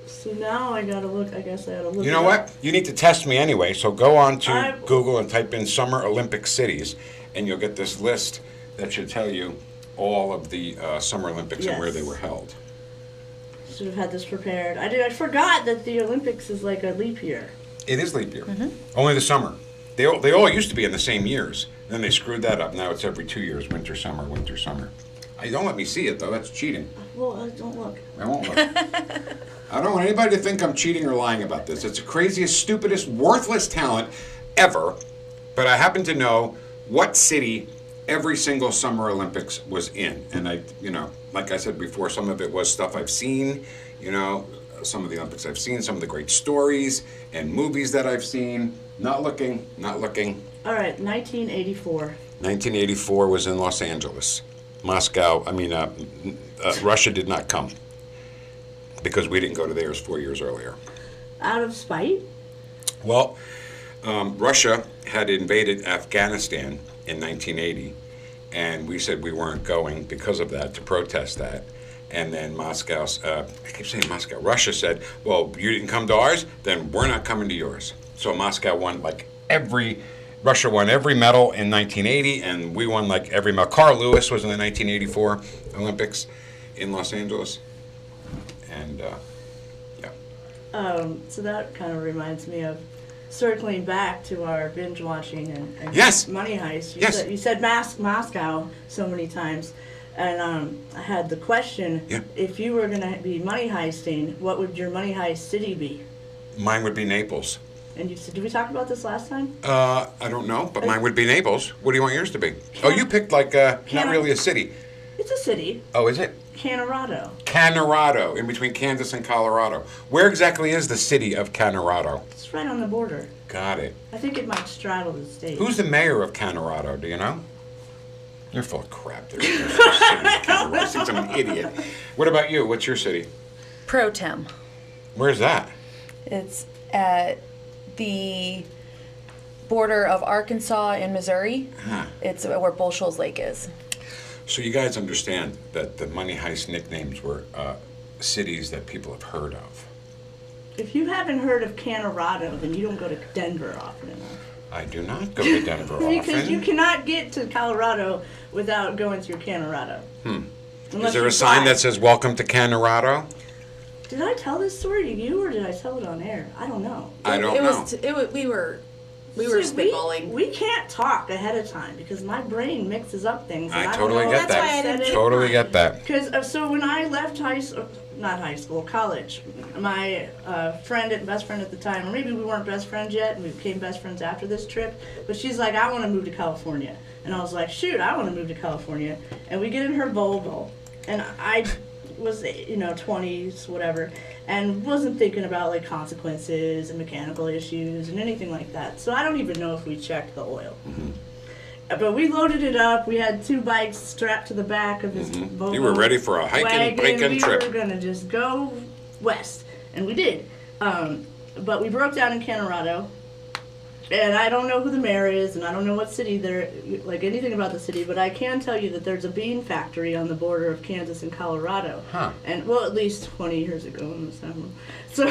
Speaker 2: So now I gotta look. I guess I gotta look.
Speaker 1: You know
Speaker 2: it up.
Speaker 1: what? You need to test me anyway, so go on to
Speaker 2: I-
Speaker 1: Google and type in Summer Olympic cities, and you'll get this list that should tell you all of the Summer Olympics and where
Speaker 2: Yes.
Speaker 1: they were held.
Speaker 2: Should have had this prepared. I forgot that the Olympics is like a leap year.
Speaker 1: It is leap year. Only the summer. They all used to be in the same years. Then they screwed that up. Now it's every 2 years, winter, summer, winter, summer. Don't let me see it, though. That's cheating.
Speaker 2: Well, don't look.
Speaker 1: I won't look. I don't want anybody to think I'm cheating or lying about this. It's the craziest, stupidest, worthless talent ever. But I happen to know what city every single Summer Olympics was in. And like I said before, some of it was stuff I've seen, some of the Olympics I've seen, some of the great stories and movies that I've seen. Not looking.
Speaker 2: All right, 1984.
Speaker 1: 1984 was in Los Angeles. Russia did not come because we didn't go to theirs 4 years earlier.
Speaker 2: Out of spite?
Speaker 1: Well, Russia had invaded Afghanistan in 1980, and we said we weren't going because of that, to protest that. And then Moscow's, I keep saying Moscow, Russia said, well, you didn't come to ours, then we're not coming to yours. So Moscow won Russia won every medal in 1980, and we won like every medal. Carl Lewis was in the 1984 Olympics in Los Angeles. And,
Speaker 2: So that kind of reminds me of circling back to our binge watching and
Speaker 1: Yes.
Speaker 2: Money Heist.
Speaker 1: Yes.
Speaker 2: You said Moscow so many times. And I had the question,
Speaker 1: Yeah.
Speaker 2: if you were going to be money heisting, what would your money heist city be?
Speaker 1: mine would be Naples.
Speaker 2: And you said, did we talk about this last time?
Speaker 1: I don't know, but mine would be Naples. What do you want yours to be? Oh, you picked like, not really a city.
Speaker 2: It's a city,
Speaker 1: Oh, is it?
Speaker 2: Canorado.
Speaker 1: Canorado, in between Kansas and Colorado. Where exactly is the city of Canorado?
Speaker 2: It's right on the border.
Speaker 1: Got it.
Speaker 2: I think it might straddle the state.
Speaker 1: Who's the mayor of Canorado? Do you know? You're full of crap. There's no such city as Canorado. I'm an idiot. What about you? What's your city?
Speaker 3: Pro Tem.
Speaker 1: Where's that?
Speaker 3: It's at the border of Arkansas and Missouri.
Speaker 1: Huh.
Speaker 3: It's where Bull Shoals Lake is.
Speaker 1: So you guys understand that the Money Heist nicknames were cities that people have heard of.
Speaker 2: If you haven't heard of Canorado, then you don't go to Denver often enough.
Speaker 1: I do not go to Denver
Speaker 2: Because
Speaker 1: often.
Speaker 2: you cannot get to Colorado without going through Canorado.
Speaker 1: Is there a sign that says "Welcome to Canorado"?
Speaker 2: Did I tell this story to you, or did I tell it on air? I don't know.
Speaker 1: I don't know.
Speaker 3: We were
Speaker 2: See,
Speaker 3: spitballing.
Speaker 2: We can't talk ahead of time because my brain mixes up things. And
Speaker 1: I
Speaker 2: don't
Speaker 1: totally
Speaker 2: know
Speaker 1: get
Speaker 2: if
Speaker 1: that.
Speaker 2: I said it.
Speaker 1: Totally get that.
Speaker 2: Because so when I left college, my best friend at the time, or maybe we weren't best friends yet, and we became best friends after this trip. But she's like, I want to move to California, and I was like, shoot, I want to move to California. And we get in her Volvo, and I was 20s, whatever, and wasn't thinking about like consequences and mechanical issues and anything like that. So I don't even know if we checked the oil. But we loaded it up. We had 2 bikes strapped to the back of this Volvo.
Speaker 1: You were ready for a hiking,
Speaker 2: wagon.
Speaker 1: biking trip.
Speaker 2: We were gonna just go west, and we did. But we broke down in Canorado, and I don't know who the mayor is, and I don't know what city they're like anything about the city. But I can tell you that there's a bean factory on the border of Kansas and Colorado.
Speaker 1: Huh.
Speaker 2: And well, at least 20 years ago in the summer. So.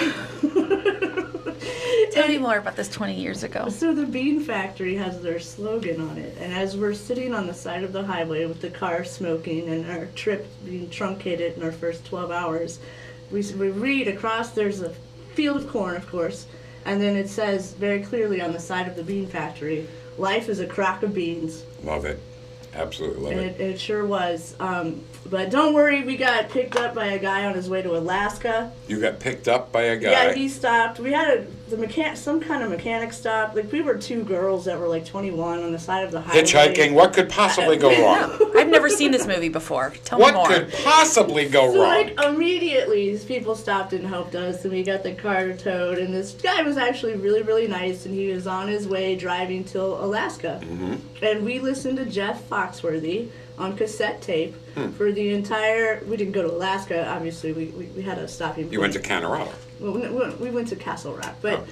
Speaker 3: Tell me more about this 20 years ago.
Speaker 2: So the bean factory has their slogan on it, and as we're sitting on the side of the highway with the car smoking and our trip being truncated in our first 12 hours, we read across, there's a field of corn, of course, and then it says very clearly on the side of the bean factory, life is a crock of beans.
Speaker 1: Love it. Absolutely love
Speaker 2: And
Speaker 1: it.
Speaker 2: it sure was. But don't worry, we got picked up by a guy on his way to Alaska.
Speaker 1: You got picked up by a guy.
Speaker 2: Yeah, he stopped. We had some kind of mechanic stop. Like, we were 2 girls that were like 21 on the side of the highway.
Speaker 1: Hitchhiking. What could possibly go wrong?
Speaker 3: I've never seen this movie before. Tell me
Speaker 1: What
Speaker 3: more.
Speaker 1: could possibly go
Speaker 2: So,
Speaker 1: wrong?
Speaker 2: like, immediately, these people stopped and helped us, and we got the car towed. And this guy was actually really, really nice, and he was on his way driving till Alaska. And we listened to Jeff Foxworthy on cassette tape for the entire. We didn't go to Alaska, obviously. We had a stopping point.
Speaker 1: You went to Canorado.
Speaker 2: Well, we went to Castle Rock, but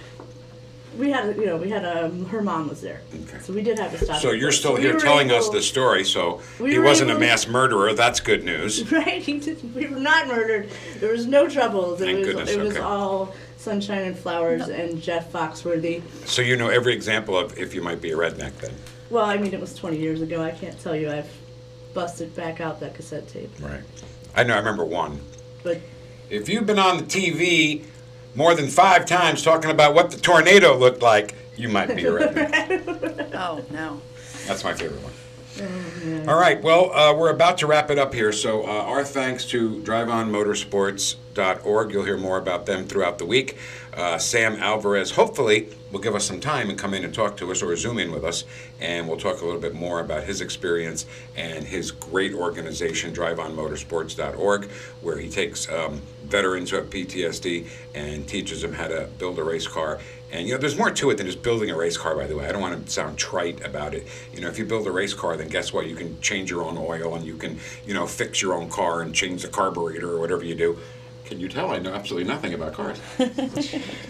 Speaker 2: we had her mom was there,
Speaker 1: Okay.
Speaker 2: so we did have to stop.
Speaker 1: So
Speaker 2: at
Speaker 1: you're
Speaker 2: first.
Speaker 1: still
Speaker 2: We
Speaker 1: here
Speaker 2: were
Speaker 1: telling us
Speaker 2: able-
Speaker 1: the story, so
Speaker 2: we
Speaker 1: he
Speaker 2: were
Speaker 1: wasn't a
Speaker 2: able-
Speaker 1: mass murderer. That's good news.
Speaker 2: Right, we were not murdered. There was no trouble.
Speaker 1: Thank goodness,
Speaker 2: It was
Speaker 1: okay.
Speaker 2: all sunshine and flowers and Jeff Foxworthy.
Speaker 1: So you know every example of if you might be a redneck then.
Speaker 2: Well, I mean, it was 20 years ago. I can't tell you I've busted back out that cassette tape.
Speaker 1: Right. I know, I remember one.
Speaker 2: But
Speaker 1: If you've been on the TV more than 5 times talking about what the tornado looked like, you might be a redneck.
Speaker 3: Oh, no.
Speaker 1: That's my favorite one. All right, well, we're about to wrap it up here, so our thanks to driveonmotorsports.org. You'll hear more about them throughout the week. Sam Alvarez, hopefully, will give us some time and come in and talk to us or Zoom in with us, and we'll talk a little bit more about his experience and his great organization, driveonmotorsports.org, where he takes veterans who have PTSD and teaches them how to build a race car. And, there's more to it than just building a race car, by the way. I don't want to sound trite about it. If you build a race car, then guess what? You can change your own oil and you can, fix your own car and change the carburetor or whatever you do. Can you tell I know absolutely nothing about cars?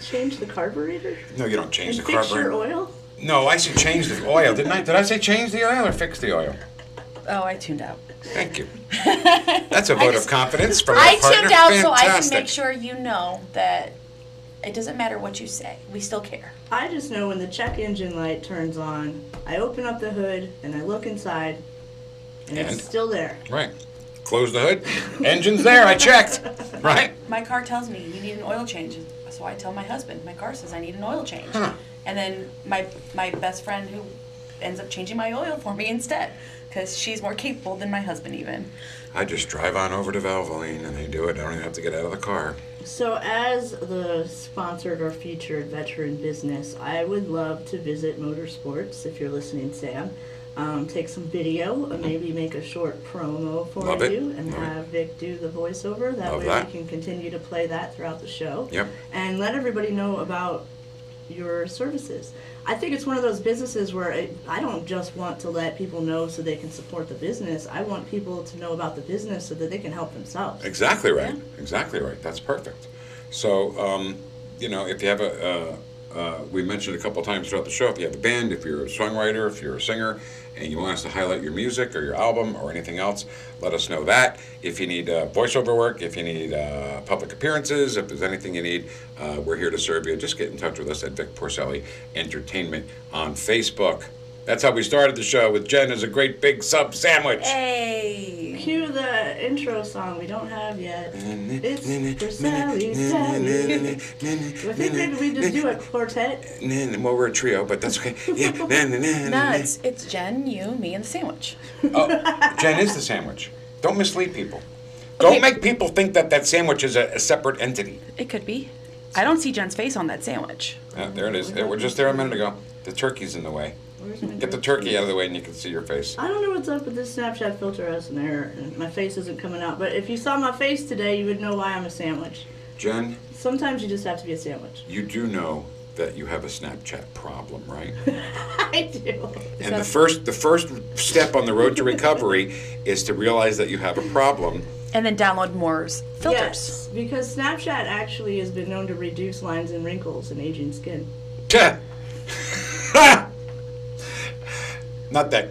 Speaker 2: change the carburetor?
Speaker 1: No, you don't change
Speaker 2: And
Speaker 1: the
Speaker 2: fix
Speaker 1: carburetor.
Speaker 2: your oil?
Speaker 1: No, I said change the oil, didn't I? Did I say change the oil or fix the oil?
Speaker 3: Oh, I tuned out.
Speaker 1: Thank you. That's a vote of confidence from
Speaker 3: I
Speaker 1: our partner.
Speaker 3: tuned out so I can
Speaker 1: Fantastic.
Speaker 3: make sure you know that it doesn't matter what you say. We still care.
Speaker 2: I just know when the check engine light turns on, I open up the hood and I look inside, and
Speaker 1: And?
Speaker 2: it's still there.
Speaker 1: Right. Close the hood. Engine's there. I checked. Right.
Speaker 3: My car tells me you need an oil change, so I tell my husband. My car says I need an oil change,
Speaker 1: Huh.
Speaker 3: and then my best friend who ends up changing my oil for me instead, because she's more capable than my husband even.
Speaker 1: I just drive on over to Valvoline and they do it. I don't even have to get out of the car.
Speaker 2: So as the sponsored or featured veteran business, I would love to visit Motorsports, if you're listening, Sam. Take some video, or maybe make a short promo for
Speaker 1: Love it.
Speaker 2: you, and
Speaker 1: Love it.
Speaker 2: have Vic do the voiceover. That
Speaker 1: Love
Speaker 2: way
Speaker 1: that.
Speaker 2: we can continue to play that throughout the show.
Speaker 1: Yep.
Speaker 2: And let everybody know about your services. I think it's one of those businesses where I don't just want to let people know so they can support the business. I want people to know about the business so that they can help themselves.
Speaker 1: Exactly right. Exactly right. That's perfect. So, you know, if you have we mentioned a couple times throughout the show, if you have a band, if you're a songwriter, if you're a singer, and you want us to highlight your music or your album or anything else, let us know that. If you need voiceover work, if you need public appearances, if there's anything you need, we're here to serve you. Just get in touch with us at Vic Porcelli Entertainment on Facebook. That's how we started the show, with Jen as a great big sub sandwich.
Speaker 3: Hey!
Speaker 2: Cue the intro song we don't have yet. It's Porcelli's Deli. I think maybe we just do a quartet.
Speaker 1: Well, we're a trio, but that's okay. Yeah.
Speaker 3: No, it's Jen, you, me, and the sandwich.
Speaker 1: Oh, Jen is the sandwich. Don't mislead people. Don't make people think that that sandwich is a separate entity.
Speaker 3: It could be. I don't see Jen's face on that sandwich.
Speaker 1: There it is. They were just there a minute ago. The turkey's in the way. Get the turkey out of the way and you can see your face.
Speaker 2: I don't know what's up with this Snapchat filter as an error, and my face isn't coming out. But if you saw my face today, you would know why I'm a sandwich.
Speaker 1: Jen,
Speaker 2: Sometimes you just have to be a sandwich.
Speaker 1: you do know that you have a Snapchat problem, right?
Speaker 2: I do.
Speaker 1: And the first step on the road to recovery is to realize that you have a problem.
Speaker 3: And then download more filters.
Speaker 2: Yes, because Snapchat actually has been known to reduce lines and wrinkles in aging skin.
Speaker 1: Not that